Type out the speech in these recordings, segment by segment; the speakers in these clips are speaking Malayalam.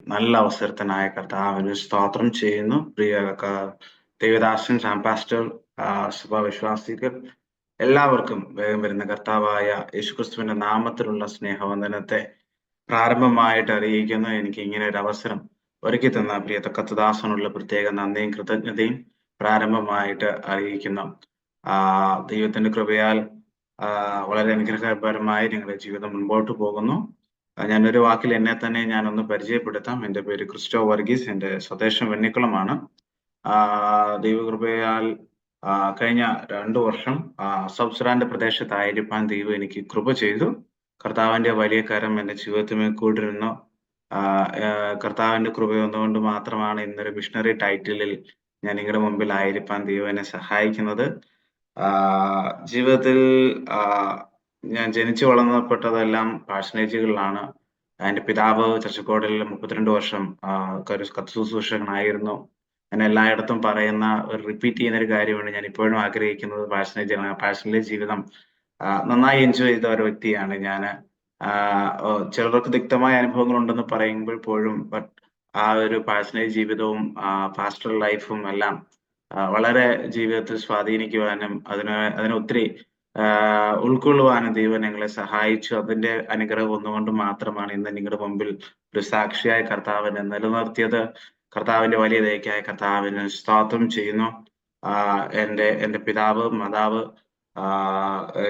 നല്ല അവസരത്തിനായ കർത്താവിന് സ്തോത്രം ചെയ്യുന്നു. പ്രിയ ദേവദാസൻ, പാസ്റ്റർ, സഭാവിശ്വാസികൾ എല്ലാവർക്കും വേഗം വരുന്ന കർത്താവായ യേശുക്രിസ്തുവിന്റെ നാമത്തിലുള്ള സ്നേഹവന്ദനത്തെ പ്രാരംഭമായിട്ട് അറിയിക്കുന്നു. എനിക്ക് ഇങ്ങനെ ഒരു അവസരം ഒരുക്കി തന്ന പ്രിയ കർത്തദാസനുള്ള പ്രത്യേക നന്ദിയും കൃതജ്ഞതയും പ്രാരംഭമായിട്ട് അറിയിക്കുന്നു. ദൈവത്തിന്റെ കൃപയാൽ വളരെ അനുഗ്രഹപരമായി ഞങ്ങളുടെ ജീവിതം മുൻപോട്ട് പോകുന്നു. ഞാനൊരു വാക്കിൽ എന്നെ തന്നെ ഞാനൊന്ന് പരിചയപ്പെടുത്താം. എൻ്റെ പേര് ക്രിസ്റ്റോ വർഗീസ്. എൻ്റെ സ്വദേശം വെണ്ണിക്കുളമാണ്. ദൈവകൃപയാൽ കഴിഞ്ഞ 2 വർഷം സൗത്ത് സുഡാന്റെ പ്രദേശത്തായിരിക്കാൻ ദൈവം എനിക്ക് കൃപ ചെയ്തു. കർത്താവിന്റെ വലിയ കരം എൻ്റെ ജീവിതത്തിന്മേൽ കൂടിരുന്നു. കർത്താവിന്റെ കൃപ ഒന്നുകൊണ്ട് മാത്രമാണ് ഇന്നൊരു മിഷണറി ടൈറ്റിലിൽ ഞാൻ നിങ്ങളുടെ മുമ്പിൽ ആയിരിക്കാൻ ദൈവം എന്നെ സഹായിക്കുന്നത്. ജീവിതത്തിൽ ഞാൻ ജനിച്ചു വളർന്നപ്പെട്ടതെല്ലാം പാഴ്സണേജുകളിലാണ്. എന്റെ പിതാവ് ചർച്ചക്കോടിൽ 32 വർഷം കർത്തൃശുശ്രൂഷകനായിരുന്നു. ഞാൻ എല്ലായിടത്തും പറയുന്ന റിപ്പീറ്റ് ചെയ്യുന്ന ഒരു കാര്യമാണ്, ഞാൻ ഇപ്പോഴും ആഗ്രഹിക്കുന്നത് പാഴ്സണേജ് ജീവിതം നന്നായി എൻജോയ് ചെയ്ത ഒരു വ്യക്തിയാണ് ഞാൻ. ചിലർക്ക് തിക്തമായ അനുഭവങ്ങൾ ഉണ്ടെന്ന് പറയുമ്പോൾ പോലും ബട്ട് ആ ഒരു പാഴ്സണേജ് ജീവിതവും പാസ്റ്ററൽ ലൈഫും എല്ലാം വളരെ ജീവിതത്തിൽ സ്വാധീനിക്കുവാനും അതിനെ ഒത്തിരി ഉൾക്കൊള്ളുവാനും ദൈവം ഞങ്ങളെ സഹായിച്ചു. അതിന്റെ അനുഗ്രഹം ഒന്നുകൊണ്ട് മാത്രമാണ് ഇന്ന് നിങ്ങളുടെ മുമ്പിൽ ഒരു സാക്ഷിയായ കർത്താവിനെ നിലനിർത്തിയത്. കർത്താവിന്റെ വലിയ ദയക്കായ കർത്താവിന് സ്തോത്രം ചെയ്യുന്നു. എന്റെ പിതാവ് മാതാവ്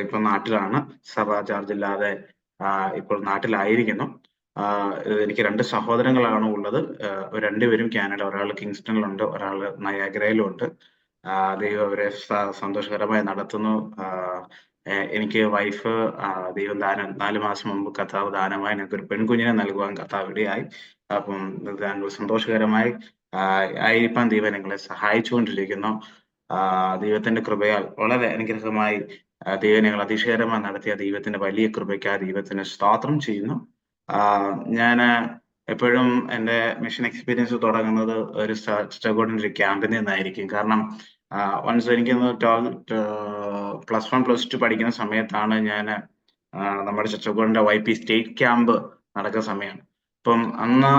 ഇപ്പൊ നാട്ടിലാണ്. സഭാ ചാർജ് ഇല്ലാതെ ഇപ്പോൾ നാട്ടിലായിരിക്കുന്നു. എനിക്ക് 2 സഹോദരങ്ങളാണ് ഉള്ളത്. രണ്ടുപേരും കാനഡ, ഒരാൾ കിങ്സ്റ്റണിലുണ്ട്, ഒരാൾ നയാഗ്രയിലും ഉണ്ട്. ദൈവം അവരെ സന്തോഷകരമായി നടത്തുന്നു. എനിക്ക് വൈഫ് ദൈവം 4 മാസം മുമ്പ് കർത്താവ് ദാനമായി ഞങ്ങൾക്ക് ഒരു പെൺകുഞ്ഞിനെ നൽകുവാൻ കർത്താവ് ഇടയായി. അപ്പം സന്തോഷകരമായി ആയിരിക്കാൻ ദൈവം ഞങ്ങളെ സഹായിച്ചുകൊണ്ടിരിക്കുന്നു. ദൈവത്തിന്റെ കൃപയാൽ വളരെ അനുഗ്രഹമായി ദൈവം ഞങ്ങൾ അതിശയകരമായി നടത്തിയ ദൈവത്തിന്റെ വലിയ കൃപയ്ക്ക് ദൈവത്തിന് സ്തോത്രം ചെയ്യുന്നു. ഞാൻ എപ്പോഴും എൻ്റെ മിഷൻ എക്സ്പീരിയൻസ് തുടങ്ങുന്നത് ഒരു ചർച്ചക്കോടിന്റെ ഒരു ക്യാമ്പിൽ നിന്നായിരിക്കും. കാരണം വൺസ് എനിക്ക് +1 +2 പഠിക്കുന്ന സമയത്താണ് ഞാൻ നമ്മുടെ ചർച്ചക്കോടിന്റെ YP സ്റ്റേറ്റ് ക്യാമ്പ് നടക്കുന്ന സമയമാണ്. അപ്പം അന്ന്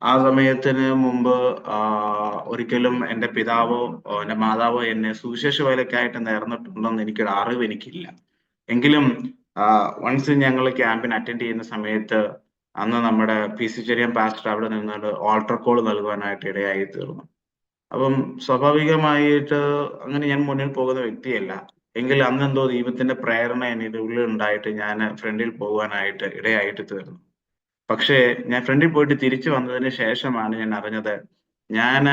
ആ സമയത്തിന് മുമ്പ് ഒരിക്കലും എൻ്റെ പിതാവോ എൻ്റെ മാതാവോ എന്നെ സുവിശേഷ വേലയ്ക്കായിട്ട് നേർന്നിട്ടുണ്ടെന്ന് എനിക്കൊരു അറിവ് എനിക്കില്ല. എങ്കിലും വൺസ് ഞങ്ങൾ ക്യാമ്പിന് അറ്റൻഡ് ചെയ്യുന്ന സമയത്ത് അന്ന് നമ്മുടെ PC ചെറിയാൻ പാസ്റ്റർ അവിടെ നിന്നിട്ട് ഓൾട്ടർ കോൾ നൽകുവാനായിട്ട് ഇടയായി തീർന്നു. അപ്പം സ്വാഭാവികമായിട്ട് അങ്ങനെ ഞാൻ മുന്നിൽ പോകുന്ന വ്യക്തിയല്ല. എങ്കിൽ അന്നെന്തോ ദൈവത്തിന്റെ പ്രേരണ എൻ്റെ ഉള്ളിൽ ഉണ്ടായിട്ട് ഞാൻ ഫ്രണ്ടിൽ പോകുവാനായിട്ട് ഇടയായിട്ട് തീർന്നു. പക്ഷേ ഞാൻ ഫ്രണ്ടിൽ പോയിട്ട് തിരിച്ചു വന്നതിന് ശേഷമാണ് ഞാൻ അറിഞ്ഞത്, ഞാൻ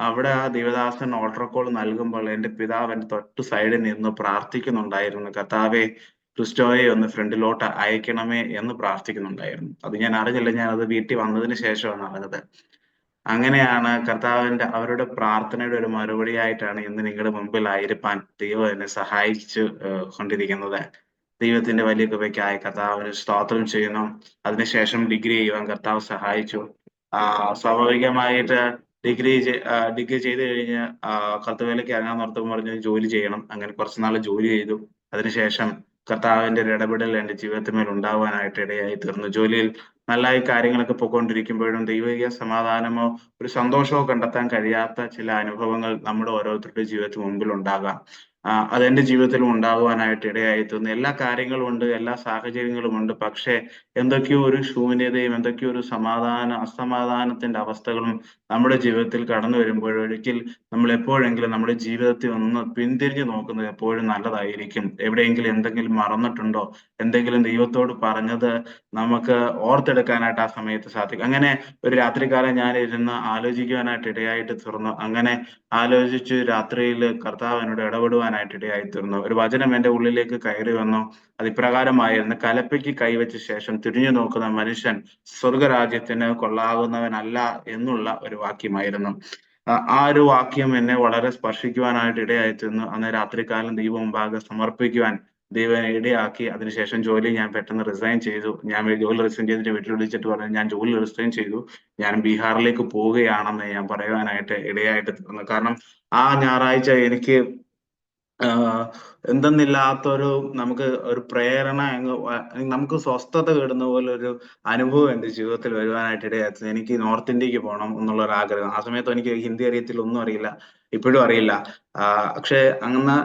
അവിടെ ആ ദൈവദാസൻ ഓൾട്ടർ കോൾ നൽകുമ്പോൾ എൻ്റെ പിതാവ് എൻ്റെ തൊട്ട് സൈഡിൽ നിന്ന് പ്രാർത്ഥിക്കുന്നുണ്ടായിരുന്നു, കർത്താവേ ക്രിസ്റ്റോയെ ഒന്ന് ഫ്രണ്ടിലോട്ട് അയക്കണമേ എന്ന് പ്രാർത്ഥിക്കുന്നുണ്ടായിരുന്നു. അത് ഞാൻ അറിഞ്ഞില്ല. ഞാൻ അത് വീട്ടിൽ വന്നതിന് ശേഷമാണ് അറിഞ്ഞത്. അങ്ങനെയാണ് കർത്താവിന്റെ അവരുടെ പ്രാർത്ഥനയുടെ ഒരു മറുപടിയായിട്ടാണ് ഇന്ന് നിങ്ങളുടെ മുമ്പിൽ ആയിരിക്കാൻ ദൈവം എന്നെ സഹായിച്ചു കൊണ്ടിരിക്കുന്നത്. ദൈവത്തിന്റെ വലിയ കൃപയ്ക്കായി കർത്താവിന് സ്തോത്രം ചെയ്യുന്നു. അതിനുശേഷം ഡിഗ്രി ചെയ്യുവാൻ കർത്താവ് സഹായിച്ചു. സ്വാഭാവികമായിട്ട് ഡിഗ്രി ചെയ്ത് കഴിഞ്ഞ് കർത്തവേലയ്ക്ക് ഇറങ്ങാൻ നിർത്തുമ്പോൾ പറഞ്ഞു ജോലി ചെയ്യണം. അങ്ങനെ കുറച്ചുനാൾ ജോലി ചെയ്തു. അതിനുശേഷം കർത്താവിന്റെ ഒരു ഇടപെടൽ എൻ്റെ ജീവിതത്തിന്മേൽ ഉണ്ടാവാനായിട്ട് ഇടയായി തീർന്നു. ജോലിയിൽ നല്ലതായി കാര്യങ്ങളൊക്കെ പൊയ്ക്കൊണ്ടിരിക്കുമ്പോഴും ദൈവിക സമാധാനമോ ഒരു സന്തോഷമോ കണ്ടെത്താൻ കഴിയാത്ത ചില അനുഭവങ്ങൾ നമ്മുടെ ഓരോരുത്തരുടെ ജീവിതത്തിന് മുമ്പിൽ ഉണ്ടാകാം. അതെന്റെ ജീവിതത്തിലും ഉണ്ടാകുവാനായിട്ട് ഇടയായി തീർന്നു. എല്ലാ കാര്യങ്ങളും ഉണ്ട്, എല്ലാ സാഹചര്യങ്ങളും ഉണ്ട്. പക്ഷേ എന്തൊക്കെയോ ഒരു ശൂന്യതയും എന്തൊക്കെയോ ഒരു അസമാധാനത്തിന്റെ അവസ്ഥകളും നമ്മുടെ ജീവിതത്തിൽ കടന്നു വരുമ്പോൾ ഒരിക്കൽ നമ്മൾ എപ്പോഴെങ്കിലും നമ്മുടെ ജീവിതത്തിൽ ഒന്ന് പിന്തിരിഞ്ഞു നോക്കുന്നത് എപ്പോഴും നല്ലതായിരിക്കും. എവിടെയെങ്കിലും എന്തെങ്കിലും മറന്നിട്ടുണ്ടോ, എന്തെങ്കിലും ദൈവത്തോട് പറഞ്ഞത് നമുക്ക് ഓർത്തെടുക്കാനായിട്ട് ആ സമയത്ത് സാധിക്കും. അങ്ങനെ ഒരു രാത്രികാലം ഞാൻ ഇരുന്ന് ആലോചിക്കുവാനായിട്ട് ഇടയായിട്ട് തീർന്നു. അങ്ങനെ ആലോചിച്ച് രാത്രിയിൽ കർത്താവ് എന്നോട് ഇടപെടുവാനായിട്ട് ഇടയായി തീർന്നു. ഒരു വചനം എൻ്റെ ഉള്ളിലേക്ക് കയറി വന്നു. അത് ഇപ്രകാരമായിരുന്നു: കലപ്പയ്ക്ക് കൈവച്ച ശേഷം തിരിഞ്ഞു നോക്കുന്ന മനുഷ്യൻ സ്വർഗരാജ്യത്തിന് കൊള്ളാകുന്നവനല്ല എന്നുള്ള ഒരു വാക്യമായിരുന്നു. ആ ഒരു വാക്യം എന്നെ വളരെ സ്പർശിക്കുവാനായിട്ട് ഇടയായി തീർന്നു. അന്ന് രാത്രികാലം ദൈവം മുമ്പാകെ സമർപ്പിക്കുവാൻ ദൈവം ഇടയാക്കി. അതിനുശേഷം ജോലി ഞാൻ പെട്ടെന്ന് റിസൈൻ ചെയ്തു. ഞാൻ ജോലി റിസൈൻ ചെയ്തിട്ട് വീട്ടിൽ വിളിച്ചിട്ട് പറഞ്ഞു, ഞാൻ ജോലി റിസൈൻ ചെയ്തു, ഞാൻ ബീഹാറിലേക്ക് പോവുകയാണെന്ന് ഞാൻ പറയുവാനായിട്ട് ഇടയായിട്ട് തീർന്നു. കാരണം ആ ഞായറാഴ്ച എനിക്ക് ആഹ് എന്തെന്നില്ലാത്തൊരു നമുക്ക് ഒരു പ്രേരണ നമുക്ക് സ്വസ്ഥത കിടുന്ന പോലൊരു അനുഭവം എന്റെ ജീവിതത്തിൽ വരുവാനായിട്ട് ഇടയായി. എനിക്ക് നോർത്ത് ഇന്ത്യക്ക് പോണം എന്നുള്ള ഒരു ആഗ്രഹം. ആ സമയത്ത് എനിക്ക് ഹിന്ദി അറിയത്തില്ല, ഒന്നും അറിയില്ല. ഇപ്പോഴും അറിയില്ല. പക്ഷേ അന്ന്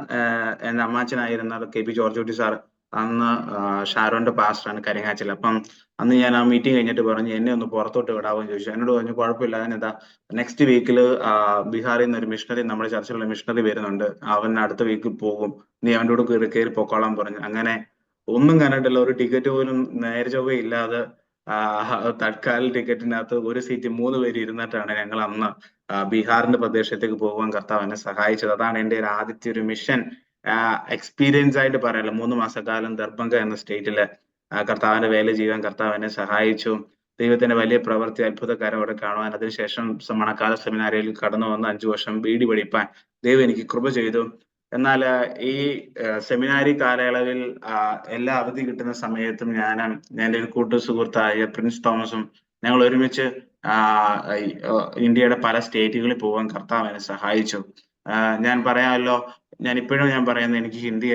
എന്റെ അമ്മാച്ചനായിരുന്ന കെ.പി. ജോർജ് കുട്ടി സാർ അന്ന് ഷാരോന്റെ പാസ്റ്ററാണ് കരിങ്ങാച്ചിൽ. അപ്പം അന്ന് ഞാൻ ആ മീറ്റിംഗ് കഴിഞ്ഞിട്ട് പറഞ്ഞു, എന്നെ ഒന്ന് പുറത്തോട്ട് വിടാവോ എന്ന് ചോദിച്ചു. എന്നോട് പറഞ്ഞു കുഴപ്പമില്ല, ഞാനിതാ നെക്സ്റ്റ് വീക്കില് ബീഹാറിൽ നിന്ന് ഒരു മിഷണറി നമ്മുടെ ചർച്ചിലുള്ള മിഷണറി വരുന്നുണ്ട്. അവൻ അടുത്ത വീക്കിൽ പോകും. നീ അവന്റെ കൂടെ കയറി പൊക്കോളാൻ പറഞ്ഞു. അങ്ങനെ ഒന്നും കണ്ടിട്ടില്ല. ഒരു ടിക്കറ്റ് പോലും നേരെ ചൊവ്വേ ഇല്ലാതെ തത്കാൽ ടിക്കറ്റിനകത്ത് ഒരു സീറ്റ് 3 പേര് ഇരുന്നിട്ടാണ് ഞങ്ങൾ അന്ന് ബീഹാറിന്റെ പ്രദേശത്തേക്ക് പോകുവാൻ കർത്താവ് എന്നെ സഹായിച്ചത്. അതാണ് എന്റെ ഒരു ആദ്യത്തെ ഒരു മിഷൻ എക്സ്പീരിയൻസ് ആയിട്ട് പറയാലോ. 3 മാസക്കാലം ദർഭംഗ എന്ന സ്റ്റേറ്റില് കർത്താവിന്റെ വേല ചെയ്യാൻ കർത്താവ് എന്നെ സഹായിച്ചു. ദൈവത്തിന്റെ വലിയ പ്രവൃത്തി അത്ഭുതകരം അവിടെ കാണുവാൻ, അതിനുശേഷം മണക്കാല സെമിനാരിയിൽ കടന്നു വന്ന് 5 വർഷം ബിഡി പഠിപ്പാൻ ദൈവം എനിക്ക് കൃപ ചെയ്തു. എന്നാൽ ഈ സെമിനാരി കാലയളവിൽ എല്ലാ അവധി കിട്ടുന്ന സമയത്തും എന്റെ ഒരു കൂട്ടു സുഹൃത്തായ പ്രിൻസ് തോമസും ഞങ്ങൾ ഒരുമിച്ച് ഇന്ത്യയുടെ പല സ്റ്റേറ്റുകളിൽ പോകാൻ കർത്താവ് എന്നെ സഹായിച്ചു. ഞാൻ പറയാമല്ലോ, ഞാൻ പറയുന്നത് എനിക്ക് ഹിന്ദി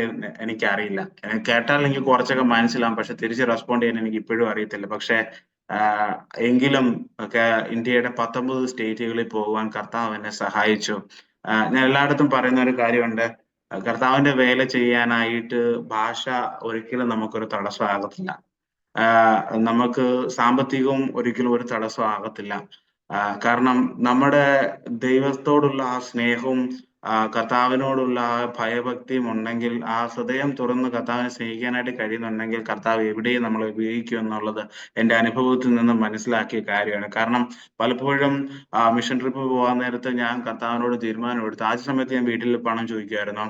എനിക്ക് അറിയില്ല. കേട്ടാൽ എനിക്ക് കുറച്ചൊക്കെ മനസ്സിലാവും, പക്ഷെ തിരിച്ച് റെസ്പോണ്ട് ചെയ്യാൻ എനിക്ക് ഇപ്പോഴും അറിയത്തില്ല. പക്ഷെ എങ്കിലും ഒക്കെ ഇന്ത്യയുടെ 19 സ്റ്റേറ്റുകളിൽ പോകുവാൻ കർത്താവ് എന്നെ സഹായിച്ചു. ഞാൻ എല്ലായിടത്തും പറയുന്ന ഒരു കാര്യമുണ്ട്. കർത്താവിന്റെ വേല ചെയ്യാനായിട്ട് ഭാഷ ഒരിക്കലും നമുക്കൊരു തടസ്സമാകത്തില്ല. നമുക്ക് സാമ്പത്തികവും ഒരിക്കലും ഒരു തടസ്സമാകത്തില്ല. കാരണം നമ്മുടെ ദൈവത്തോടുള്ള ആ സ്നേഹവും കർത്താവിനോടുള്ള ആ ഭയഭക്തിയും ഉണ്ടെങ്കിൽ, ആ ഹൃദയം തുറന്ന് കർത്താവിനെ സ്നേഹിക്കാനായിട്ട് കഴിയുന്നുണ്ടെങ്കിൽ, കർത്താവ് എവിടെയും നമ്മളെ ഉപയോഗിക്കും എന്നുള്ളത് എന്റെ അനുഭവത്തിൽ നിന്ന് മനസ്സിലാക്കിയ കാര്യമാണ്. കാരണം പലപ്പോഴും മിഷൻ ട്രിപ്പ് പോകാൻ നേരത്ത് ഞാൻ കർത്താവിനോട് തീരുമാനമെടുത്തു. ആദ്യ സമയത്ത് ഞാൻ വീട്ടിൽ പണം ചോദിക്കുമായിരുന്നു.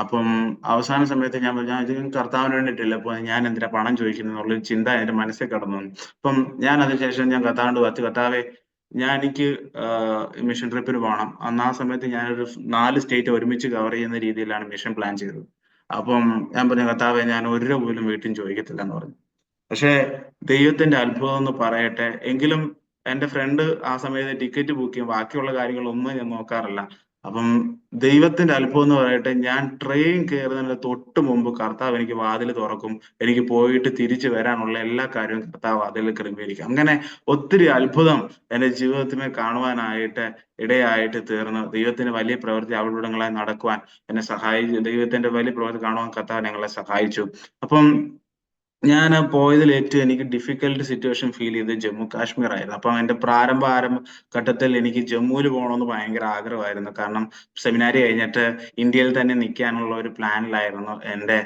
അപ്പം അവസാന സമയത്ത് ഞാൻ പറഞ്ഞു, ഇത് കർത്താവിന് വേണ്ടിയിട്ടല്ലേ പോകുന്നത്, ഞാൻ എന്തിനാ പണം ചോദിക്കുന്നത് എന്നുള്ളൊരു ചിന്ത എന്റെ മനസ്സിൽ കടന്നു വന്നു. അപ്പം ഞാൻ അതിനുശേഷം ഞാൻ കർത്താവിനോട് പറഞ്ഞു, കർത്താവേ, എനിക്ക് മിഷൻ ട്രിപ്പിന് പോകണം. അന്ന് ആ സമയത്ത് ഞാനൊരു 4 സ്റ്റേറ്റ് ഒരുമിച്ച് കവർ ചെയ്യുന്ന രീതിയിലാണ് മിഷൻ പ്ലാൻ ചെയ്തത്. അപ്പം ഞാൻ പറഞ്ഞു, കർത്താവേ, ഞാൻ 1 രൂപ പോലും വീട്ടിൽ നിന്ന് ചോദിക്കത്തില്ല എന്ന് പറഞ്ഞു. പക്ഷേ ദൈവത്തിന്റെ അത്ഭുതം എന്ന് പറയട്ടെ, എങ്കിലും എന്റെ ഫ്രണ്ട് ആ സമയത്ത് ടിക്കറ്റ് ബുക്ക് ചെയ്യും, ബാക്കിയുള്ള കാര്യങ്ങളൊന്നും ഞാൻ നോക്കാറില്ല. അപ്പം ദൈവത്തിന്റെ അത്ഭുതം എന്ന് പറയട്ടെ, ഞാൻ ട്രെയിൻ കയറുന്നതിന് തൊട്ട് മുമ്പ് കർത്താവ് എനിക്ക് വാതിൽ തുറക്കും. എനിക്ക് പോയിട്ട് തിരിച്ചു വരാനുള്ള എല്ലാ കാര്യവും കർത്താവ് അതിൽ ക്രമീകരിക്കും. അങ്ങനെ ഒത്തിരി അത്ഭുതം എന്റെ ജീവിതത്തിൽ കാണുവാനായിട്ട് ഇടയായിട്ട് തീർന്നു. ദൈവത്തിന്റെ വലിയ പ്രവൃത്തി അവിടുങ്ങളായി നടക്കുവാൻ എന്നെ സഹായിച്ചു. ദൈവത്തിന്റെ വലിയ പ്രവൃത്തി കാണുവാൻ കർത്താവ് ഞങ്ങളെ സഹായിച്ചു. അപ്പം ഞാന് പോയതിൽ ഏറ്റവും എനിക്ക് ഡിഫിക്കൽട്ട് സിറ്റുവേഷൻ ഫീൽ ചെയ്തത് ജമ്മു കാശ്മീർ ആയിരുന്നു. അപ്പം എന്റെ ആരംഭ ഘട്ടത്തിൽ എനിക്ക് ജമ്മുവിൽ പോകണമെന്ന് ഭയങ്കര ആഗ്രഹമായിരുന്നു. കാരണം സെമിനാരി കഴിഞ്ഞിട്ട് ഇന്ത്യയിൽ തന്നെ നിൽക്കാനുള്ള ഒരു പ്ലാനിലായിരുന്നു എന്റെ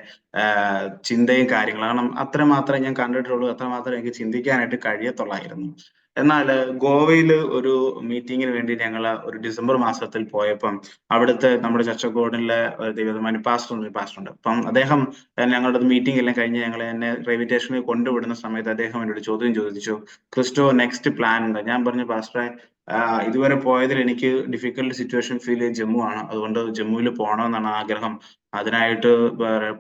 ചിന്തയും കാര്യങ്ങളും. കാരണം അത്രമാത്രം ഞാൻ കണ്ടിട്ടുള്ളൂ, അത്രമാത്രം എനിക്ക് ചിന്തിക്കാനായിട്ട് കഴിയത്തുള്ളായിരുന്നു. എന്നാൽ ഗോവയിൽ ഒരു മീറ്റിങ്ങിന് വേണ്ടി ഞങ്ങള് ഒരു ഡിസംബർ മാസത്തിൽ പോയപ്പം അവിടുത്തെ നമ്മുടെ ചർച്ചക്കോടിലെ ദൈവമാന്യ പാസ്റ്റർ ഉണ്ട്. അപ്പം അദ്ദേഹം ഞങ്ങളുടെ മീറ്റിംഗ് എല്ലാം കഴിഞ്ഞ് എന്നെ റെയിൽവേ സ്റ്റേഷനിൽ കൊണ്ടുവിടുന്ന സമയത്ത് അദ്ദേഹം എന്നോട് ചോദ്യം ചോദിച്ചു, ക്രിസ്റ്റോ, നെക്സ്റ്റ് പ്ലാൻ എന്താ? ഞാൻ പറഞ്ഞു, പാസ്റ്ററെ, ഇതുവരെ പോയതിൽ എനിക്ക് ഡിഫിക്കൽട്ട് സിറ്റുവേഷൻ ഫീൽ ചെയ്ത് ജമ്മു ആണ്. അതുകൊണ്ട് ജമ്മുവിൽ പോകണമെന്നാണ് ആഗ്രഹം. അതിനായിട്ട്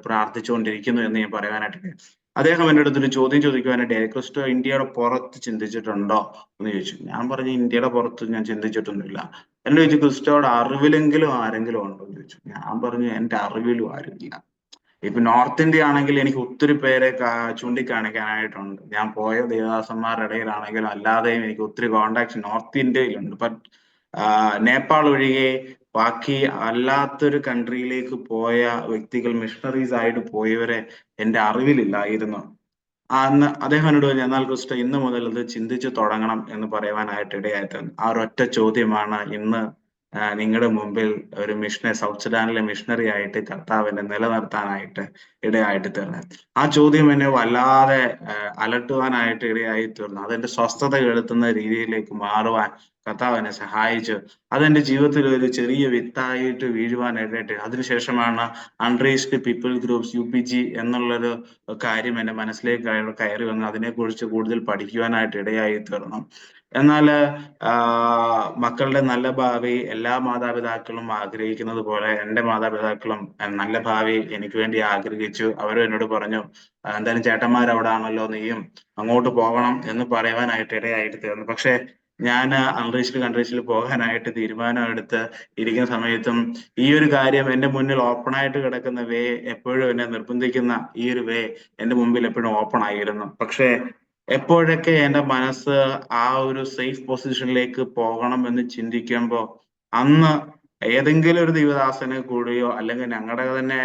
പ്രാർത്ഥിച്ചുകൊണ്ടിരിക്കുന്നു എന്ന് ഞാൻ പറയാനായിട്ട്. അദ്ദേഹം എന്റെ അടുത്തൊരു ചോദ്യം ചോദിക്കുവാനായിട്ട്, ക്രിസ്റ്റോ, ഇന്ത്യയുടെ പുറത്ത് ചിന്തിച്ചിട്ടുണ്ടോ എന്ന് ചോദിച്ചു. ഞാൻ പറഞ്ഞു, ഇന്ത്യയുടെ പുറത്ത് ഞാൻ ചിന്തിച്ചിട്ടൊന്നുമില്ല. എന്നോട് ചോദിച്ചു, ക്രിസ്റ്റോയുടെ അറിവിലെങ്കിലും ആരെങ്കിലും ഉണ്ടോ എന്ന് ചോദിച്ചു. ഞാൻ പറഞ്ഞു, എന്റെ അറിവിലും ആരുമില്ല. ഇപ്പൊ നോർത്ത് ഇന്ത്യ ആണെങ്കിൽ എനിക്ക് ഒത്തിരി പേരെ ചൂണ്ടിക്കാണിക്കാനായിട്ടുണ്ട്. ഞാൻ പോയ ദേവദാസന്മാരുടെ ഇടയിലാണെങ്കിലും അല്ലാതെയും എനിക്ക് ഒത്തിരി കോണ്ടാക്ട്സ് നോർത്ത് ഇന്ത്യയിലുണ്ട്. ബട്ട് നേപ്പാൾ ഒഴികെ ബാക്കി അല്ലാത്തൊരു കൺട്രിയിലേക്ക് പോയ വ്യക്തികൾ, മിഷണറീസ് ആയിട്ട് പോയവരെ എന്റെ അറിവിലില്ലായിരുന്നു. അന്ന് അദ്ദേഹം എന്നോട് പറഞ്ഞു, എന്നാൽ ക്രിസ്റ്റോ, ഇന്ന് മുതൽ ഇത് ചിന്തിച്ചു തുടങ്ങണം എന്ന് പറയുവാനായിട്ട് ഇടയായിട്ട് ആ ഒരൊറ്റ ചോദ്യമാണ് ഇന്ന് നിങ്ങളുടെ മുമ്പിൽ ഒരു സൗത്ത് സുഡാനിലെ മിഷണറി ആയിട്ട് കർത്താവിനെ നിലനിർത്താനായിട്ട് ഇടയായിട്ട് തീർന്നത്. ആ ചോദ്യം എന്നെ വല്ലാതെ അലട്ടുവാനായിട്ട് ഇടയായി തീർന്നു. അതെന്റെ സ്വസ്ഥത കെടുത്തുന്ന രീതിയിലേക്ക് മാറുവാൻ കർത്താവ് എന്നെ സഹായിച്ചു. അതെന്റെ ജീവിതത്തിൽ ഒരു ചെറിയ വിത്തായിട്ട് വീഴുവാൻ ഇടയായിട്ട്, അതിനുശേഷമാണ് അൺറീച്ച്ഡ് പീപ്പിൾ ഗ്രൂപ്പ്സ് UPG എന്നുള്ളൊരു കാര്യം എന്റെ മനസ്സിലേക്ക് കയറി വന്ന് അതിനെക്കുറിച്ച് കൂടുതൽ പഠിക്കുവാനായിട്ട് ഇടയായി തീർന്നു. എന്നാല് മക്കളുടെ നല്ല ഭാവി എല്ലാ മാതാപിതാക്കളും ആഗ്രഹിക്കുന്നത് പോലെ എന്റെ മാതാപിതാക്കളും നല്ല ഭാവി എനിക്ക് വേണ്ടി ആഗ്രഹിച്ചു. അവരും എന്നോട് പറഞ്ഞു, എന്തായാലും ചേട്ടന്മാർ അവിടെ ആണല്ലോ, നീയും അങ്ങോട്ട് പോകണം എന്ന് പറയുവാനായിട്ട് ഇടയായിട്ട് തീർന്നു. പക്ഷെ ഞാൻ അൺറീച്ച്ഡ് കൺട്രീസിൽ പോകാനായിട്ട് തീരുമാനമെടുത്ത് ഇരിക്കുന്ന സമയത്തും ഈ ഒരു കാര്യം എന്റെ മുന്നിൽ ഓപ്പൺ ആയിട്ട് കിടക്കുന്ന വേ എപ്പോഴും എന്നെ നിർബന്ധിക്കുന്ന ഈ ഒരു വേ എന്റെ മുമ്പിൽ എപ്പോഴും ഓപ്പൺ ആയിരുന്നു. പക്ഷേ എപ്പോഴൊക്കെ എന്റെ മനസ്സ് ആ ഒരു സേഫ് പൊസിഷനിലേക്ക് പോകണം എന്ന് ചിന്തിക്കുമ്പോൾ അന്ന് ഏതെങ്കിലും ഒരു ദൈവദാസനെ കൂടിയോ അല്ലെങ്കിൽ ഞങ്ങളുടെ തന്നെ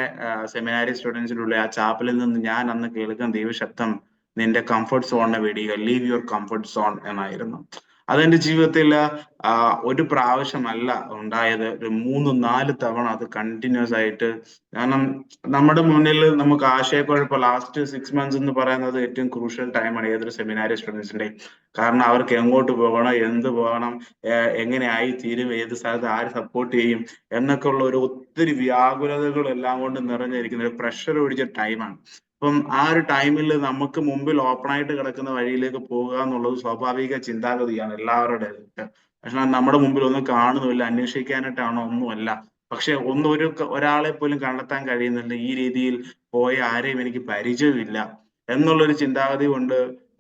സെമിനാരി സ്റ്റുഡൻസിന്റെ ഉള്ളിൽ ആ ചാപ്പലിൽ നിന്ന് ഞാൻ അന്ന് കേൾക്കുന്ന ദൈവശബ്ദം നിന്റെ കംഫർട്ട് സോണിനെ വെടിയുക, ലീവ് യുവർ കംഫർട്ട് സോൺ എന്നായിരുന്നു. അതെന്റെ ജീവിതത്തിൽ ഒരു പ്രാവശ്യമല്ല ഉണ്ടായത്, ഒരു 3-4 തവണ അത് കണ്ടിന്യൂസ് ആയിട്ട്. കാരണം നമ്മുടെ മുന്നിൽ നമുക്ക് ആശയക്കുഴപ്പം, ലാസ്റ്റ് 6 months എന്ന് പറയുന്നത് ഏറ്റവും ക്രൂഷ്യൽ ടൈമാണ് ഏതൊരു സെമിനാരി സ്റ്റുഡൻസിന്റെയും. കാരണം അവർക്ക് എങ്ങോട്ട് പോകണം, എന്ത് പോകണം, എങ്ങനെ ആയി തീരും, ഏത് സ്ഥലത്ത് ആര് സപ്പോർട്ട് ചെയ്യും എന്നൊക്കെ ഉള്ള ഒരു ഒത്തിരി വ്യാകുലതകൾ എല്ലാം കൊണ്ട് നിറഞ്ഞിരിക്കുന്ന ഒരു പ്രഷർ പിടിച്ച ടൈമാണ്. അപ്പം ആ ഒരു ടൈമിൽ നമുക്ക് മുമ്പിൽ ഓപ്പൺ ആയിട്ട് കിടക്കുന്ന വഴിയിലേക്ക് പോകുക എന്നുള്ളത് സ്വാഭാവിക ചിന്താഗതിയാണ് എല്ലാവരുടെയും. പക്ഷെ നമ്മുടെ മുമ്പിൽ ഒന്നും കാണുന്നുമില്ല, അന്വേഷിക്കാനായിട്ടാണോ ഒന്നുമല്ല. പക്ഷെ ഒരാളെ പോലും കണ്ടെത്താൻ കഴിയുന്നില്ല, ഈ രീതിയിൽ പോയ ആരെയും എനിക്ക് പരിചയമില്ല എന്നുള്ളൊരു ചിന്താഗതി കൊണ്ട്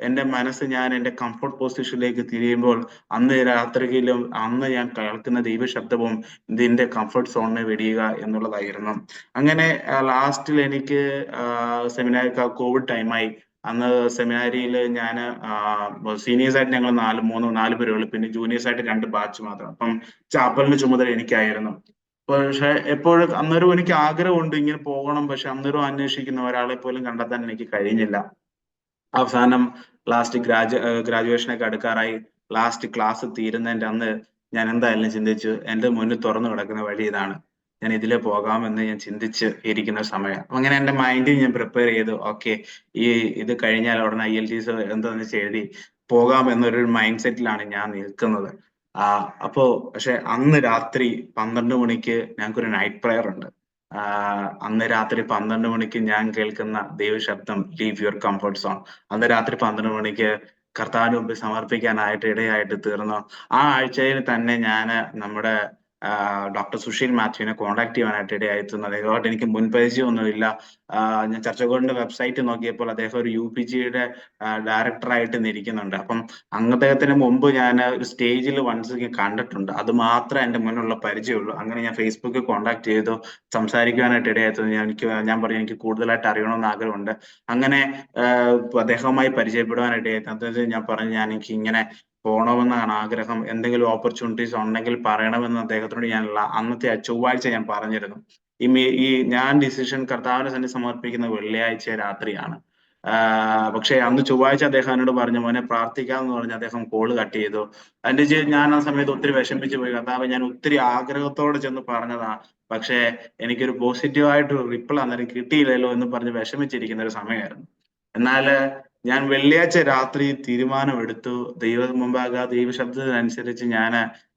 എന്റെ മനസ്സ് ഞാൻ എന്റെ കംഫർട്ട് പൊസിഷനിലേക്ക് തിരിയുമ്പോൾ അന്ന് രാത്രിയിലും അന്ന് ഞാൻ കേൾക്കുന്ന ദൈവശബ്ദവും ഇതിന്റെ കംഫർട്ട് സോണിനെ വെടിയുക എന്നുള്ളതായിരുന്നു. അങ്ങനെ ലാസ്റ്റിൽ എനിക്ക് സെമിനാരി കോവിഡ് ടൈമായി. അന്ന് സെമിനാരിയിൽ ഞാൻ സീനിയേഴ്സ് ആയിട്ട് ഞങ്ങൾ 4 പേരുള്ളൂ, പിന്നെ ജൂനിയേഴ്സ് ആയിട്ട് 2 ബാച്ച് മാത്രം. അപ്പം ചാപ്പലിന്റെ ചുമതല എനിക്കായിരുന്നു. പക്ഷെ എപ്പോഴും അന്നേരം എനിക്ക് ആഗ്രഹമുണ്ട് ഇങ്ങനെ പോകണം, പക്ഷെ അന്നേരം അന്വേഷിക്കുന്ന ഒരാളെ പോലും കണ്ടെത്താൻ എനിക്ക് കഴിഞ്ഞില്ല. അവസാനം ലാസ്റ്റ് ഗ്രാജുവേഷനൊക്കെ അടുക്കാറായി. ലാസ്റ്റ് ക്ലാസ് തീരുന്നതിന്റെ അന്ന് ഞാൻ എന്തായാലും ചിന്തിച്ചു, എന്റെ മുന്നിൽ തുറന്നു കിടക്കുന്ന വഴി ഇതാണ്, ഞാൻ ഇതിലെ പോകാമെന്ന് ഞാൻ ചിന്തിച്ച് ഇരിക്കുന്ന സമയം. അങ്ങനെ എന്റെ മൈൻഡിൽ ഞാൻ പ്രിപ്പയർ ചെയ്തു, ഓക്കെ ഇത് കഴിഞ്ഞാൽ ഉടനെ IELTS എന്താന്ന് വെച്ച് എഴുതി പോകാം എന്നൊരു മൈൻഡ് സെറ്റിലാണ് ഞാൻ നിൽക്കുന്നത്. അപ്പോ പക്ഷെ അന്ന് രാത്രി 12 മണിക്ക് ഞങ്ങൾക്കൊരു നൈറ്റ് പ്രയർ ഉണ്ട്. അന്ന് രാത്രി 12 മണിക്ക് ഞാൻ കേൾക്കുന്ന ദൈവശബ്ദം ലീവ് യുവർ കംഫർട്ട് സോൺ. അന്ന് രാത്രി 12 മണിക്ക് കർത്താവിന് മുമ്പിൽ സമർപ്പിക്കാനായിട്ട് ഇടയായിട്ട് തീർന്നു. ആ ആഴ്ചയിൽ തന്നെ ഞാൻ നമ്മുടെ ഡോക്ടർ സുശീൽ മാത്യുവിനെ കോൺടാക്ട് ചെയ്യാനായിട്ട് ഇടയായി തീർന്നു. അദ്ദേഹമായിട്ട് എനിക്ക് മുൻപരിചയമൊന്നുമില്ല. ഞാൻ ചർച്ചകോടിന്റെ വെബ്സൈറ്റ് നോക്കിയപ്പോൾ അദ്ദേഹം ഒരു UPGയുടെ ഡയറക്ടറായിട്ട് ഇരിക്കുന്നുണ്ട്. അപ്പം അദ്ദേഹത്തിന് മുമ്പ് ഞാൻ ഒരു സ്റ്റേജിൽ വൺസ് കണ്ടിട്ടുണ്ട്, അത് മാത്രമേ എന്റെ മുന്നിലുള്ള പരിചയമുള്ളൂ. അങ്ങനെ ഞാൻ ഫേസ്ബുക്കിൽ കോൺടാക്ട് ചെയ്തു, സംസാരിക്കുവാനായിട്ട് ഇടയായി. ഞാൻ പറഞ്ഞു എനിക്ക് കൂടുതലായിട്ട് അറിയണമെന്ന് ആഗ്രഹമുണ്ട്. അങ്ങനെ അദ്ദേഹവുമായി പരിചയപ്പെടുവാനായിട്ട് ഇടയായി. ഞാൻ പറഞ്ഞു എനിക്ക് ഇങ്ങനെ പോകണമെന്നാണ് ആഗ്രഹം, എന്തെങ്കിലും ഓപ്പർച്യൂണിറ്റീസ് ഉണ്ടെങ്കിൽ പറയണമെന്ന് അദ്ദേഹത്തിനോട് അന്നത്തെ ചൊവ്വാഴ്ച ഞാൻ പറഞ്ഞിരുന്നു. ഈ ഞാൻ ഡിസിഷൻ കർത്താവിന്റെ സന്നിധി സമർപ്പിക്കുന്ന വെള്ളിയാഴ്ച രാത്രിയാണ്. പക്ഷെ അന്ന് ചൊവ്വാഴ്ച അദ്ദേഹം എന്നോട് പറഞ്ഞു, മോനെ പ്രാർത്ഥിക്കാമെന്ന് പറഞ്ഞ് അദ്ദേഹം കോള് കട്ട് ചെയ്തു. ഞാൻ ആ സമയത്ത് ഒത്തിരി വിഷമിച്ചു പോയി. കർത്താവേ, ഞാൻ ഒത്തിരി ആഗ്രഹത്തോടെ ചെന്ന് പറഞ്ഞതാ, പക്ഷേ എനിക്കൊരു പോസിറ്റീവായിട്ട് റിപ്ലൈ അന്നേരം കിട്ടിയില്ലല്ലോ എന്ന് പറഞ്ഞ് വിഷമിച്ചിരിക്കുന്ന ഒരു സമയമായിരുന്നു. എന്നാല് ഞാൻ വെള്ളിയാഴ്ച രാത്രി തീരുമാനമെടുത്തു. മുമ്പാകെ ആ ദൈവശബ്ദത്തിനനുസരിച്ച് ഞാൻ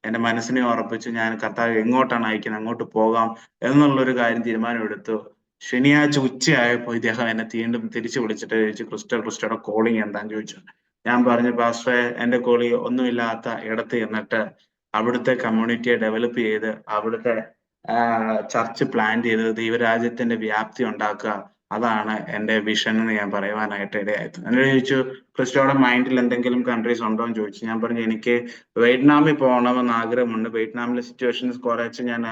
എന്റെ മനസ്സിനെ ഉറപ്പിച്ചു, ഞാൻ കർത്താവ് എങ്ങോട്ടാണ് അയക്കുന്നത് അങ്ങോട്ട് പോകാം എന്നുള്ളൊരു കാര്യം തീരുമാനമെടുത്തു. ശനിയാഴ്ച ഉച്ചയായപ്പോൾ ഇദ്ദേഹം എന്നെ വീണ്ടും തിരിച്ചു വിളിച്ചിട്ട് ചോദിച്ചു, ക്രിസ്റ്റയുടെ കോളിംഗ് എന്താന്ന് ചോദിച്ചു. ഞാൻ പറഞ്ഞു, പാസ്റ്ററെ എന്റെ കോളി ഒന്നുമില്ലാത്ത ഇടത്ത് ചെന്നിട്ട് അവിടുത്തെ കമ്മ്യൂണിറ്റിയെ ഡെവലപ്പ് ചെയ്ത് അവിടുത്തെ ചർച്ച് പ്ലാൻ ചെയ്ത് ദൈവരാജ്യത്തിന്റെ വ്യാപ്തി ഉണ്ടാക്കുക, അതാണ് എന്റെ വിഷൻ എന്ന് ഞാൻ പറയുവാനായിട്ട് ഇടയായത്. എന്നോട് ചോദിച്ചു, ക്രിസ്റ്റോയുടെ മൈൻഡിൽ എന്തെങ്കിലും കൺട്രീസ് ഉണ്ടോ എന്ന് ചോദിച്ചു. ഞാൻ പറഞ്ഞു, എനിക്ക് വിയറ്റ്നാമിൽ പോകണമെന്ന് ആഗ്രഹമുണ്ട്. വിയറ്റ്നാമിലെ സിറ്റുവേഷൻസ് കുറച്ച് ഞാൻ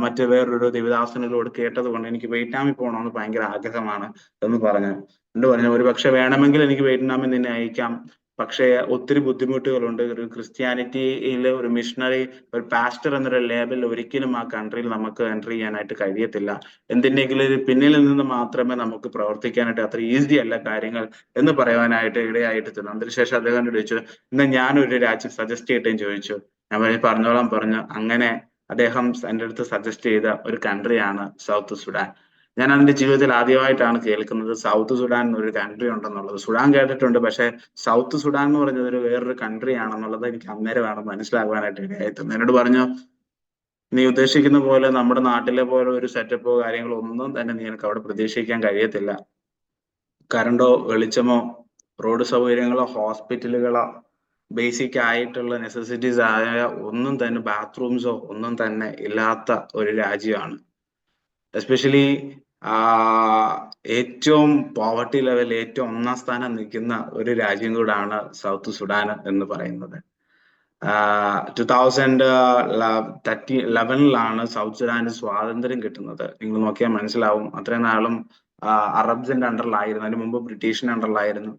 മറ്റു വേറൊരു ദൈവദാസനിലൂടെ കേട്ടത് കൊണ്ട് എനിക്ക് വിയറ്റ്നാമിൽ പോകണമെന്ന് ഭയങ്കര ആഗ്രഹമാണ് എന്ന് പറഞ്ഞു. ഒരു പക്ഷെ വേണമെങ്കിൽ എനിക്ക് വിയറ്റ്നാമിൽ നിന്നെ അയക്കാം, പക്ഷേ ഒത്തിരി ബുദ്ധിമുട്ടുകളുണ്ട്. ഒരു ക്രിസ്ത്യാനിറ്റിയിൽ ഒരു മിഷണറി, ഒരു പാസ്റ്റർ എന്നൊരു ലേബൽ ഒരിക്കലും ആ കൺട്രിയിൽ നമുക്ക് എൻട്രി ചെയ്യാനായിട്ട് കഴിയത്തില്ല. എന്തിന്റെങ്കിലും ഒരു പിന്നിൽ നിന്ന് മാത്രമേ നമുക്ക് പ്രവർത്തിക്കാനായിട്ട്, അത്ര ഈസി അല്ല കാര്യങ്ങൾ എന്ന് പറയുവാനായിട്ട് ഇടയായിട്ട് തീർന്നു. അതിനുശേഷം അദ്ദേഹം ചോദിച്ചു, എന്നാ ഞാനൊരു രാജ്യം സജസ്റ്റ് ചെയ്തിട്ടേന്ന് ചോദിച്ചു. ഞാൻ പറഞ്ഞോളാം പറഞ്ഞു. അങ്ങനെ അദ്ദേഹം എന്റെ അടുത്ത് സജസ്റ്റ് ചെയ്ത ഒരു കൺട്രിയാണ് സൗത്ത് സുഡാൻ. ഞാൻ അതിന്റെ ജീവിതത്തിൽ ആദ്യമായിട്ടാണ് കേൾക്കുന്നത് സൗത്ത് സുഡാൻ എന്നൊരു കൺട്രി ഉണ്ടെന്നുള്ളത്. സുഡാൻ കേട്ടിട്ടുണ്ട്, പക്ഷെ സൗത്ത് സുഡാൻ എന്ന് പറഞ്ഞത് ഒരു വേറൊരു കൺട്രി ആണെന്നുള്ളത് എനിക്ക് അന്നേരമാണ് മനസ്സിലാക്കുവാനായിട്ട് ഇടയായിത്തീർന്നത്. എന്നോട് പറഞ്ഞു, നീ ഉദ്ദേശിക്കുന്ന പോലെ നമ്മുടെ നാട്ടിലെ പോലെ ഒരു സെറ്റപ്പോ കാര്യങ്ങളോ ഒന്നും തന്നെ നിനക്ക് അവിടെ പ്രതീക്ഷിക്കാൻ കഴിയത്തില്ല. കറണ്ടോ വെളിച്ചമോ റോഡ് സൗകര്യങ്ങളോ ഹോസ്പിറ്റലുകളോ ബേസിക് ആയിട്ടുള്ള നെസസിറ്റീസ് ആയ ഒന്നും തന്നെ, ബാത്റൂംസോ ഒന്നും തന്നെ ഇല്ലാത്ത ഒരു രാജ്യമാണ്. എസ്പെഷ്യലി ഏറ്റവും പോവർട്ടി ലെവൽ ഏറ്റവും ഒന്നാം സ്ഥാനം നിൽക്കുന്ന ഒരു രാജ്യം കൂടാണ് സൗത്ത് സുഡാൻ എന്ന് പറയുന്നത്. 2011 സൗത്ത് സുഡാന് സ്വാതന്ത്ര്യം കിട്ടുന്നത്. നിങ്ങൾ നോക്കിയാൽ മനസ്സിലാവും. അത്രയും നാളും അറബ്സിന്റെ അണ്ടറിലായിരുന്നു. അതിന് മുമ്പ് ബ്രിട്ടീഷിന്റെ അണ്ടറിലായിരുന്നു.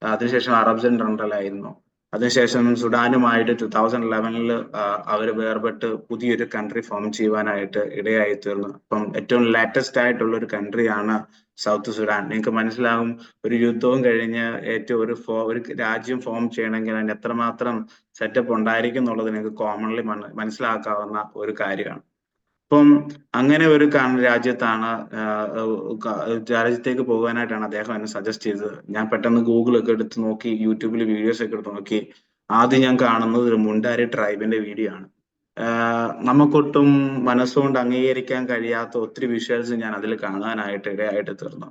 അതിനുശേഷം അറബ്സിന്റെ അണ്ടറിലായിരുന്നു. അതിനുശേഷം സുഡാനുമായിട്ട് 2011 അവർ വേർപെട്ട് പുതിയൊരു കൺട്രി ഫോം ചെയ്യുവാനായിട്ട് ഇടയായി തീർന്നു. അപ്പം ഏറ്റവും ലേറ്റസ്റ്റ് ആയിട്ടുള്ള ഒരു കൺട്രിയാണ് സൗത്ത് സുഡാൻ. നിങ്ങൾക്ക് മനസ്സിലാകും, ഒരു യുദ്ധവും കഴിഞ്ഞ് ഏറ്റവും ഒരു രാജ്യം ഫോം ചെയ്യണമെങ്കിൽ അതിന് എത്രമാത്രം സെറ്റപ്പ് ഉണ്ടായിരിക്കും എന്നുള്ളത് നിങ്ങൾക്ക് കോമൺലി മനസ്സിലാക്കാവുന്ന ഒരു കാര്യമാണ്. അപ്പം അങ്ങനെ ഒരു രാജ്യത്താണ് രാജ്യത്തേക്ക് പോകാനായിട്ടാണ് അദ്ദേഹം എന്നെ സജസ്റ്റ് ചെയ്തത്. ഞാൻ പെട്ടെന്ന് ഗൂഗിൾ ഒക്കെ എടുത്ത് നോക്കി, യൂട്യൂബിൽ വീഡിയോസ് ഒക്കെ എടുത്ത് നോക്കി. ആദ്യം ഞാൻ കാണുന്നത് ഒരു മുണ്ടാരി ട്രൈബിന്റെ വീഡിയോ ആണ്. നമുക്കൊട്ടും മനസ്സുകൊണ്ട് അംഗീകരിക്കാൻ കഴിയാത്ത ഒത്തിരി വിഷ്വൽസ് ഞാൻ അതിൽ കാണാനായിട്ട് ഇടയായിട്ട് തീർന്നു.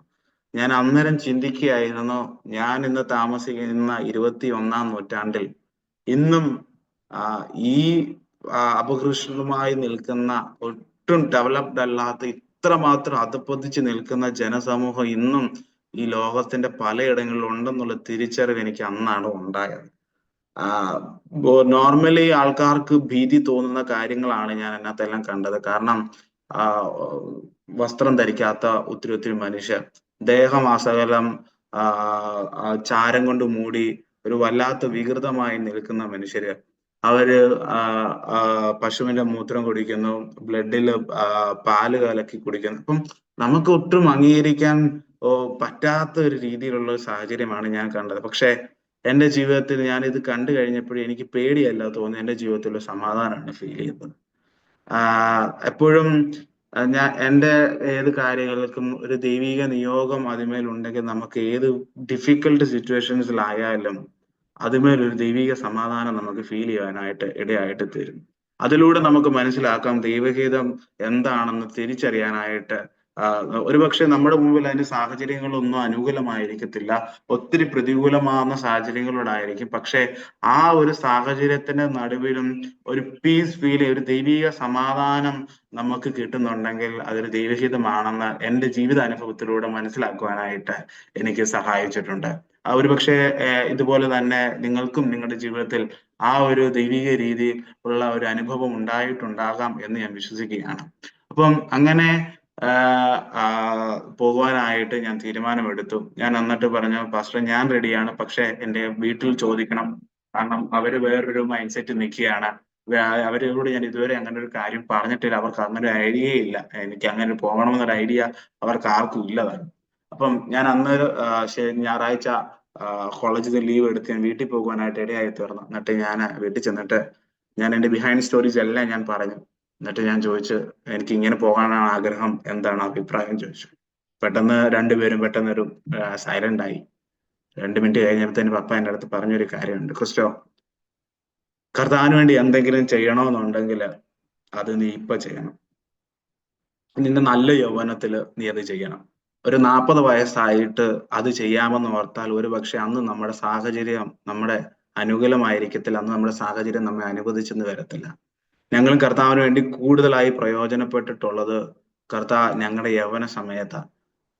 ഞാൻ അന്നേരം ചിന്തിക്കുകയായിരുന്നു, ഞാൻ ഇന്ന് താമസിക്കുന്ന 21ാം നൂറ്റാണ്ടിൽ ഇന്നും ഈ അപകൃഷ്ടമായി നിൽക്കുന്ന, ഒട്ടും ഡെവലപ്ഡ് അല്ലാത്ത, ഇത്രമാത്രം അധപ്പതിച്ച് നിൽക്കുന്ന ജനസമൂഹം ഇന്നും ഈ ലോകത്തിന്റെ പലയിടങ്ങളിലും ഉണ്ടെന്നുള്ള തിരിച്ചറിവ് എനിക്ക് അന്നാണ് ഉണ്ടായത്. നോർമലി ആൾക്കാർക്ക് ഭീതി തോന്നുന്ന കാര്യങ്ങളാണ് ഞാൻ അതിനകത്തെല്ലാം കണ്ടത്. കാരണം വസ്ത്രം ധരിക്കാത്ത ഒത്തിരി മനുഷ്യർ, ദേഹമാസകലം ചാരം കൊണ്ട് മൂടി ഒരു വല്ലാത്ത വികൃതമായി നിൽക്കുന്ന മനുഷ്യര്, അവര് പശുവിന്റെ മൂത്രം കുടിക്കുന്നു, ബ്ലഡില് പാല് കലക്കി കുടിക്കുന്നു. അപ്പം നമുക്ക് ഒട്ടും അംഗീകരിക്കാൻ പറ്റാത്ത ഒരു രീതിയിലുള്ള ഒരു സാഹചര്യമാണ് ഞാൻ കണ്ടത്. പക്ഷെ എന്റെ ജീവിതത്തിൽ ഞാൻ ഇത് കണ്ടു കഴിഞ്ഞപ്പോഴും എനിക്ക് പേടിയല്ല തോന്നി, എന്റെ ജീവിതത്തിൽ ഒരു സമാധാനമാണ് ഫീൽ ചെയ്യുന്നത്. എപ്പോഴും ഞാൻ എന്റെ ഏത് കാര്യങ്ങൾക്കും ഒരു ദൈവിക നിയോഗം അതിന്മേൽ ഉണ്ടെങ്കിൽ നമുക്ക് ഏത് ഡിഫിക്കൽട്ട് സിറ്റുവേഷൻസിലായാലും അതിന്മേൽ ഒരു ദൈവിക സമാധാനം നമുക്ക് ഫീൽ ചെയ്യാനായിട്ട് ഇടയായിട്ട് തരും. അതിലൂടെ നമുക്ക് മനസ്സിലാക്കാം ദൈവഹിതം എന്താണെന്ന് തിരിച്ചറിയാനായിട്ട്. ഒരുപക്ഷെ നമ്മുടെ മുമ്പിൽ അതിന്റെ സാഹചര്യങ്ങളൊന്നും അനുകൂലമായിരിക്കത്തില്ല, ഒത്തിരി പ്രതികൂലമാകുന്ന സാഹചര്യങ്ങളോടായിരിക്കും. പക്ഷെ ആ ഒരു സാഹചര്യത്തിന്റെ നടുവിലും ഒരു പീസ് ഫീൽ, ഒരു ദൈവിക സമാധാനം നമുക്ക് കിട്ടുന്നുണ്ടെങ്കിൽ അതൊരു ദൈവഹിതമാണെന്ന് എന്റെ ജീവിത അനുഭവത്തിലൂടെ മനസ്സിലാക്കുവാനായിട്ട് എനിക്ക് സഹായിച്ചിട്ടുണ്ട്. ഒരുപക്ഷെ ഇതുപോലെ തന്നെ നിങ്ങൾക്കും നിങ്ങളുടെ ജീവിതത്തിൽ ആ ഒരു ദൈവിക രീതിയിൽ ഉള്ള ഒരു അനുഭവം ഉണ്ടായിട്ടുണ്ടാകാം എന്ന് ഞാൻ വിശ്വസിക്കുകയാണ്. അപ്പം അങ്ങനെ പോകുവാനായിട്ട് ഞാൻ തീരുമാനമെടുത്തു. ഞാൻ എന്നിട്ട് പറഞ്ഞു, പാസ്റ്റർ ഞാൻ റെഡിയാണ്, പക്ഷെ എന്റെ വീട്ടിൽ ചോദിക്കണം. കാരണം അവര് വേറൊരു മൈൻഡ് സെറ്റ് നിൽക്കുകയാണ്. അവരോട് ഞാൻ ഇതുവരെ അങ്ങനെ ഒരു കാര്യം പറഞ്ഞിട്ടില്ല. അവർക്ക് അങ്ങനെ ഒരു ഐഡിയ ഇല്ല, എനിക്ക് അങ്ങനെ പോകണമെന്നൊരു ഐഡിയ അവർക്ക് ആർക്കും ഇല്ലതാണ്. അപ്പം ഞാൻ അന്ന് ഞായറാഴ്ച കോളേജിൽ നിന്ന് ലീവ് എടുത്ത് ഞാൻ വീട്ടിൽ പോകുവാനായിട്ട് ഇടയായി തീർന്നു. എന്നിട്ട് ഞാൻ വീട്ടിൽ ചെന്നിട്ട് ഞാൻ എന്റെ ബിഹൈൻഡ് സ്റ്റോറീസ് എല്ലാം ഞാൻ പറഞ്ഞു. എന്നിട്ട് ഞാൻ ചോദിച്ചു, എനിക്ക് ഇങ്ങനെ പോകാനാണ് ആഗ്രഹം, എന്താണ് അഭിപ്രായം ചോദിച്ചു. പെട്ടെന്ന് രണ്ടുപേരും പെട്ടെന്നൊരു സൈലന്റ് ആയി. 2 മിനിറ്റ് കഴിഞ്ഞപ്പോഴത്തേന് പപ്പ എൻ്റെ അടുത്ത് പറഞ്ഞൊരു കാര്യമുണ്ട്, ക്രിസ്റ്റോ, കർത്താവിന് വേണ്ടി എന്തെങ്കിലും ചെയ്യണമെന്നുണ്ടെങ്കിൽ അത് നീ ഇപ്പൊ ചെയ്യണം. നിന്റെ നല്ല യൗവനത്തിൽ നീ അത് ചെയ്യണം. ഒരു 40 വയസ്സായിട്ട് അത് ചെയ്യാമെന്ന് ഓർത്താൽ ഒരു പക്ഷെ അന്ന് നമ്മുടെ സാഹചര്യം നമ്മുടെ അനുകൂലമായിരിക്കത്തില്ല, അന്ന് നമ്മുടെ സാഹചര്യം നമ്മെ അനുവദിച്ചെന്ന് വരത്തില്ല. ഞങ്ങളും കർത്താവിന് വേണ്ടി കൂടുതലായി പ്രയോജനപ്പെട്ടിട്ടുള്ളത് ഞങ്ങളുടെ യൗവന സമയത്താണ്.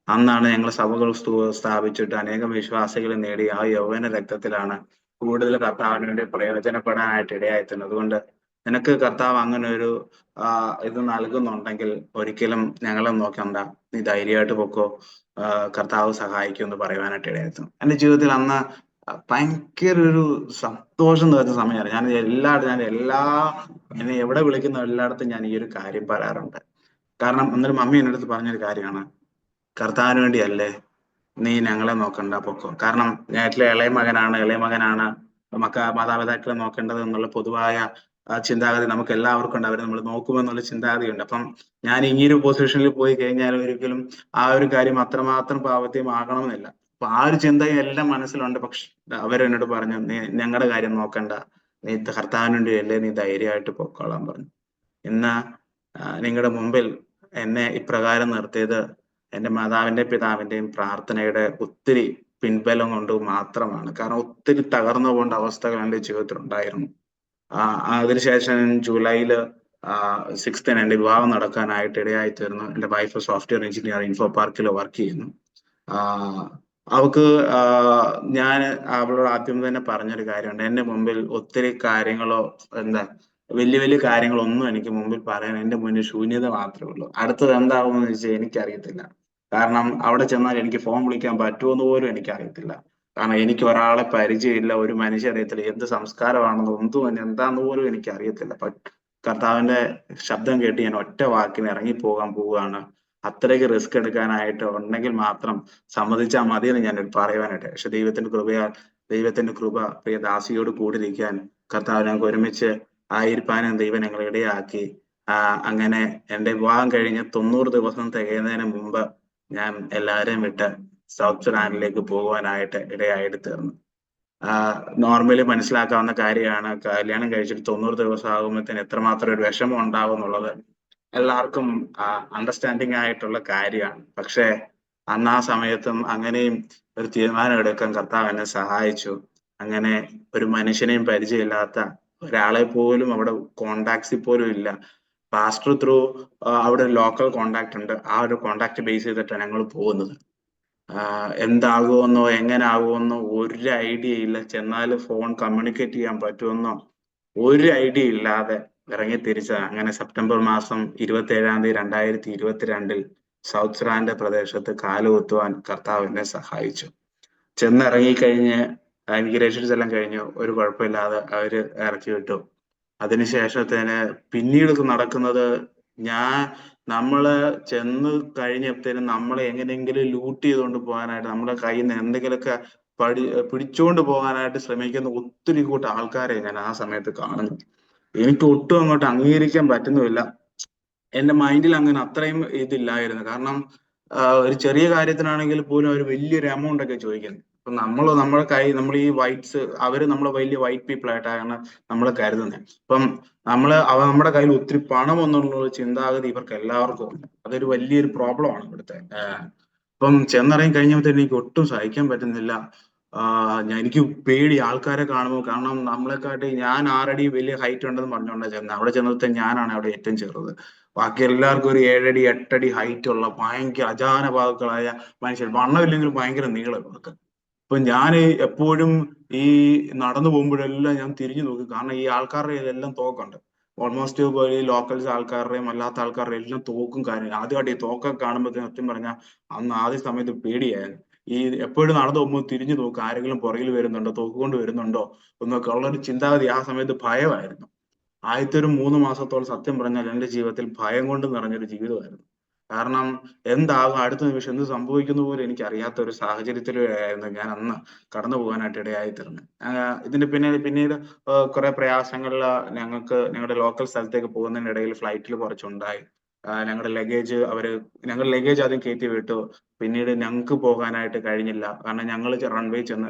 അന്നാണ് ഞങ്ങൾ സഭകൾ സ്ഥാപിച്ചിട്ട് അനേകം വിശ്വാസികളെ നേടി. ആ യൗവന രക്തത്തിലാണ് കൂടുതൽ കർത്താവിന് വേണ്ടി പ്രയോജനപ്പെടാനായിട്ട് ഇടയായിത്തീരുന്നത്. അതുകൊണ്ട് നിനക്ക് കർത്താവ് അങ്ങനെ ഒരു ഇത് നൽകുന്നുണ്ടെങ്കിൽ ഒരിക്കലും ഞങ്ങളെ നോക്കണ്ട, നീ ധൈര്യമായിട്ട് പൊക്കോ, കർത്താവ് സഹായിക്കും എന്ന് പറയുവാനായിട്ട് ഇടയായിത്തീർന്നു. എന്റെ ജീവിതത്തിൽ അന്ന് ഭയങ്കര ഒരു സന്തോഷം നിറഞ്ഞ സമയമാണ്. ഞാൻ എന്നെ എവിടെ വിളിക്കുന്ന എല്ലായിടത്തും ഞാൻ ഈ ഒരു കാര്യം പറയാറുണ്ട്. കാരണം അന്നൊരു മമ്മി എൻ്റെ അടുത്ത് പറഞ്ഞൊരു കാര്യമാണ്, കർത്താവിന് വേണ്ടിയല്ലേ, നീ ഞങ്ങളെ നോക്കണ്ട, പൊക്കോ. കാരണം ഞാൻ ഇളയ മകനാണ് മാതാപിതാക്കളെ നോക്കേണ്ടത് എന്നുള്ള പൊതുവായ ചിന്താഗതി നമുക്ക് എല്ലാവർക്കും ഉണ്ട്. അവർ നമ്മൾ നോക്കുമെന്നുള്ള ചിന്താഗതിയുണ്ട്. അപ്പം ഞാൻ ഈ ഒരു പൊസിഷനിൽ പോയി കഴിഞ്ഞാൽ ഒരിക്കലും ആ ഒരു കാര്യം അത്രമാത്രം പ്രാവർത്തികമാകണമെന്നില്ല. അപ്പൊ ആ ഒരു ചിന്തയും എല്ലാം മനസ്സിലുണ്ട്. പക്ഷെ അവരെന്നോട് പറഞ്ഞു, നീ ഞങ്ങളുടെ കാര്യം നോക്കണ്ട, നീ കർത്താവിന് വേണ്ടിയല്ലേ, നീ ധൈര്യമായിട്ട് പൊക്കോളാൻ പറഞ്ഞു. ഇന്ന് നിങ്ങളുടെ മുമ്പിൽ എന്നെ ഇപ്രകാരം നിർത്തിയത് എന്റെ മാതാവിന്റെ പിതാവിന്റെയും പ്രാർത്ഥനയുടെ ഒത്തിരി പിൻബലം കൊണ്ട് മാത്രമാണ്. കാരണം ഒത്തിരി തകർന്നു പോകേണ്ട അവസ്ഥകൾ എന്റെ ജീവിതത്തിൽ ഉണ്ടായിരുന്നു. അതിനുശേഷം ജൂലൈയില് 6th എന്റെ വിവാഹം നടക്കാനായിട്ട് ഇടയായി തീർന്നു. എന്റെ വൈഫ് സോഫ്റ്റ്വെയർ എഞ്ചിനീയർ ഇൻഫോ പാർക്കിൽ വർക്ക് ചെയ്യുന്നു. അവക്ക് ഞാൻ അവളോട് ആദ്യം തന്നെ പറഞ്ഞൊരു കാര്യമുണ്ട്. എന്റെ മുമ്പിൽ ഒത്തിരി കാര്യങ്ങളോ എന്താ വലിയ വലിയ കാര്യങ്ങളൊന്നും എനിക്ക് മുമ്പിൽ പറയാൻ എന്റെ മുന്നിൽ ശൂന്യത മാത്രമേ ഉള്ളൂ. അടുത്തത് എന്താവുമെന്ന് ചോദിച്ചാൽ എനിക്കറിയത്തില്ല. കാരണം അവിടെ ചെന്നാൽ എനിക്ക് ഫോൺ വിളിക്കാൻ പറ്റുമോന്ന് പോലും എനിക്കറിയത്തില്ല. കാരണം എനിക്ക് ഒരാളെ പരിചയമില്ല, ഒരു മനുഷ്യരെ അറിയത്തില്ല, എന്ത് സംസ്കാരമാണെന്നോ ഒന്നും എന്താന്ന് പോലും എനിക്കറിയത്തില്ല. കർത്താവിന്റെ ശബ്ദം കേട്ട് ഞാൻ ഒറ്റ വാക്കിന് ഇറങ്ങിപ്പോകാൻ പോവുകയാണ്. അത്രയ്ക്ക് റിസ്ക് എടുക്കാനായിട്ട് ഉണ്ടെങ്കിൽ മാത്രം സമ്മതിച്ചാൽ മതിയെന്ന് ഞാൻ പറയുവാനായിട്ട്. പക്ഷെ ദൈവത്തിന്റെ കൃപ പ്രിയ ദാസിയോട് കൂടിരിക്കാൻ കർത്താവ് ഞങ്ങൾക്ക് ഒരുമിച്ച് ആയിരിക്കാനും ദൈവം ഞങ്ങളെ ഇടയാക്കി. അങ്ങനെ എന്റെ വിവാഹം കഴിഞ്ഞ് 90 ദിവസം തികയുന്നതിന് മുമ്പ് ഞാൻ എല്ലാവരെയും വിട്ട് സൗത്ത് സുഡാനിലേക്ക് പോകുവാനായിട്ട് ഇടയായിട്ട് തീർന്നു. നോർമലി മനസ്സിലാക്കാവുന്ന കാര്യമാണ്. കല്യാണം കഴിച്ചിട്ട് 90 ദിവസം ആകുമ്പോഴത്തേന് എത്രമാത്രം ഒരു വിഷമം ഉണ്ടാവും എന്നുള്ളത് എല്ലാവർക്കും അണ്ടർസ്റ്റാൻഡിങ് ആയിട്ടുള്ള കാര്യമാണ്. പക്ഷെ അന്ന് ആ സമയത്തും അങ്ങനെയും ഒരു തീരുമാനം എടുക്കാൻ കർത്താവ് എന്നെ സഹായിച്ചു. അങ്ങനെ ഒരു മനുഷ്യനെയും പരിചയമില്ലാത്ത ഒരാളെ പോലും അവിടെ കോണ്ടാക്ട്സിൽ പോലും ഇല്ല. പാസ്റ്റർ ത്രൂ അവിടെ ഒരു ലോക്കൽ കോണ്ടാക്ട് ഉണ്ട്. ആ ഒരു കോണ്ടാക്ട് ബേസ് ചെയ്തിട്ടാണ് ഞങ്ങൾ പോകുന്നത്. എന്താകുമെന്നോ എങ്ങനെ ആകുമെന്നോ ഒരു ഐഡിയ ഇല്ല. ചെന്നാൽ ഫോൺ കമ്മ്യൂണിക്കേറ്റ് ചെയ്യാൻ പറ്റുമെന്നോ ഒരു ഐഡിയ ഇല്ലാതെ ഇറങ്ങി തിരിച്ച. അങ്ങനെ സെപ്റ്റംബർ മാസം 27-ാം തീയതി 2022 സൗത്ത് സുഡാന്റെ പ്രദേശത്ത് കാലുകുത്തുവാൻ കർത്താവ് എന്നെ സഹായിച്ചു. ചെന്നിറങ്ങിക്കഴിഞ്ഞ് ഇമിഗ്രേഷൻസ് എല്ലാം കഴിഞ്ഞു. ഒരു കുഴപ്പമില്ലാതെ അവര് ഇറക്കി വിട്ടു. അതിനുശേഷത്തേന് പിന്നീട് നടക്കുന്നത്, നമ്മള് ചെന്ന് കഴിഞ്ഞപ്പോഴത്തേനും നമ്മളെ എങ്ങനെയെങ്കിലും ലൂട്ട് ചെയ്തുകൊണ്ട് പോകാനായിട്ട് നമ്മുടെ കയ്യിൽ നിന്ന് എന്തെങ്കിലുമൊക്കെ പിടിച്ചുകൊണ്ട് പോകാനായിട്ട് ശ്രമിക്കുന്ന ഒത്തിരി കൂട്ടം ആൾക്കാരെ ഞാൻ ആ സമയത്ത് കാണുന്നു. എനിക്ക് ഒട്ടും അങ്ങോട്ട് അംഗീകരിക്കാൻ പറ്റുന്നുമില്ല. എന്റെ മൈൻഡിൽ അങ്ങനെ അത്രയും ഇതില്ലായിരുന്നു. കാരണം ഒരു ചെറിയ കാര്യത്തിനാണെങ്കിൽ പോലും അവർ വലിയൊരു എമൗണ്ട് ഒക്കെ ചോദിക്കുന്നത്. അപ്പൊ നമ്മൾ ഈ വൈറ്റ്സ്, അവര് നമ്മളെ വലിയ വൈറ്റ് പീപ്പിൾ ആയിട്ടാണ് നമ്മൾ കരുതുന്നത്. അപ്പം നമ്മുടെ കയ്യിൽ ഒത്തിരി പണം എന്നുള്ള ചിന്താഗതി ഇവർക്ക് എല്ലാവർക്കും ഉണ്ട്. അതൊരു വലിയൊരു പ്രോബ്ലമാണ് ഇവിടുത്തെ. ഇപ്പം ചെന്നിറങ്ങി കഴിഞ്ഞപ്പോഴത്തേക്ക് എനിക്ക് ഒട്ടും സഹിക്കാൻ പറ്റുന്നില്ല. എനിക്ക് പേടി ആൾക്കാരെ കാണുമ്പോൾ. കാരണം നമ്മളെക്കാട്ടി ഞാൻ 6 അടി വലിയ ഹൈറ്റ് ഉണ്ടെന്ന് പറഞ്ഞുകൊണ്ടാണ് ചെന്നത്. അവിടെ ചെന്നത്തെ ഞാനാണ് അവിടെ ഏറ്റവും ചെറുത്. ബാക്കി എല്ലാവർക്കും ഒരു 7 അടി 8 അടി ഹൈറ്റ് ഉള്ള ഭയങ്കര അജാനബാഹുക്കളായ മനുഷ്യർ. വണ്ണമില്ലെങ്കിലും ഭയങ്കര നീളം ഇവർക്ക്. അപ്പൊ ഞാൻ എപ്പോഴും ഈ നടന്നു പോകുമ്പോഴെല്ലാം ഞാൻ തിരിഞ്ഞു നോക്കും. കാരണം ഈ ആൾക്കാരുടെ എല്ലാം തോക്കുണ്ട്. ഓൾമോസ്റ്റ് ഈ ലോക്കൽസ് ആൾക്കാരുടെയും അല്ലാത്ത ആൾക്കാരുടെയും എല്ലാം തോക്കും കാര്യം. ആദ്യമായിട്ട് ഈ തോക്കൊക്കെ കാണുമ്പോഴത്തേക്കും സത്യം പറഞ്ഞാൽ അന്ന് ആദ്യ സമയത്ത് പേടിയായിരുന്നു. ഈ എപ്പോഴും നടന്നു പോകുമ്പോൾ തിരിഞ്ഞു നോക്കും, ആരെങ്കിലും പുറകിൽ വരുന്നുണ്ടോ, തോക്ക് കൊണ്ട് വരുന്നുണ്ടോ എന്നൊക്കെ ഉള്ളൊരു ചിന്താഗതി ആ സമയത്ത് ഭയമായിരുന്നു. ആദ്യത്തെ ഒരു 3 മാസത്തോളം സത്യം പറഞ്ഞാൽ എന്റെ ജീവിതത്തിൽ ഭയം കൊണ്ട് നിറഞ്ഞൊരു ജീവിതമായിരുന്നു. കാരണം എന്താകും, അടുത്ത നിമിഷം എന്ത് സംഭവിക്കുന്നു പോലും എനിക്ക് അറിയാത്ത ഒരു സാഹചര്യത്തിലായിരുന്നു ഞാൻ അന്ന് കടന്നു പോകാനായിട്ട് ഇടയായി തീർന്നത്. ഇതിന്റെ പിന്നീട് കുറെ പ്രയാസങ്ങളിൽ ഞങ്ങളുടെ ലോക്കൽ സ്ഥലത്തേക്ക് പോകുന്നതിനിടയിൽ ഫ്ലൈറ്റിൽ കുറച്ചുണ്ടായി. ഞങ്ങളുടെ ലഗേജ് ആദ്യം കയറ്റി വിട്ടു. പിന്നീട് ഞങ്ങൾക്ക് പോകാനായിട്ട് കഴിഞ്ഞില്ല. കാരണം ഞങ്ങൾ റൺവേ ചെന്ന്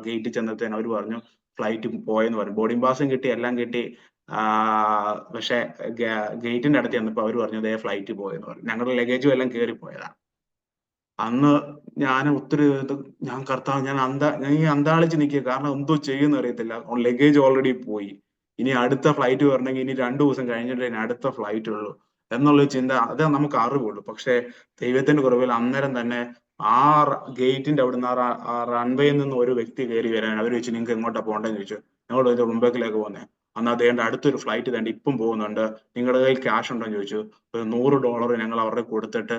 ഗേറ്റിൽ ചെന്നത്തേന് അവർ പറഞ്ഞു ഫ്ലൈറ്റ് പോയെന്ന് പറഞ്ഞു. ബോർഡിംഗ് പാസും കിട്ടി, എല്ലാം കിട്ടി. പക്ഷെ ഗേറ്റിന്റെ അടുത്ത് ചെന്നപ്പോ അവര് പറഞ്ഞു ദേ ഫ്ലൈറ്റ് പോയെന്ന് പറഞ്ഞു. ഞങ്ങളുടെ ലഗേജും എല്ലാം കേറി പോയതാ. അന്ന് ഞാൻ ഒത്തിരി ഞാൻ ഈ അന്താളിച്ച് നിൽക്കുക. കാരണം എന്തോ ചെയ്യുമെന്ന് അറിയത്തില്ല. ലഗേജ് ഓൾറെഡി പോയി. ഇനി അടുത്ത ഫ്ലൈറ്റ് വരണമെങ്കിൽ ഇനി 2 ദിവസം കഴിഞ്ഞിട്ടേ ഇനി അടുത്ത ഫ്ലൈറ്റ് ഉള്ളൂ എന്നുള്ള ചിന്ത. അതേ നമുക്ക് അറിവുള്ളൂ. പക്ഷെ ദൈവത്തിന്റെ കുറവിൽ അന്നേരം തന്നെ ആ ഗേറ്റിന്റെ അവിടുന്ന് ആ റൺവേയിൽ നിന്ന് ഒരു വ്യക്തി കയറി വരാൻ അവർ ചോദിച്ചു നിങ്ങൾക്ക് എങ്ങോട്ടാ പോകേണ്ടതെന്ന് ചോദിച്ചു. ഞങ്ങളോട് ചോദിച്ചു മുംബൈക്കിലേക്ക് പോകുന്നത്. അന്ന് അതേണ്ട അടുത്തൊരു ഫ്ലൈറ്റ് തേണ്ട ഇപ്പം പോകുന്നുണ്ട്, നിങ്ങളുടെ കയ്യിൽ ക്യാഷ് ഉണ്ടോ എന്ന് ചോദിച്ചു. ഒരു $100 ഞങ്ങൾ അവരുടെ കൊടുത്തിട്ട്,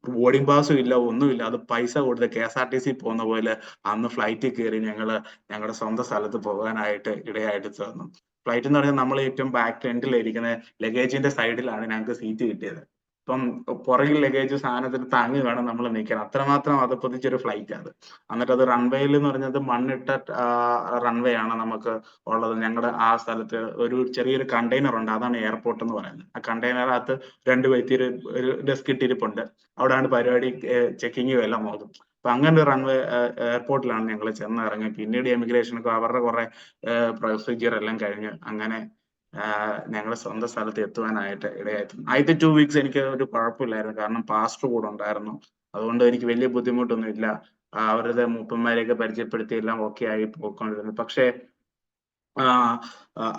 ബോർഡിംഗ് പാസും ഇല്ല ഒന്നുമില്ല, അത് പൈസ കൊടുത്ത് KSRTC പോകുന്ന പോലെ അന്ന് ഫ്ലൈറ്റിൽ കയറി ഞങ്ങളുടെ സ്വന്തം സ്ഥലത്ത് പോകാനായിട്ട് ഇടയായിട്ട് തീർന്നു. ഫ്ലൈറ്റ് എന്ന് പറഞ്ഞാൽ നമ്മൾ ഏറ്റവും ബാക്ക് എൻഡിലിരിക്കുന്ന ലഗേജിന്റെ സൈഡിലാണ് ഞങ്ങൾക്ക് സീറ്റ് കിട്ടിയത്. ഇപ്പം പുറകിൽ ലഗേജ് സാധനത്തിന് താങ്ങി വേണം നമ്മൾ നിൽക്കാൻ. അത്രമാത്രം അതപ്പതിച്ചൊരു ഫ്ലൈറ്റ് അത്. എന്നിട്ട് അത് റൺവേയിൽ എന്ന് പറഞ്ഞത് മണ്ണിട്ട റൺവേ ആണ് നമുക്ക് ഉള്ളത്. ഞങ്ങളുടെ ആ സ്ഥലത്ത് ഒരു ചെറിയൊരു കണ്ടെയ്നർ ഉണ്ട്, അതാണ് എയർപോർട്ട് എന്ന് പറയുന്നത്. ആ കണ്ടെയ്നറിനകത്ത് 2 വ്യക്തി ഒരു ഡെസ്ക് ഇട്ടിരിപ്പുണ്ട്. അവിടെയാണ് പരിപാടി, ചെക്കിങ്ങും എല്ലാം നോക്കും. അപ്പൊ അങ്ങനെ ഒരു റൺവേ എയർപോർട്ടിലാണ് ഞങ്ങൾ ചെന്ന് ഇറങ്ങി. പിന്നീട് എമിഗ്രേഷനൊക്കെ അവരുടെ കുറെ പ്രൊസീജിയർ എല്ലാം കഴിഞ്ഞ് അങ്ങനെ ഞങ്ങളുടെ സ്വന്തം സ്ഥലത്ത് എത്തുവാനായിട്ട് ഇടയായിട്ടുണ്ട്. ആദ്യത്തെ 2 വീക്സ് എനിക്ക് ഒരു കുഴപ്പമില്ലായിരുന്നു. കാരണം പാസ്റ്റർ കൂടെ ഉണ്ടായിരുന്നു. അതുകൊണ്ട് എനിക്ക് വലിയ ബുദ്ധിമുട്ടൊന്നും ഇല്ല. അവരുടെ മൂപ്പന്മാരെയൊക്കെ പരിചയപ്പെടുത്തി എല്ലാം ഓക്കെ ആയി പോയിക്കൊണ്ടിരുന്നു. പക്ഷേ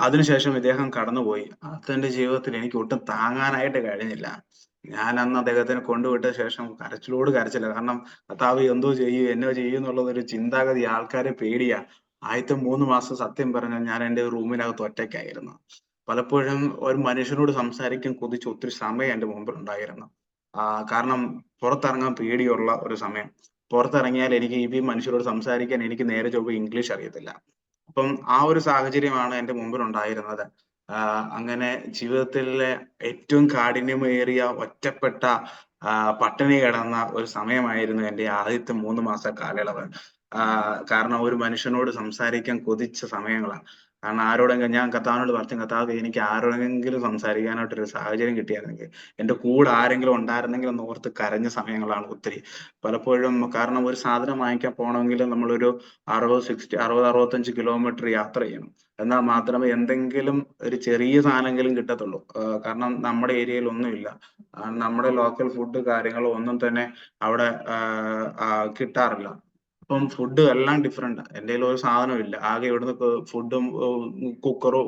അതിനുശേഷം ഇദ്ദേഹം കടന്നുപോയി. അതെന്റെ ജീവിതത്തിൽ എനിക്ക് ഒട്ടും താങ്ങാനായിട്ട് കഴിഞ്ഞില്ല. ഞാൻ അന്ന് അദ്ദേഹത്തിനെ കൊണ്ടുവിട്ട ശേഷം കരച്ചിലോട് കരച്ചില. കാരണം കർത്താവ് എന്തോ ചെയ്യും, എന്നോ ചെയ്യും എന്നുള്ളതൊരു ചിന്താഗതി. ആൾക്കാരെ പേടിയാ. ആദ്യത്തെ 3 മാസം സത്യം പറഞ്ഞാൽ ഞാൻ എന്റെ റൂമിനകത്ത് ഒറ്റയ്ക്കായിരുന്നു. പലപ്പോഴും ഒരു മനുഷ്യനോട് സംസാരിക്കാൻ കൊതിച്ച ഒത്തിരി സമയം എന്റെ മുമ്പിലുണ്ടായിരുന്നു. കാരണം പുറത്തിറങ്ങാൻ പേടിയുള്ള ഒരു സമയം. പുറത്തിറങ്ങിയാൽ എനിക്ക് ഈ മനുഷ്യരോട് സംസാരിക്കാൻ എനിക്ക് നേരെ ചൊവ്വെ ഇംഗ്ലീഷ് അറിയത്തില്ല. അപ്പം ആ ഒരു സാഹചര്യമാണ് എന്റെ മുമ്പിലുണ്ടായിരുന്നത്. അങ്ങനെ ജീവിതത്തിലെ ഏറ്റവും കാഠിന്യമേറിയ ഒറ്റപ്പെട്ട പട്ടിണി കിടന്ന ഒരു സമയമായിരുന്നു എന്റെ ആദ്യത്തെ 3 മാസ കാലയളവ്. കാരണം ഒരു മനുഷ്യനോട് സംസാരിക്കാൻ കൊതിച്ച സമയങ്ങളാ. കാരണം ആരോടെങ്കിലും ഞാൻ കർത്താവിനോട് പറഞ്ഞു, "കർത്താവേ എനിക്ക് ആരോടെങ്കിലും സംസാരിക്കാനായിട്ടൊരു സാഹചര്യം കിട്ടിയായിരുന്നെങ്കിൽ, എന്റെ കൂടെ ആരെങ്കിലും ഉണ്ടായിരുന്നെങ്കിൽ" എന്ന് ഓർത്ത് കരഞ്ഞ സമയങ്ങളാണ് ഒത്തിരി. പലപ്പോഴും കാരണം ഒരു സാധനം വാങ്ങിക്കാൻ പോണമെങ്കിൽ നമ്മളൊരു 60, 65 കിലോമീറ്റർ യാത്ര ചെയ്യണം. എന്നാൽ മാത്രമേ എന്തെങ്കിലും ഒരു ചെറിയ സാധനമെങ്കിലും കിട്ടത്തുള്ളൂ. കാരണം നമ്മുടെ ഏരിയയിൽ ഒന്നുമില്ല. നമ്മുടെ ലോക്കൽ ഫുഡ് കാര്യങ്ങളോ ഒന്നും തന്നെ അവിടെ കിട്ടാറില്ല. അപ്പം ഫുഡ് എല്ലാം ഡിഫറന്റാ. എന്റേൽ ഒരു സാധനവും ഇല്ല. ആകെ ഇവിടുന്ന് ഫുഡും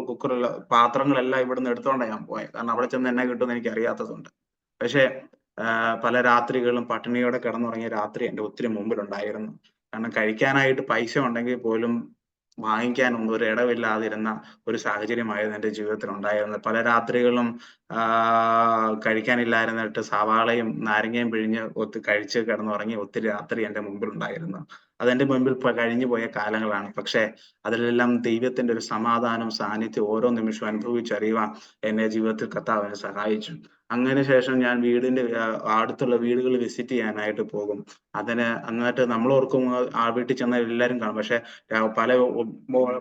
കുക്കറല്ല പാത്രങ്ങളെല്ലാം ഇവിടുന്ന് എടുത്തോണ്ടാ ഞാൻ പോയെ. കാരണം അവിടെ ചെന്ന് എന്നാ കിട്ടുംന്ന് എനിക്ക് അറിയാത്തതുകൊണ്ട്. പക്ഷേ പല രാത്രികളും പട്ടിണിയോടെ കിടന്നുറങ്ങിയ രാത്രി എന്റെ ഒത്തിരി മുമ്പിലുണ്ടായിരുന്നു. കാരണം കഴിക്കാനായിട്ട് പൈസ ഉണ്ടെങ്കിൽ പോലും വാങ്ങിക്കാനൊന്നും ഒരു ഇടവില്ലാതിരുന്ന ഒരു സാഹചര്യമായിരുന്നു എന്റെ ജീവിതത്തിൽ ഉണ്ടായിരുന്നത്. പല രാത്രികളും കഴിക്കാനില്ലായിരുന്നിട്ട് സവാളയും നാരങ്ങയും പിഴിഞ്ഞ് കഴിച്ച് കിടന്നുറങ്ങിയ ഒത്തിരി രാത്രി എന്റെ മുമ്പിലുണ്ടായിരുന്നു. അതെന്റെ മുൻപിൽ കഴിഞ്ഞു പോയ കാലങ്ങളാണ്. പക്ഷേ അതിലെല്ലാം ദൈവത്തിന്റെ ഒരു സമാധാനം, സാന്നിധ്യം ഓരോ നിമിഷവും അനുഭവിച്ചറിയുവാൻ എന്നെ ജീവിതത്തിൽ കർത്താവ് എന്നെ സഹായിച്ചു. അങ്ങനെ ശേഷം ഞാൻ വീടിന്റെ അടുത്തുള്ള വീടുകൾ വിസിറ്റ് ചെയ്യാനായിട്ട് പോകും. എന്നിട്ട് നമ്മളോർക്കും ആ വീട്ടിൽ ചെന്നാൽ എല്ലാരും കാണും. പക്ഷേ പല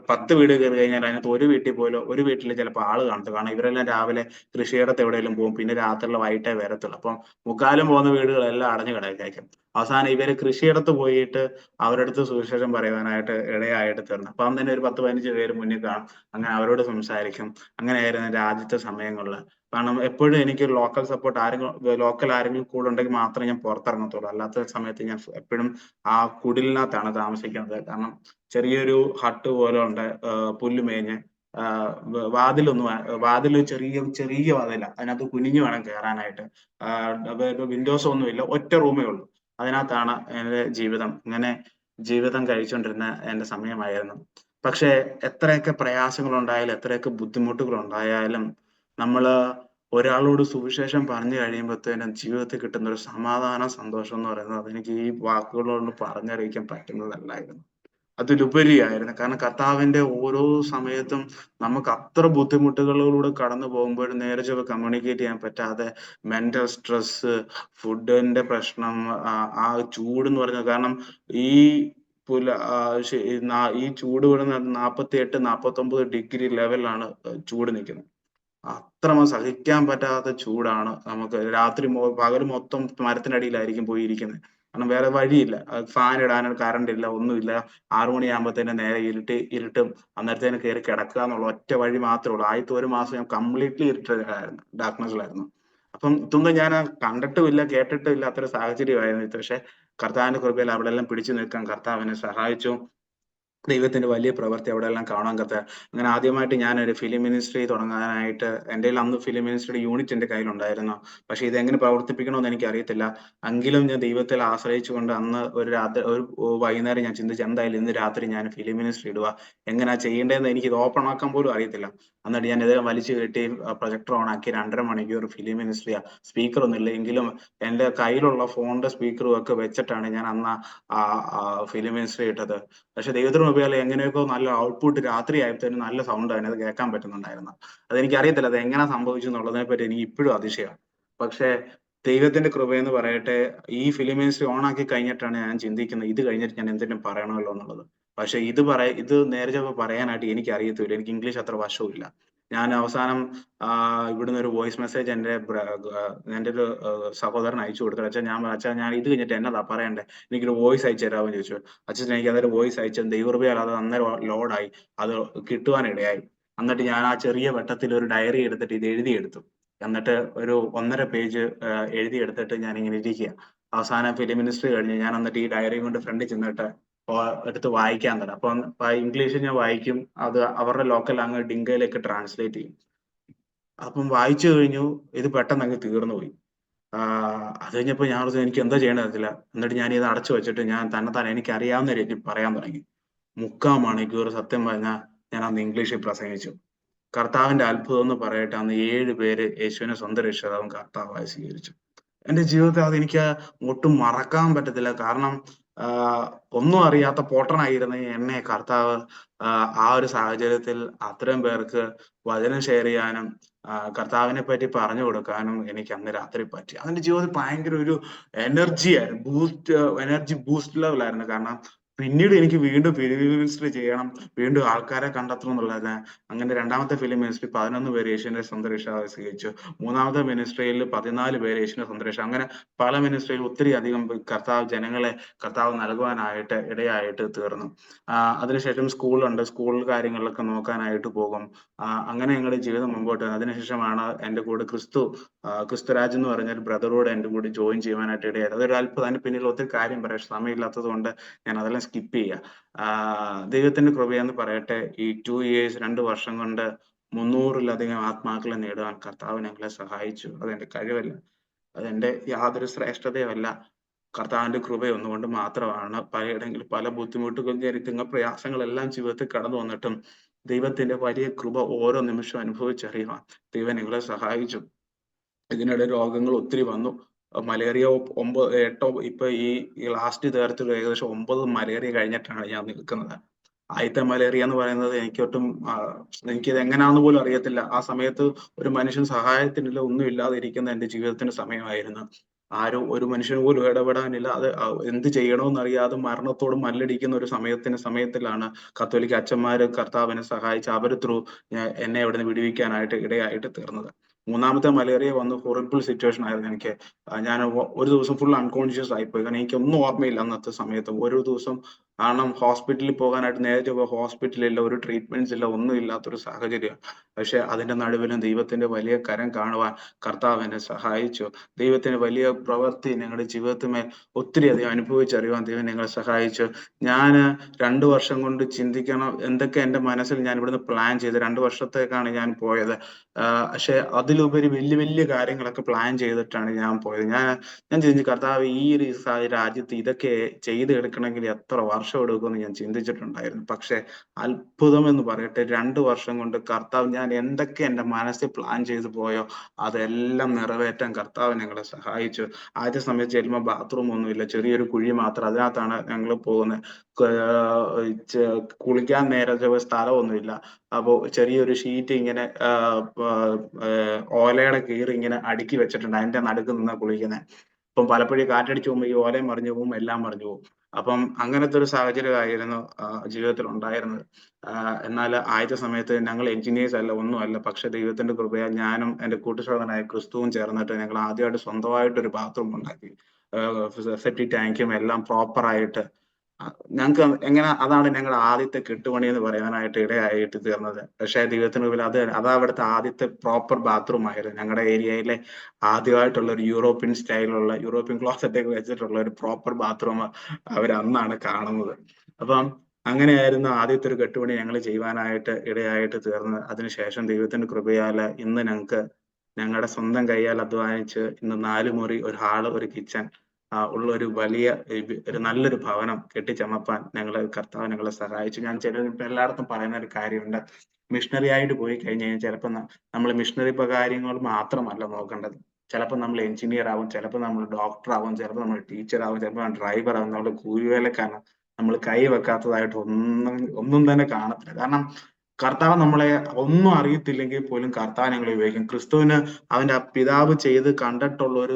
10 വീട് കേറി കഴിഞ്ഞാൽ അതിനകത്ത് ഒരു വീട്ടിൽ പോലും ഒരു വീട്ടില് ചിലപ്പോ ആള് കാണത്തില്ല. കാരണം ഇവരെല്ലാം രാവിലെ കൃഷിയിടത്ത് എവിടെയെങ്കിലും പോകും. പിന്നെ രാത്രിയില് വൈകിട്ടേ വരത്തുള്ളൂ. അപ്പം മുക്കാലും പോകുന്ന വീടുകളെല്ലാം അടഞ്ഞു കിടക്കായിരിക്കും. അവസാനം ഇവര് കൃഷിയിടത്ത് പോയിട്ട് അവരുടെ അടുത്ത് സുവിശേഷം പറയുവാനായിട്ട് ഇടയായിട്ട് തീർന്നു. അപ്പം തന്നെ ഒരു 10, 15 പേര് മുന്നിൽ കാണും. അങ്ങനെ അവരോട് സംസാരിക്കും. അങ്ങനെയായിരുന്നു എന്റെ ആദ്യത്തെ സമയങ്ങളില്. കാരണം എപ്പോഴും എനിക്ക് ലോക്കൽ ആരെങ്കിലും കൂടെ ഉണ്ടെങ്കിൽ മാത്രമേ ഞാൻ പുറത്തിറങ്ങത്തുള്ളൂ. അല്ലാത്ത സമയത്ത് ഞാൻ എപ്പഴും ആ കുടിലിനകത്താണ് താമസിക്കുന്നത്. കാരണം ചെറിയൊരു ഹട്ട് പോലെ ഉണ്ട്. പുല്ല് മേഞ്ഞ് വാതില് ചെറിയ വാതിലാ. അതിനകത്ത് കുനിഞ്ഞു വേണം കേറാനായിട്ട്. വിൻഡോസ് ഒന്നുമില്ല. ഒറ്റ റൂമേ ഉള്ളൂ. അതിനകത്താണ് എന്റെ ജീവിതം. ഇങ്ങനെ ജീവിതം കഴിച്ചുകൊണ്ടിരുന്ന എന്റെ സമയമായിരുന്നു. പക്ഷേ എത്രയൊക്കെ പ്രയാസങ്ങളുണ്ടായാലും, എത്രയൊക്കെ ബുദ്ധിമുട്ടുകളുണ്ടായാലും നമ്മള് ഒരാളോട് സുവിശേഷം പറഞ്ഞു കഴിയുമ്പത്തേനും ജീവിതത്തിൽ കിട്ടുന്ന ഒരു സമാധാനം, സന്തോഷം എന്ന് പറയുന്നത് അതെനിക്ക് ഈ വാക്കുകളോട് പറഞ്ഞറിയിക്കാൻ പറ്റുന്നതല്ലായിരുന്നു. അതിലുപരിയായിരുന്നു. കാരണം കർത്താവിന്റെ ഓരോ സമയത്തും നമുക്ക് അത്ര ബുദ്ധിമുട്ടുകളിലൂടെ കടന്നു പോകുമ്പോഴും നേരെ ചൊവ്വെ കമ്മ്യൂണിക്കേറ്റ് ചെയ്യാൻ പറ്റാതെ മെന്റൽ സ്ട്രെസ്സ്, ഫുഡിന്റെ പ്രശ്നം, ആ ചൂടെന്ന് പറയുന്നത് കാരണം ഈ പുല ആഹ് ശെ ഈ ചൂട് ഇവിടെ 48, 49 ഡിഗ്രി ലെവലിലാണ് ചൂട് നിൽക്കുന്നത്. അത്രമേൽ സഹിക്കാൻ പറ്റാത്ത ചൂടാണ് നമുക്ക്. പകല് മൊത്തം മരത്തിനടിയിലായിരിക്കും പോയി ഇരിക്കുന്നെ. കാരണം വേറെ വഴിയില്ല. ഫാൻ ഇടാനും കറണ്ട് ഇല്ല, ഒന്നുമില്ല. 6 മണിയാകുമ്പത്തേനും നേരെ ഇരുട്ടും. അന്നേരത്തേനും കേറി കിടക്കുക എന്നുള്ള ഒറ്റ വഴി മാത്രേ ഉള്ളൂ. ആദ്യത്തെ 1 മാസം ഞാൻ കംപ്ലീറ്റ്ലി ഇരുട്ടിലായിരുന്നു. ഡാർക്ക്നെസ്സിലായിരുന്നു. അപ്പം ഇതൊന്നും ഞാൻ കണ്ടിട്ടുമില്ല, കേട്ടിട്ടും ഇല്ലാത്തൊരു സാഹചര്യമായിരുന്നു ഇത്. പക്ഷേ കർത്താവിന്റെ കൃപയാൽ അവിടെല്ലാം പിടിച്ചു നിൽക്കാൻ കർത്താവ് എന്നെ സഹായിച്ചു. ദൈവത്തിന്റെ വലിയ പ്രവൃത്തി അവിടെയെല്ലാം കാണാൻ അങ്ങനെ ആദ്യമായിട്ട് ഞാനൊരു ഫിലിം മിനിസ്ട്രി തുടങ്ങാനായിട്ട് എന്റേൽ അന്ന് ഫിലിം മിനിസ്ട്രിയുടെ യൂണിറ്റ് എന്റെ കയ്യിലുണ്ടായിരുന്നു. പക്ഷേ ഇതെങ്ങനെ പ്രവർത്തിപ്പിക്കണമെന്ന് എനിക്കറിയത്തില്ല. എങ്കിലും ഞാൻ ദൈവത്തിൽ ആശ്രയിച്ചുകൊണ്ട് അന്ന് ഒരു വൈകുന്നേരം ഞാൻ ചിന്തിച്ചു എന്തായാലും ഇന്ന് രാത്രി ഞാൻ ഫിലിം മിനിസ്ട്രി ഇടുക. എങ്ങനാ ചെയ്യേണ്ടതെന്ന് എനിക്കിത് ഓപ്പൺ ആക്കാൻ പോലും അറിയത്തില്ല. എന്നിട്ട് ഞാൻ ഇത് വലിച്ചു കെട്ടി പ്രൊജക്ടർ ഓൺ ആക്കി 2.5 മണിക്കൂർ ഫിലിം മിനിസ്ട്രിയാ. സ്പീക്കർ ഒന്നുമില്ല. എങ്കിലും എന്റെ കയ്യിലുള്ള ഫോണിന്റെ സ്പീക്കറും ഒക്കെ വെച്ചിട്ടാണ് ഞാൻ അന്ന് ഫിലിം മിനിസ്ട്രി ഇട്ടത്. പക്ഷെ ദൈവത്തിന് കൃപയാൽ എങ്ങനെയൊക്കെയോ നല്ല ഔട്ട്പുട്ട് രാത്രിയായപ്പോഴത്തേനും നല്ല സൗണ്ട് അതിനകത്ത് കേൾക്കാൻ പറ്റുന്നുണ്ടായിരുന്നു. അതെനിക്കറിയത്തില്ല അത് എങ്ങനെ സംഭവിച്ചു എന്നുള്ളതിനെ പറ്റി എനിക്ക് ഇപ്പോഴും അതിശയമാണ്. പക്ഷേ ദൈവത്തിന്റെ കൃപയെന്ന് പറയട്ടെ, ഈ ഫിലിം മിനിസ്ട്രി ഓൺ ആക്കി കഴിഞ്ഞിട്ടാണ് ഞാൻ ചിന്തിക്കുന്നത് ഇത് കഴിഞ്ഞിട്ട് ഞാൻ എന്തെങ്കിലും പറയണമല്ലോ എന്നുള്ളത്. പക്ഷെ ഇത് നേരെ ചൊവ്വെ പറയാനായിട്ട് എനിക്കറിയത്തുമില്ല. എനിക്ക് ഇംഗ്ലീഷ് അത്ര വശവുമില്ല. ഞാൻ അവസാനം ഇവിടുന്ന് ഒരു വോയിസ് മെസ്സേജ് എന്റെ ഒരു സഹോദരൻ അയച്ചു കൊടുത്തു. "അച്ഛാ ഞാൻ ഇത് കഴിഞ്ഞിട്ട് എന്നതാ പറയണ്ടേ? എനിക്കൊരു വോയിസ് അയച്ചു തരാമോ?" എന്ന് ചോദിച്ചു. അച്ഛൻ എനിക്ക് അതൊരു വോയിസ് അയച്ചു. ദൈവകൃപയാൽ അത് അന്നേരം ലോഡായി. അത് കിട്ടുവാനിടയായി. എന്നിട്ട് ഞാൻ ആ ചെറിയ വട്ടത്തിൽ ഒരു ഡയറി എടുത്തിട്ട് ഇത് എഴുതിയെടുത്തു. എന്നിട്ട് ഒരു 1.5 പേജ് എഴുതിയെടുത്തിട്ട് ഞാനിങ്ങനെ ഇരിക്കുക. അവസാനം ഫിലിം മിനിസ്ട്രി കഴിഞ്ഞ് ഞാൻ എന്നിട്ട് ഈ ഡയറിയും കൊണ്ട് ഫ്രണ്ടിൽ ചെന്നിട്ട് എടുത്ത് വായിക്കാൻ തുടങ്ങി. അപ്പം ഇംഗ്ലീഷ് ഞാൻ വായിക്കും. അത് അവരുടെ ലോക്കൽ ലാംഗ്വേജ് ഡിങ്കയിലേക്ക് ട്രാൻസ്ലേറ്റ് ചെയ്യും. അപ്പം വായിച്ചു കഴിഞ്ഞു. ഇത് പെട്ടെന്ന് അങ്ങ് തീർന്നു പോയി. അത് കഴിഞ്ഞപ്പോ ഞാൻ ഓർത്തു എനിക്ക് എന്താ ചെയ്യേണ്ടത് അറിയത്തില്ല. എന്നിട്ട് ഞാനിത് അടച്ചു വെച്ചിട്ട് ഞാൻ തന്നെത്താനെ എനിക്കറിയാവുന്ന രീതിയിൽ പറയാൻ തുടങ്ങി. 3/4 മണിക്കൂർ സത്യം പറഞ്ഞാൽ ഞാൻ അന്ന് ഇംഗ്ലീഷിൽ പ്രസംഗിച്ചു. കർത്താവിന്റെ അത്ഭുതം എന്ന് പറയട്ടെ, അന്ന് 7 പേര് യേശുവിനെ സ്വന്തം രക്ഷിതാവും കർത്താവായി സ്വീകരിച്ചു. എന്റെ ജീവിതത്തിൽ അതെനിക്ക് ഒട്ടും മറക്കാൻ പറ്റത്തില്ല. കാരണം ആഹ് ഒന്നും അറിയാത്ത പൊട്ടനായിരുന്ന എന്നെ കർത്താവ് ആ ഒരു സാഹചര്യത്തിൽ അത്രയും പേർക്ക് വചനം ഷെയർ ചെയ്യാനും കർത്താവിനെ പറ്റി പറഞ്ഞു കൊടുക്കാനും എനിക്ക് അന്ന് രാത്രി പറ്റി. അതെന്റെ ജീവിതത്തിൽ ഭയങ്കര ഒരു എനർജിയായിരുന്നു. എനർജി ബൂസ്റ്റ് ലെവൽ ആയിരുന്നു. കാരണം പിന്നീട് എനിക്ക് വീണ്ടും ഫിലിം മിനിസ്ട്രി ചെയ്യണം. വീണ്ടും ആൾക്കാരെ കണ്ടെത്തണം എന്നുള്ളത്. അങ്ങനെ രണ്ടാമത്തെ ഫിലിം മിനിസ്ട്രി 11 പേര് യേശുവിനെ സ്വന്തം രക്ഷിതാവായി സ്വീകരിച്ചു. മൂന്നാമത്തെ മിനിസ്ട്രിയിൽ 14 പേര് യേശുവിനെ സ്വന്തം രക്ഷ അങ്ങനെ പല മിനിസ്ട്രിയിൽ ഒത്തിരി അധികം കർത്താവ് ജനങ്ങളെ കർത്താവ് നൽകുവാനായിട്ട് ഇടയായിട്ട് തീർന്നു. അതിനുശേഷം സ്കൂളുണ്ട്. സ്കൂൾ കാര്യങ്ങളിലൊക്കെ നോക്കാനായിട്ട് പോകും. അങ്ങനെ ഞങ്ങളുടെ ജീവിതം മുമ്പോട്ട് പോകുന്നു. അതിനുശേഷമാണ് എന്റെ കൂടെ ക്രിസ്തുരാജ് എന്ന് പറഞ്ഞ ഒരു ബ്രദർ കൂടെ എന്റെ കൂടെ ജോയിൻ ചെയ്യുവാനായിട്ട് ഇടയായത്. അതൊരു അത്ഭുതം. അതിന് പിന്നിൽ ഒത്തിരി കാര്യം പറയാം. പക്ഷെ സമയമില്ലാത്തത് കൊണ്ട് ഞാൻ അതെല്ലാം സ്കിപ്പ് ചെയ്യാം. ദൈവത്തിന്റെ കൃപയെന്ന് പറയട്ടെ, ഈ 2 ഇയേഴ്സ് 2 വർഷം കൊണ്ട് 300-ലധികം ആത്മാക്കളെ നേടുവാൻ കർത്താവ് ഞങ്ങളെ സഹായിച്ചു. അതെന്റെ കഴിവല്ല. അതെന്റെ യാതൊരു ശ്രേഷ്ഠതയുമല്ല. കർത്താവിന്റെ കൃപ ഒന്നുകൊണ്ട് മാത്രമാണ്. പലയിടങ്ങളിൽ പല ബുദ്ധിമുട്ടുകൾ, ഞെരുക്കങ്ങൾ, പ്രയാസങ്ങളെല്ലാം ജീവിതത്തിൽ കടന്നു വന്നിട്ടും ദൈവത്തിന്റെ വലിയ കൃപ ഓരോ നിമിഷവും അനുഭവിച്ചറിയുവാൻ ദൈവം ഞങ്ങളെ സഹായിച്ചു. ഇതിനിടെ രോഗങ്ങൾ ഒത്തിരി വന്നു. മലേറിയ 8 ഇപ്പൊ ഈ ലാസ്റ്റ് തരത്തിൽ ഏകദേശം 9 മലേറിയ കഴിഞ്ഞിട്ടാണ് ഞാൻ നിൽക്കുന്നത്. ആദ്യത്തെ മലേറിയ എന്ന് പറയുന്നത് എനിക്കൊട്ടും എനിക്കിത് എങ്ങനെയാന്ന് പോലും അറിയത്തില്ല. ആ സമയത്ത് ഒരു മനുഷ്യൻ സഹായത്തിനില്ല, ഒന്നും ഇല്ലാതെ ഇരിക്കുന്ന എന്റെ ജീവിതത്തിന്റെ സമയമായിരുന്നു. ആരും ഒരു മനുഷ്യന് പോലും ഇടപെടാനില്ല. അത് എന്ത് ചെയ്യണമെന്നറിയാതെ മരണത്തോട് മല്ലടിക്കുന്ന ഒരു സമയത്തിലാണ് കത്തോലിക്ക അച്ഛന്മാര് കർത്താവിനെ സഹായിച്ച് അവര് ത്രൂ എന്നെ അവിടുന്ന് വിടുവിക്കാനായിട്ട് ഇടയായിട്ട് തീർന്നത്. മൂന്നാമത്തെ മലേറിയ വന്നു. ഹൊറിബിൾ സിറ്റുവേഷൻ ആയിരുന്നു എനിക്ക്. ഞാൻ ഒരു ദിവസം ഫുൾ അൺകോൺഷ്യസ് ആയിപ്പോയി. കാരണം എനിക്കൊന്നും ഓർമ്മയില്ല അന്നത്തെ സമയത്ത്. ഒരു ദിവസം കാരണം ഹോസ്പിറ്റലിൽ പോകാനായിട്ട് നേരെ ചൊവ്വെ ഹോസ്പിറ്റലില്ല, ഒരു ട്രീറ്റ്മെന്റ്സ് ഇല്ല, ഒന്നും ഇല്ലാത്തൊരു സാഹചര്യം. പക്ഷെ അതിന്റെ നടുവിലും ദൈവത്തിന്റെ വലിയ കരം കാണുവാൻ കർത്താവ് എന്നെ സഹായിച്ചു. ദൈവത്തിന്റെ വലിയ പ്രവൃത്തി ഞങ്ങളുടെ ജീവിതത്തിന്മേൽ ഒത്തിരി അധികം അനുഭവിച്ചറിയുവാൻ ദൈവം ഞങ്ങളെ സഹായിച്ചു. ഞാന് 2 വർഷം കൊണ്ട് ചിന്തിക്കണം എന്തൊക്കെ എന്റെ മനസ്സിൽ ഞാൻ ഇവിടുന്ന് പ്ലാൻ ചെയ്ത് 2 വർഷത്തേക്കാണ് ഞാൻ പോയത്. പക്ഷെ അതിലുപരി വലിയ വലിയ കാര്യങ്ങളൊക്കെ പ്ലാൻ ചെയ്തിട്ടാണ് ഞാൻ പോയത്. ഞാൻ ചിന്തിച്ചു കർത്താവേ ഈ ഒരു രാജ്യത്ത് ഇതൊക്കെ ചെയ്തെടുക്കണമെങ്കിൽ എത്ര വർഷം എടുക്കുമെന്ന് ഞാൻ ചിന്തിച്ചിട്ടുണ്ടായിരുന്നു. പക്ഷെ അത്ഭുതം എന്ന് പറയട്ടെ, 2 വർഷം കൊണ്ട് കർത്താവ് ഞാൻ എന്തൊക്കെ എന്റെ മനസ്സിൽ പ്ലാൻ ചെയ്തു പോയോ അതെല്ലാം നിറവേറ്റാൻ കർത്താവ് ഞങ്ങളെ സഹായിച്ചു. ആദ്യ സമയത്ത് ചെല്ലുമ്പോൾ ബാത്റൂം ഒന്നുമില്ല. ചെറിയൊരു കുഴി മാത്രം. അതിനകത്താണ് ഞങ്ങള് പോകുന്നെ. കുളിക്കാൻ നേരെ സ്ഥലമൊന്നുമില്ല. അപ്പൊ ചെറിയൊരു ഷീറ്റ് ഇങ്ങനെ ഓലയുടെ കീറി ഇങ്ങനെ അടുക്കി വെച്ചിട്ടുണ്ട്. അതിന്റെ നടുക്ക് നിന്നാ കുളിക്കുന്നെ. അപ്പം പലപ്പോഴും കാറ്റടിച്ച് പോകുമ്പോ ഈ ഓലയും മറിഞ്ഞു പോകും, എല്ലാം മറിഞ്ഞു പോകും. അപ്പം അങ്ങനത്തെ ഒരു സാഹചര്യമായിരുന്നു ജീവിതത്തിൽ ഉണ്ടായിരുന്നത്. എന്നാൽ ആദ്യത്തെ സമയത്ത് ഞങ്ങൾ എഞ്ചിനീയേഴ്സ് അല്ല, ഒന്നുമല്ല. പക്ഷെ ദൈവത്തിന്റെ കൃപയാൽ ഞാനും എന്റെ കൂട്ടുസഹോദരനായ ക്രിസ്തുവും ചേർന്നിട്ട് ഞങ്ങൾ ആദ്യമായിട്ട് സ്വന്തമായിട്ടൊരു ബാത്റൂം ഉണ്ടാക്കി. സെപ്റ്റിക് ടാങ്കും എല്ലാം പ്രോപ്പർ ആയിട്ട് ഞങ്ങക്ക് എങ്ങനെ അതാണ് ഞങ്ങളുടെ ആദ്യത്തെ കെട്ടുപണി എന്ന് പറയാനായിട്ട് ഇടയായിട്ട് തീർന്നത്. പക്ഷേ ദൈവത്തിന് മുമ്പിൽ അതാ അവിടുത്തെ ആദ്യത്തെ പ്രോപ്പർ ബാത്റൂം ആയിരുന്നു. ഞങ്ങളുടെ ഏരിയയിലെ ആദ്യമായിട്ടുള്ള ഒരു യൂറോപ്യൻ സ്റ്റൈലുള്ള യൂറോപ്യൻ ക്ലോസറ്റ് ഒക്കെ വെച്ചിട്ടുള്ള ഒരു പ്രോപ്പർ ബാത്റൂം അവർ അന്നാണ് കാണുന്നത്. അപ്പം അങ്ങനെയായിരുന്നു ആദ്യത്തെ ഒരു കെട്ടുപണി ഞങ്ങൾ ചെയ്യുവാനായിട്ട് ഇടയായിട്ട് തീർന്നത്. അതിനുശേഷം ദൈവത്തിന്റെ കൃപയാല് ഇന്ന് ഞങ്ങൾക്ക് ഞങ്ങളുടെ സ്വന്തം കൈയാൽ അധ്വാനിച്ച് ഇന്ന് 4 മുറി, ഒരു ഹാള്, ഒരു കിച്ചൺ ഉള്ള ഒരു വലിയ ഒരു നല്ലൊരു ഭവനം കെട്ടിച്ചമപ്പാൻ കർത്താവ് ഞങ്ങളെ സഹായിച്ചു. ഞാൻ ഇപ്പൊ എല്ലായിടത്തും പറയുന്ന ഒരു കാര്യമുണ്ട്. മിഷണറി ആയിട്ട് പോയി കഴിഞ്ഞ് കഴിഞ്ഞാൽ ചിലപ്പോ നമ്മൾ മിഷണറി കാര്യങ്ങൾ മാത്രമല്ല നോക്കേണ്ടത്. ചിലപ്പോൾ നമ്മൾ എഞ്ചിനീയർ ആവും, ചിലപ്പോൾ നമ്മൾ ഡോക്ടർ ആവും, ചിലപ്പോൾ നമ്മൾ ടീച്ചർ ആവും, ചിലപ്പോൾ ഡ്രൈവർ ആവും, നമ്മൾ കൂലിവേലക്കാരൻ. നമ്മൾ കൈ വെക്കാത്തതായിട്ട് ഒന്നും തന്നെ കാണത്തില്ല. കാരണം കർത്താവ് നമ്മളെ ഒന്നും അറിയത്തില്ലെങ്കിൽ പോലും കർത്താവ് ഞങ്ങളെ ഉപയോഗിക്കും. ക്രിസ്തുവിന് അവന്റെ പിതാവ് ചെയ്ത് കണ്ടിട്ടുള്ളതേ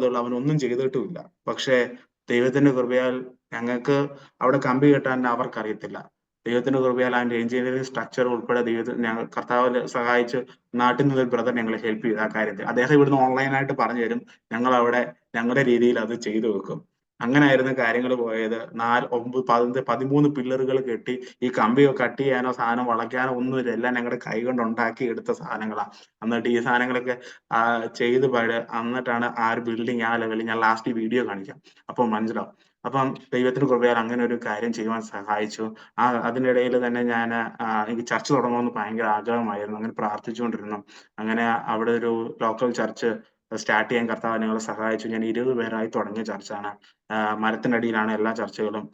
ഉള്ളൂ. അവൻ ഒന്നും ചെയ്തിട്ടുമില്ല. പക്ഷേ ദൈവത്തിന്റെ കൃപയാൽ ഞങ്ങൾക്ക് അവിടെ കമ്പി കെട്ടാൻ അവർക്കറിയത്തില്ല. ദൈവത്തിന്റെ കൃപയാൽ അതിന്റെ എഞ്ചിനീയറിംഗ് സ്ട്രക്ചർ ഉൾപ്പെടെ കർത്താവ് സഹായിച്ച് നാട്ടിൽ നിന്നൊരു ബ്രദർ ഞങ്ങളെ ഹെൽപ്പ് ചെയ്തു ആ കാര്യത്തിൽ. അദ്ദേഹം ഇവിടുന്ന് ഓൺലൈനായിട്ട് പറഞ്ഞു തരും. ഞങ്ങൾ അവിടെ ഞങ്ങളുടെ രീതിയിൽ അത് ചെയ്തു വെക്കും. അങ്ങനെയായിരുന്നു കാര്യങ്ങൾ പോയത്. 13 പില്ലറുകൾ കെട്ടി ഈ കമ്പി കട്ട് ചെയ്യാനോ സാധനം വളയ്ക്കാനോ ഒന്നുമില്ല. എല്ലാം ഞങ്ങളുടെ കൈ കൊണ്ട് ഉണ്ടാക്കി എടുത്ത സാധനങ്ങളാ. എന്നിട്ട് ഈ സാധനങ്ങളൊക്കെ ചെയ്ത് എന്നിട്ടാണ് ആ ഒരു ബിൽഡിംഗ് ആ ലെവലിൽ ഞാൻ ലാസ്റ്റ് വീഡിയോ കാണിക്കാം. അപ്പോൾ മനസ്സിലാവും. അപ്പം ദൈവത്തിന്റെ കൃപയാൽ അങ്ങനെ ഒരു കാര്യം ചെയ്യുവാൻ സഹായിച്ചു. അതിനിടയിൽ തന്നെ എനിക്ക് ചർച്ച് തുടങ്ങണമെന്ന് ഭയങ്കര ആഗ്രഹമായിരുന്നു. അങ്ങനെ പ്രാർത്ഥിച്ചുകൊണ്ടിരുന്നു. അങ്ങനെ അവിടെ ഒരു ലോക്കൽ ചർച്ച് സ്റ്റാർട്ട് ചെയ്യാൻ കർത്താവ് ഞങ്ങളെ സഹായിച്ചു. ഞാൻ 20 പേരായി തുടങ്ങിയ ചർച്ചാണ്. മരത്തിനടിയിലാണ് എല്ലാ ചർച്ചകളും.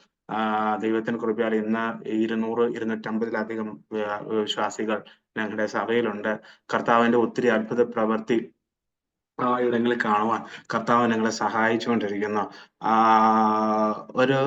ദൈവത്തിന്റെ കൃപയാൽ ഇന്ന് 200, 250-ലധികം വിശ്വാസികൾ ഞങ്ങളുടെ സഭയിലുണ്ട്. കർത്താവിന്റെ ഒത്തിരി അത്ഭുത പ്രവൃത്തി ഇടങ്ങളിൽ കാണുവാൻ കർത്താവ് ഞങ്ങളെ സഹായിച്ചുകൊണ്ടിരിക്കുന്നു. ഒരു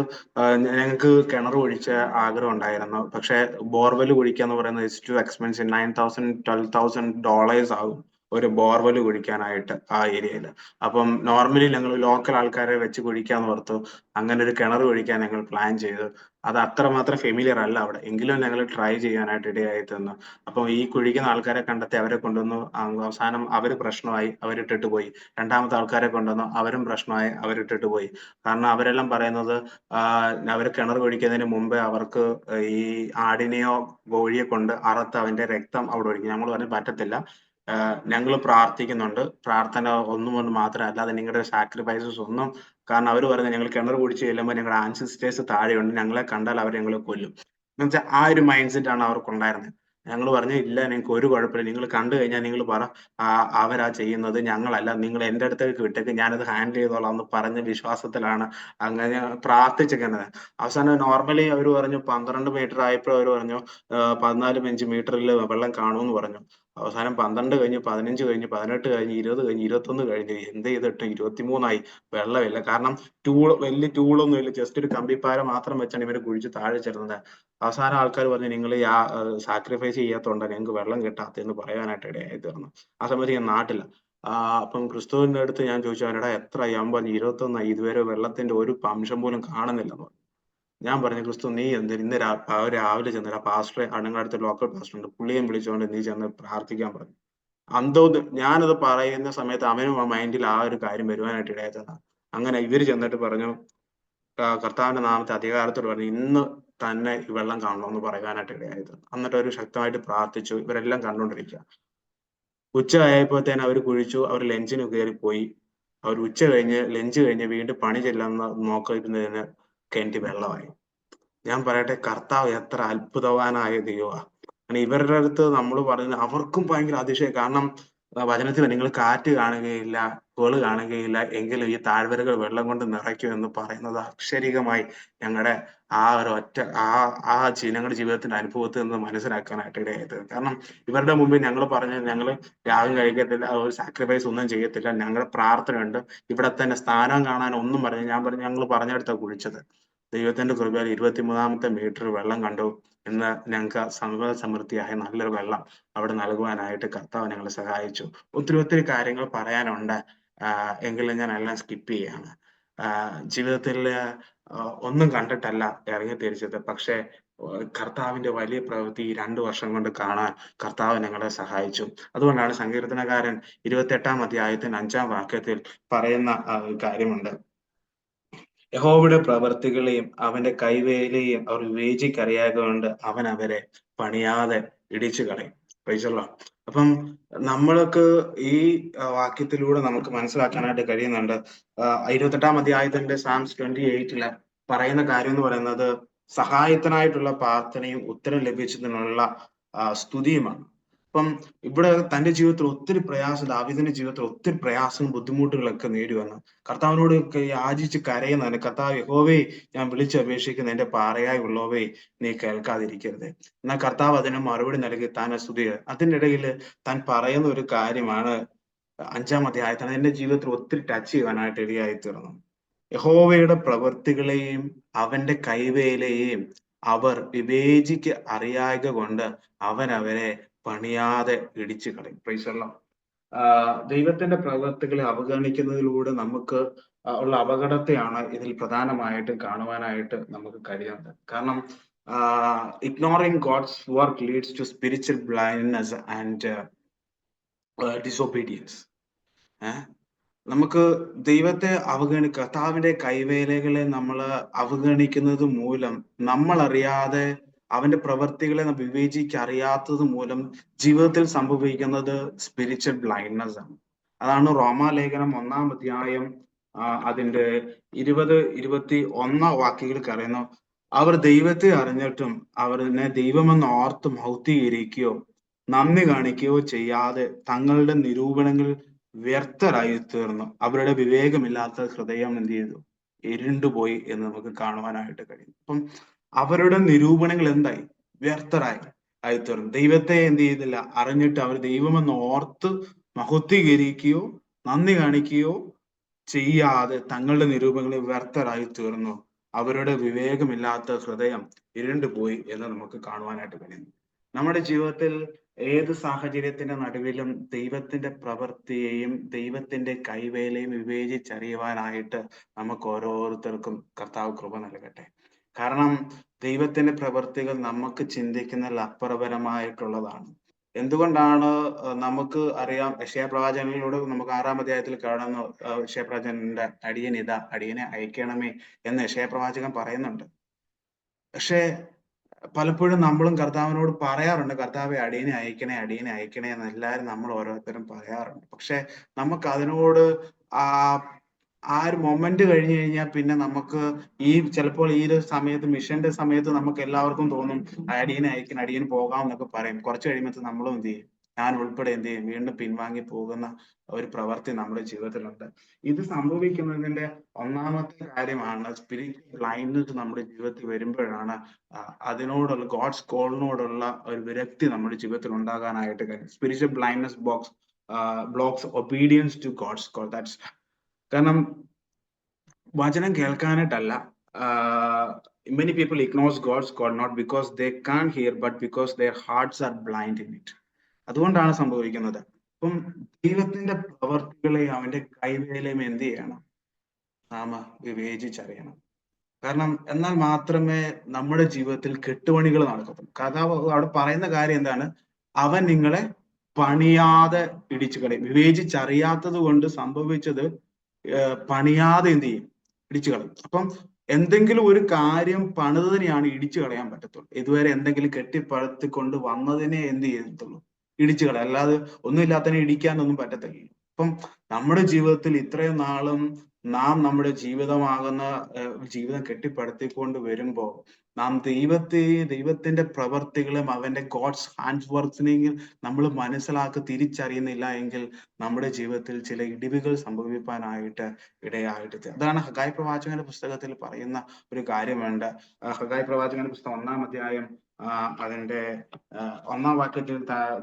ഞങ്ങൾക്ക് കിണർ കുഴിച്ച ആഗ്രഹം ഉണ്ടായിരുന്നു. പക്ഷേ ബോർവെൽ കുഴിക്കുക എന്ന് പറയുന്നത് ഇറ്റ്സ് ടു എക്സ്പെൻസീവ്. $9,000, $12,000 ആകും ഒരു ബോർവെൽ കുഴിക്കാനായിട്ട് ആ ഏരിയയിൽ. അപ്പം നോർമലി ഞങ്ങൾ ലോക്കൽ ആൾക്കാരെ വെച്ച് കുഴിക്കാന്ന് ഓർത്തു. അങ്ങനെ ഒരു കിണർ കുഴിക്കാൻ ഞങ്ങൾ പ്ലാൻ ചെയ്തു. അത് അത്രമാത്രം ഫെമിലിയർ അല്ല അവിടെ. എങ്കിലും ഞങ്ങൾ ട്രൈ ചെയ്യാനായിട്ട് ഇടയായി തീർന്നു. അപ്പം ഈ കുഴിക്കുന്ന ആൾക്കാരെ കണ്ടെത്തി അവരെ കൊണ്ടുവന്നു. അവസാനം അവര് പ്രശ്നമായി, അവരിട്ടിട്ട് പോയി. രണ്ടാമത്തെ ആൾക്കാരെ കൊണ്ടുവന്നു, അവരും പ്രശ്നമായി, അവരിട്ടിട്ട് പോയി. കാരണം അവരെല്ലാം പറയുന്നത് അവര് കിണർ കുഴിക്കുന്നതിന് മുമ്പേ അവർക്ക് ഈ ആടിനെയോ കോഴിയെ കൊണ്ട് അറുത്ത് അതിന്റെ രക്തം അവിടെ ഒഴിക്കും. ഞങ്ങൾ പറഞ്ഞു പറ്റത്തില്ല, ഞങ്ങൾ പ്രാർത്ഥിക്കുന്നുണ്ട്. പ്രാർത്ഥന ഒന്നും കൊണ്ട് മാത്രമല്ല, അല്ലാതെ നിങ്ങളുടെ സാക്രിഫൈസസ് ഒന്നും. കാരണം അവര് പറയുന്നത് ഞങ്ങൾ കിണർ കുഴിച്ച് ചെല്ലുമ്പോൾ ഞങ്ങളുടെ ആൻസിസ്റ്റേഴ്സ് താഴെയുണ്ട്, ഞങ്ങളെ കണ്ടാൽ അവർ ഞങ്ങളെ കൊല്ലും. എന്നുവെച്ചാൽ ആ ഒരു മൈൻഡ് സെറ്റ് ആണ് അവർക്കുണ്ടായിരുന്നത്. ഞങ്ങൾ പറഞ്ഞു ഇല്ല, നിങ്ങൾക്ക് ഒരു കുഴപ്പമില്ല, നിങ്ങൾ കണ്ടു കഴിഞ്ഞാൽ നിങ്ങൾ പറ അവരാ ചെയ്യുന്നത്, ഞങ്ങളല്ല, നിങ്ങൾ എൻ്റെ അടുത്തേക്ക് വിട്ടേക്ക്, ഞാനത് ഹാൻഡിൽ ചെയ്തോളാം എന്ന് പറഞ്ഞ വിശ്വാസത്തിലാണ് അങ്ങനെ പ്രാർത്ഥിച്ചിരിക്കുന്നത്. അവസാനം നോർമലി അവർ പറഞ്ഞു 12 മീറ്റർ ആയപ്പോൾ അവർ പറഞ്ഞു 14 മീറ്ററിൽ വെള്ളം കാണുമെന്ന് പറഞ്ഞു. അവസാനം 12 കഴിഞ്ഞ്, 15 കഴിഞ്ഞ്, 18 കഴിഞ്ഞ്, 20 കഴിഞ്ഞ്, 21 കഴിഞ്ഞ്, എന്ത് ചെയ്തിട്ട് 23 വെള്ളമില്ല. കാരണം വലിയ ടൂളൊന്നും ഇല്ല, ജസ്റ്റ് ഒരു കമ്പിപ്പാര മാത്രം വെച്ചാണ് ഇവര് കുഴിച്ച് താഴെ ചെല്ലുന്നത്. അവസാനം ആൾക്കാർ പറഞ്ഞു നിങ്ങൾ സാക്രിഫൈസ് ചെയ്യാത്തതുകൊണ്ടാണ് ഞങ്ങൾക്ക് വെള്ളം കിട്ടാത്തതെന്ന് പറയാനായിട്ട് ഇടയായി തീർന്നു. ആ സമയത്ത് ഞാൻ നാട്ടില്ല. അപ്പം ക്രിസ്തുവിന്റെ അടുത്ത് ഞാൻ ചോദിച്ചു, അവനടാ എത്രയായി? അവൻ പറഞ്ഞു 21, ഇതുവരെ വെള്ളത്തിന്റെ ഒരു അംശം പോലും കാണുന്നില്ലെന്ന് പറഞ്ഞു. ഞാൻ പറഞ്ഞു, ക്രിസ്തു നീ എന്ത് ഇന്ന് രാവിലെ ചെന്നിട്ട് ആ പാസ്റ്ററെ, നിങ്ങളുടെ അടുത്ത ലോക്കൽ പാസ്റ്റർ ഉണ്ട്, പുള്ളിയെ വിളിച്ചുകൊണ്ട് നീ ചെന്ന് പ്രാർത്ഥിക്കാൻ പറഞ്ഞു. ഞാനത് പറയുന്ന സമയത്ത് അവനും ആ മൈൻഡിൽ ആ ഒരു കാര്യം വരുവാനായിട്ട് ഇടയായിട്ടാണ്. അങ്ങനെ ഇവര് ചെന്നിട്ട് പറഞ്ഞു, കർത്താവിന്റെ നാമത്തെ അധികാരത്തോട് പറഞ്ഞു ഇന്ന് തന്നെ ഈ വെള്ളം കാണണമെന്ന് പറയാനായിട്ട് ഇടയായത്. എന്നിട്ട് അവർ ശക്തമായിട്ട് പ്രാർത്ഥിച്ചു. ഇവരെല്ലാം കണ്ടുകൊണ്ടിരിക്കുക. ഉച്ച ആയപ്പോഴത്തേന് അവർ കുഴിച്ചു. അവർ ലഞ്ചിന് കയറിപ്പോയി. അവർ ഉച്ച കഴിഞ്ഞ് ലഞ്ച് കഴിഞ്ഞ് വീണ്ടും പണി ചെല്ലാൻ നോക്കുന്നതിന് കിണറ്റിൽ വെള്ളമായി. ഞാൻ പറയട്ടെ, കർത്താവ് എത്ര അത്ഭുതവാനായ ദൈവമാ. ഇവരുടെ അടുത്ത് നമ്മൾ പറയുന്നത് അവർക്കും ഭയങ്കര അതിശയം. കാരണം വചനത്തിൽ നിങ്ങൾ കാറ്റ് കാണുകയില്ല, കോള് കാണുകയില്ല, എങ്കിലും ഈ താഴ്വരകൾ വെള്ളം കൊണ്ട് നിറയ്ക്കും എന്ന് പറയുന്നത് അക്ഷരികമായി ഞങ്ങളുടെ ആ ഒരു ഞങ്ങളുടെ ജീവിതത്തിന്റെ അനുഭവത്തിൽ നിന്ന് മനസ്സിലാക്കാനായിട്ട് ഇടയായത്. കാരണം ഇവരുടെ മുമ്പിൽ ഞങ്ങൾ പറഞ്ഞ് ഞങ്ങൾ രാവിലെ കഴിക്കത്തില്ല, ഒരു സാക്രിഫൈസ് ഒന്നും ചെയ്യത്തില്ല, ഞങ്ങളുടെ പ്രാർത്ഥനയുണ്ട്, ഇവിടെ തന്നെ സ്ഥാനം കാണാൻ ഒന്നും പറഞ്ഞു. ഞാൻ പറഞ്ഞു ഞങ്ങൾ പറഞ്ഞെടുത്താണ് കുഴിച്ചത്. ദൈവത്തിന്റെ കൃപയാൽ 23-ാമത്തെ മീറ്റർ വെള്ളം കണ്ടു. ഇന്ന് ഞങ്ങൾക്ക് സമൃദ്ധിയായ നല്ലൊരു വെള്ളം അവിടെ നൽകുവാനായിട്ട് കർത്താവ് ഞങ്ങളെ സഹായിച്ചു. ഒത്തിരി കാര്യങ്ങൾ പറയാനുണ്ട്. എങ്കിലും ഞാൻ എല്ലാം സ്കിപ്പ് ചെയ്യാണ്. ജീവിതത്തിൽ ഒന്നും കണ്ടിട്ടല്ല ഇറങ്ങി തിരിച്ചത്. പക്ഷേ കർത്താവിന്റെ വലിയ പ്രവൃത്തി 2 വർഷം കൊണ്ട് കാണാൻ കർത്താവ് ഞങ്ങളെ സഹായിച്ചു. അതുകൊണ്ടാണ് സങ്കീർത്തനക്കാരൻ 28-ാം അധ്യായത്തിന് 5-ാം വാക്യത്തിൽ പറയുന്ന കാര്യമുണ്ട്. യഹോവയുടെ പ്രവർത്തികളെയും അവന്റെ കൈവേലയെയും അവർ വിവേചിക്കറിയായതുകൊണ്ട് അവൻ അവരെ പണിയാതെ ഇടിച്ചു കളയും. Praise the Lord. അപ്പം നമ്മൾക്ക് ഈ വാക്യത്തിലൂടെ നമുക്ക് മനസ്സിലാക്കാനായിട്ട് കഴിയുന്നുണ്ട്. 28-ാം അധ്യായത്തിന്റെ Psalms 28 പറയുന്ന കാര്യം എന്ന് പറയുന്നത് സഹായത്തിനായിട്ടുള്ള പ്രാർത്ഥനയും ഉത്തരം ലഭിച്ചതിനുള്ള സ്തുതിയുമാണ്. അപ്പം ഇവിടെ തന്റെ ജീവിതത്തിൽ ഒത്തിരി പ്രയാസം, ദാവീദിന്റെ ജീവിതത്തിൽ ഒത്തിരി പ്രയാസവും ബുദ്ധിമുട്ടുകളൊക്കെ നേടി വന്നു. കർത്താവിനോട് യാചിച്ച് കരയുന്നതിന്, കർത്താവ് യഹോവേ ഞാൻ വിളിച്ചപേക്ഷിക്കുന്ന എന്റെ പാറയായി ഉള്ളവേ നീ കേൾക്കാതിരിക്കരുത്. എന്നാൽ കർത്താവ് അതിന് മറുപടി നൽകി താൻ സ്തുതി. അതിനിടയിൽ താൻ പറയുന്ന ഒരു കാര്യമാണ് 5-ാം അധ്യായത്തിൽ എന്റെ ജീവിതത്തിൽ ഒത്തിരി ടച്ച് ചെയ്യുവാനായിട്ട് ഇടയായി തീർന്നു. യഹോവയുടെ പ്രവൃത്തികളെയും അവന്റെ കൈവേലയെയും അവർ വിവേചിക്ക് അറിയായക കൊണ്ട് അവൻ അവരെ പണിയാതെ ഇടിച്ചു കളയും. Praise the Lord. ദൈവത്തിന്റെ പ്രവൃത്തികളെ അവഗണിക്കുന്നതിലൂടെ നമുക്ക് ഉള്ള അപകടത്തെയാണ് ഇതിൽ പ്രധാനമായിട്ടും കാണുവാനായിട്ട് നമുക്ക് കഴിയുന്നത്. കാരണം ignoring God's work leads to spiritual blindness and disobedience. നമുക്ക് ദൈവത്തെ കർത്താവിന്റെ കൈവേലകളെ നമ്മൾ അവഗണിക്കുന്നത് മൂലം, നമ്മൾ അറിയാതെ അവന്റെ പ്രവർത്തികളെ വിവേചിക്കറിയാത്തത് മൂലം ജീവിതത്തിൽ സംഭവിക്കുന്നത് സ്പിരിച്വൽ ബ്ലൈൻഡ്നെസ് ആണ്. അതാണ് റോമാലേഖനം 1-ാം അധ്യായം അതിന്റെ 20-21 വാക്യങ്ങളിൽ പറയുന്നു, അവർ ദൈവത്തെ അറിഞ്ഞിട്ടും അവരിനെ ദൈവമെന്ന് ഓർത്ത് മൗത്തീകരിക്കുകയോ നന്ദി കാണിക്കുകയോ ചെയ്യാതെ തങ്ങളുടെ നിരൂപണങ്ങൾ വ്യർത്ഥരായി തീർന്നു. അവരുടെ വിവേകമില്ലാത്ത ഹൃദയം എന്ത് ചെയ്തു? ഇരുണ്ടുപോയി എന്ന് നമുക്ക് കാണുവാനായിട്ട് കഴിയും. അപ്പം അവരുടെ നിരൂപണങ്ങൾ എന്തായി? വ്യർത്ഥരായി തീർന്നു. ദൈവത്തെ എന്ത് ചെയ്തില്ല? അറിഞ്ഞിട്ട് അവർ ദൈവമെന്ന് ഓർത്ത് മഹത്വീകരിക്കുകയോ നന്ദി കാണിക്കുകയോ ചെയ്യാതെ തങ്ങളുടെ നിരൂപണങ്ങളിൽ വ്യർത്ഥരായി തീർന്നു. അവരുടെ വിവേകമില്ലാത്ത ഹൃദയം ഇരുണ്ടുപോയി എന്ന് നമുക്ക് കാണുവാനായിട്ട് കഴിയും. നമ്മുടെ ജീവിതത്തിൽ ഏത് സാഹചര്യത്തിന്റെ നടുവിലും ദൈവത്തിന്റെ പ്രവൃത്തിയെയും ദൈവത്തിന്റെ കൈവേലയും വിവേചിച്ചറിയുവാനായിട്ട് നമുക്ക് ഓരോരുത്തർക്കും കർത്താവ് കൃപ നൽകട്ടെ. കാരണം ദൈവത്തിന്റെ പ്രവൃത്തികൾ നമുക്ക് ചിന്തിക്കുന്നതിൽ അപ്പുറപരമായിട്ടുള്ളതാണ്. എന്തുകൊണ്ടാണ് നമുക്ക് അറിയാം, യെശയ്യാപ്രവാചകനിലൂടെ നമുക്ക് 6-ാം അധ്യായത്തിൽ കാണുന്നു, യെശയ്യാപ്രവാചകന്റെ അടിയൻ ഇതാ, അടിയനെ അയക്കണമേ എന്ന് യെശയ്യാപ്രവാചകൻ പറയുന്നുണ്ട്. പക്ഷേ പലപ്പോഴും നമ്മളും കർത്താവിനോട് പറയാറുണ്ട്, കർത്താവെ അടിയനെ അയക്കണേ, അടിയനെ അയക്കണേ എന്ന് എല്ലാവരും നമ്മൾ ഓരോരുത്തരും പറയാറുണ്ട്. പക്ഷെ നമുക്ക് അതിനോട് ആ ആ ഒരു മൊമെന്റ് കഴിഞ്ഞു കഴിഞ്ഞാൽ പിന്നെ നമുക്ക് ചിലപ്പോൾ ഈ ഒരു സമയത്ത്, മിഷന്റെ സമയത്ത് നമുക്ക് എല്ലാവർക്കും തോന്നും അടിയനെ അയക്കണം, അടിയന് പോകാം എന്നൊക്കെ പറയും. കുറച്ച് കഴിയുമ്പോൾ നമ്മളും എന്ത് ചെയ്യും? ഞാൻ ഉൾപ്പെടെ എന്ത് ചെയ്യും? വീണ്ടും പിൻവാങ്ങി പോകുന്ന ഒരു പ്രവൃത്തി നമ്മുടെ ജീവിതത്തിലുണ്ട്. ഇത് സംഭവിക്കുന്നതിന്റെ ഒന്നാമത്തെ കാര്യമാണ് സ്പിരിച്വൽ ബ്ലൈൻഡ്നെസ് നമ്മുടെ ജീവിതത്തിൽ വരുമ്പോഴാണ് അതിനോടുള്ള ഗോഡ്സ് കോളിനോടുള്ള ഒരു വിരക്തി നമ്മുടെ ജീവിതത്തിൽ ഉണ്ടാകാനായിട്ട് കഴിയും. Spiritual blindness blocks obedience to God's call. That's കാരണം വചനം കേൾക്കാനായിട്ടല്ല. Many people ignores God's call not because they can't hear but because their hearts are blind in it. അതുകൊണ്ടാണ് സംഭവിക്കുന്നത്. അപ്പം ദൈവത്തിന്റെ പ്രവർത്തികളെയും അവന്റെ കൈവേലയും എന്ത് ചെയ്യണം? നാം വിവേചിച്ചറിയണം. കാരണം എന്നാൽ മാത്രമേ നമ്മുടെ ജീവിതത്തിൽ കെട്ടുപണികൾ നടക്കത്തുള്ളൂ. കർത്താവ് അവിടെ പറയുന്ന കാര്യം എന്താണ്? അവൻ നിങ്ങളെ പണിയാതെ ഇടിച്ചു കളയും. വിവേചിച്ചറിയാത്തത് കൊണ്ട് സംഭവിച്ചത് പണിയാതെ എന്ത് ചെയ്യും? ഇടിച്ചു കളയും. അപ്പം എന്തെങ്കിലും ഒരു കാര്യം പണിതതിനെയാണ് ഇടിച്ചു കളയാൻ പറ്റത്തുള്ളൂ. ഇതുവരെ എന്തെങ്കിലും കെട്ടിപ്പടുത്തിക്കൊണ്ട് വന്നതിനെ എന്ത് ചെയ്യത്തുള്ളൂ? ഇടിച്ചു കളയാം. അല്ലാതെ ഒന്നുമില്ലാത്തതിനെ ഇടിക്കാനൊന്നും പറ്റത്തില്ല. അപ്പം നമ്മുടെ ജീവിതത്തിൽ ഇത്രയും നാളും നാം നമ്മുടെ ജീവിതമാകുന്ന ജീവിതം കെട്ടിപ്പടുത്തിക്കൊണ്ട് വരുമ്പോ നാം ദൈവത്തിന്റെ പ്രവർത്തികളും അവന്റെ ഗോഡ്സ് ഹാൻഡ് വർക്ക്സിനെയും നമ്മൾ മനസ്സിലാക്കി തിരിച്ചറിയുന്നില്ല എങ്കിൽ നമ്മുടെ ജീവിതത്തിൽ ചില ഇടിവുകൾ സംഭവിക്കാനായിട്ട് ഇടയായിട്ട്. അതാണ് ഹഗായി പ്രവാചകന്റെ പുസ്തകത്തിൽ പറയുന്ന ഒരു കാര്യമുണ്ട്. ഹഗായി പ്രവാചകന്റെ പുസ്തകം 1-ാം അധ്യായം അതിന്റെ 1-ാം വാക്യത്തിൽ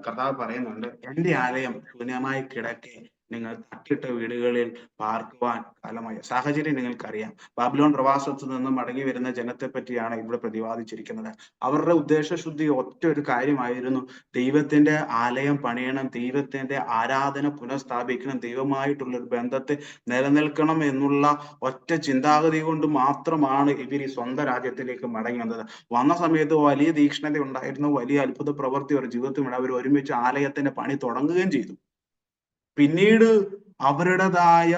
കർത്താവ് പറയുന്നുണ്ട്, എന്റെ ആലയം ശൂന്യമായി കിടക്കെ നിങ്ങൾ തട്ടിട്ട വീടുകളിൽ പാർക്കുവാൻ കാലമായി. സാഹചര്യം നിങ്ങൾക്കറിയാം. ബാബിലോൺ പ്രവാസത്തിൽ നിന്ന് മടങ്ങി വരുന്ന ജനത്തെ പറ്റിയാണ് ഇവിടെ പ്രതിപാദിച്ചിരിക്കുന്നത്. അവരുടെ ഉദ്ദേശശുദ്ധി ഒറ്റ ഒരു കാര്യമായിരുന്നു, ദൈവത്തിന്റെ ആലയം പണിയണം, ദൈവത്തിന്റെ ആരാധന പുനഃസ്ഥാപിക്കണം, ദൈവമായിട്ടുള്ള ഒരു ബന്ധത്തെ നിലനിൽക്കണം എന്നുള്ള ഒറ്റ ചിന്താഗതി കൊണ്ട് മാത്രമാണ് ഇവർ ഈ സ്വന്തം രാജ്യത്തിലേക്ക് മടങ്ങി വന്നത്. വന്ന സമയത്ത് വലിയ തീക്ഷ്ണത ഉണ്ടായിരുന്നു, വലിയ അത്ഭുത പ്രവൃത്തി അവരുടെ ജീവിതത്തിൽ അവർ ഒരുമിച്ച് ആലയത്തിന്റെ പണി തുടങ്ങുകയും ചെയ്തു. പിന്നീട് അവരുടേതായ,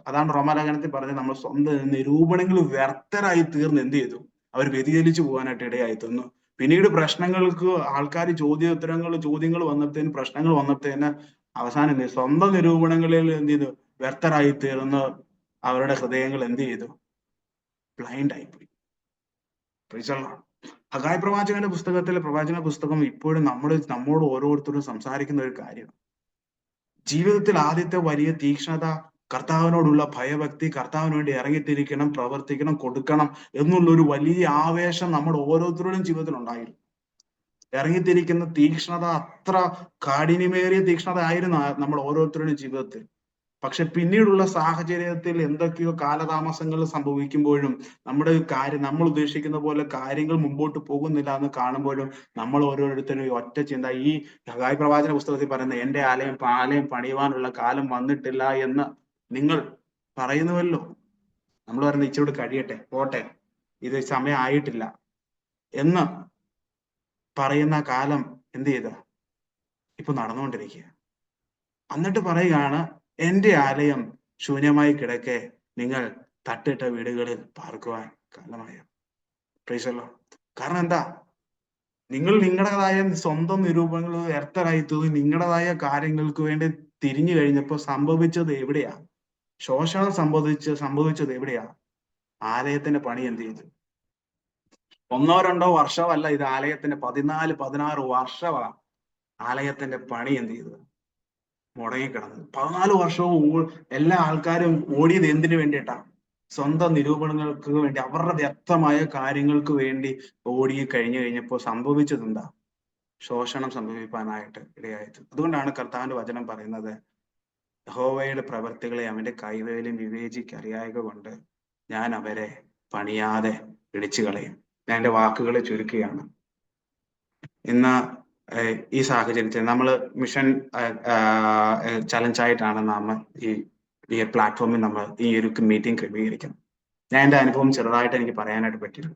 അതാണ് റോമാലേഖനത്തിൽ പറഞ്ഞത്, നമ്മൾ സ്വന്തം നിരൂപണങ്ങൾ വ്യർത്ഥരായി തീർന്ന് എന്ത് ചെയ്തു? അവർ വ്യതിചലിച്ചു പോകാനായിട്ട് ഇടയായി തീർന്നു. പിന്നീട് പ്രശ്നങ്ങൾക്ക് ആൾക്കാർ ചോദ്യങ്ങൾ വന്നത്തേന്, പ്രശ്നങ്ങൾ വന്നത്തേന് അവസാനം സ്വന്തം നിരൂപണങ്ങളിൽ എന്ത് ചെയ്തു? വ്യർത്ഥരായി തീർന്ന് അവരുടെ ഹൃദയങ്ങൾ എന്ത് ചെയ്തു? ബ്ലൈൻഡ് ആയിപ്പോയി. ഹഗായി പ്രവാചകന്റെ പ്രവാചക പുസ്തകം ഇപ്പോഴും നമ്മോട് ഓരോരുത്തരും സംസാരിക്കുന്ന ഒരു കാര്യമാണ്. ജീവിതത്തിൽ ആദ്യത്തെ വലിയ തീക്ഷ്ണത കർത്താവിനോടുള്ള ഭയഭക്തി, കർത്താവിന് വേണ്ടി ഇറങ്ങിത്തിരിക്കണം, പ്രവർത്തിക്കണം, കൊടുക്കണം എന്നുള്ള ഒരു വലിയ ആവേശം നമ്മുടെ ഓരോരുത്തരുടെയും ജീവിതത്തിൽ ഉണ്ടായിരുന്നു. ഇറങ്ങിത്തിരിക്കുന്ന തീക്ഷ്ണത അത്ര കാഠിന്യമേറിയ തീക്ഷ്ണത ആയിരുന്നു നമ്മൾ ഓരോരുത്തരുടെയും ജീവിതത്തിൽ. പക്ഷെ പിന്നീടുള്ള സാഹചര്യത്തിൽ എന്തൊക്കെയോ കാലതാമസങ്ങൾ സംഭവിക്കുമ്പോഴും നമ്മൾ ഉദ്ദേശിക്കുന്ന പോലെ കാര്യങ്ങൾ മുമ്പോട്ട് പോകുന്നില്ല എന്ന് കാണുമ്പോഴും നമ്മൾ ഓരോരുത്തരും ഒറ്റ ചിന്ത, ഈ ഹഗായി പ്രവാചന പുസ്തകത്തിൽ പറയുന്ന എന്റെ ആലയം പണിയുവാനുള്ള കാലം വന്നിട്ടില്ല എന്ന് നിങ്ങൾ പറയുന്നുവല്ലോ. നമ്മൾ പറയുന്നത് ഇച്ചിരി കഴിയട്ടെ, പോട്ടെ, ഇത് സമയം ആയിട്ടില്ല എന്ന് പറയുന്ന കാലം എന്ത് ചെയ്ത? ഇപ്പൊ നടന്നുകൊണ്ടിരിക്കുക. എന്നിട്ട് പറയുകയാണ്, എന്റെ ആലയം ശൂന്യമായി കിടക്കെ നിങ്ങൾ തട്ടിട്ട വീടുകളിൽ പാർക്കുവാൻ കാലമായോ. പ്രൈസല്ലോ. കാരണം എന്താ? നിങ്ങൾ നിങ്ങളുടേതായ സ്വന്തം നിരൂപണങ്ങൾ വ്യർത്ഥരായി തോന്നി നിങ്ങളുടേതായ കാര്യങ്ങൾക്ക് വേണ്ടി തിരിഞ്ഞു കഴിഞ്ഞപ്പോൾ സംഭവിച്ചത് എവിടെയാ? ശോഷണം സംഭവിച്ചത് എവിടെയാ? ആലയത്തിന്റെ പണി എന്ത് ചെയ്തു? 1-2 വർഷമല്ല, ഇത് ആലയത്തിന്റെ 14-16 വർഷമാണ് ആലയത്തിന്റെ പണി എന്ത് ചെയ്തത്? മുടങ്ങിക്കിടന്നത്. 14 വർഷവും എല്ലാ ആൾക്കാരും ഓടിയത് എന്തിനു വേണ്ടിയിട്ടാണ്? സ്വന്തം നിരൂപണങ്ങൾക്ക് വേണ്ടി, അവരുടെ വ്യക്തമായ കാര്യങ്ങൾക്ക് വേണ്ടി ഓടി കഴിഞ്ഞപ്പോൾ സംഭവിച്ചത് എന്താ? ശോഷണം സംഭവിക്കാനായിട്ട് ഇടയായത്. അതുകൊണ്ടാണ് കർത്താവിന്റെ വചനം പറയുന്നത്, യഹോവയുടെ പ്രവർത്തികളെ അവന്റെ കൈവേലും വിവേചിക്കറിയായക കൊണ്ട് ഞാൻ അവരെ പണിയാതെ ഇടിച്ചു കളയും. ഞാൻ എന്റെ വാക്കുകളെ ചുരുക്കുകയാണ്. ഇന്ന് ഈ സാഹചര്യത്തിൽ നമ്മൾ മിഷൻ ചലഞ്ച് ആയിട്ടാണ് നാം ഈ പ്ലാറ്റ്ഫോമിൽ നമ്മൾ ഈ ഒരു മീറ്റിംഗ് ക്രമീകരിക്കുന്നത്. ഞാൻ എന്റെ അനുഭവം ചെറുതായിട്ട് എനിക്ക് പറയാനായിട്ട് പറ്റില്ല.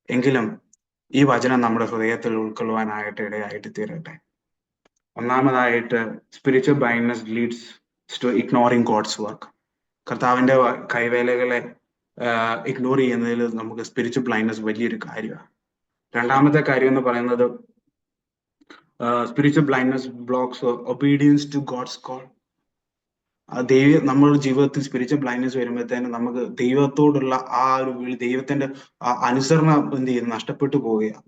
എങ്കിലും ഈ വചനം നമ്മുടെ ഹൃദയത്തിൽ ഉൾക്കൊള്ളുവാനായിട്ട് ഇടയായിട്ട് തീരട്ടെ. ഒന്നാമതായിട്ട്, spiritual blindness leads to ignoring God's work. കർത്താവിന്റെ കൈവേലകളെ ഇഗ്നോർ ചെയ്യുന്നതിൽ നമുക്ക് സ്പിരിച്വൽ ബ്ലൈൻഡ്നെസ് വലിയൊരു കാര്യമാണ്. രണ്ടാമത്തെ കാര്യം എന്ന് പറയുന്നത്, spiritual blindness blocks obedience to God's call. നമ്മുടെ ജീവിതത്തിൽ സ്പിരിച്വൽ ബ്ലൈൻഡ്നെസ് വരുമ്പോഴത്തേനും നമുക്ക് ദൈവത്തോടുള്ള ആ ഒരു വിളി, ദൈവത്തിന്റെ അനുസരണം എന്ത് ചെയ്യുന്നു, നഷ്ടപ്പെട്ടു പോവുകയാണ്.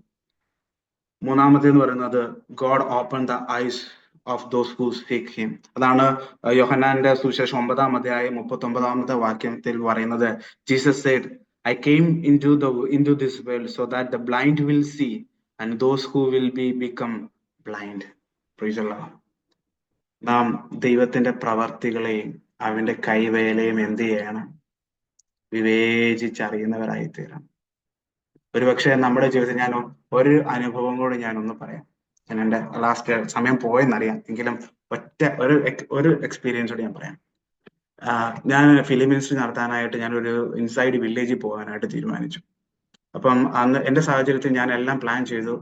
മൂന്നാമത്തേന്ന് പറയുന്നത്, God open the ice of those who seek him. അതാണ് യോഹന്നാന്റെ സുവിശേഷം 9-ാം അധ്യായം 39-ാമത്തെ വാക്യത്തിൽ പറയുന്നത്, Jesus said, I came into this world so that the blind will see and those who will become blind. Praise the Lord. നാം ദൈവത്തിന്റെ പ്രവർത്തികളെയും അവന്റെ കൈവേലയും എന്ത് ചെയ്യണം? വിവേചിച്ചറിയുന്നവരായി തീരണം. ഒരുപക്ഷെ നമ്മുടെ ജീവിതത്തിൽ ഞാൻ ഒരു അനുഭവം കൂടി ഞാനൊന്ന് പറയാം. ഞാൻ എൻ്റെ ലാസ്റ്റ് സമയം പോയെന്നറിയാം, എങ്കിലും ഒരു എക്സ്പീരിയൻസ് കൂടി ഞാൻ പറയാം. ഞാൻ ഫിലിം മിനിസ്ട്രി നടത്താനായിട്ട് ഞാനൊരു ഇൻസൈഡ് വില്ലേജിൽ പോകാനായിട്ട് തീരുമാനിച്ചു. അപ്പം അന്ന് എൻ്റെ സാഹചര്യത്തിൽ ഞാൻ എല്ലാം പ്ലാൻ ചെയ്തു.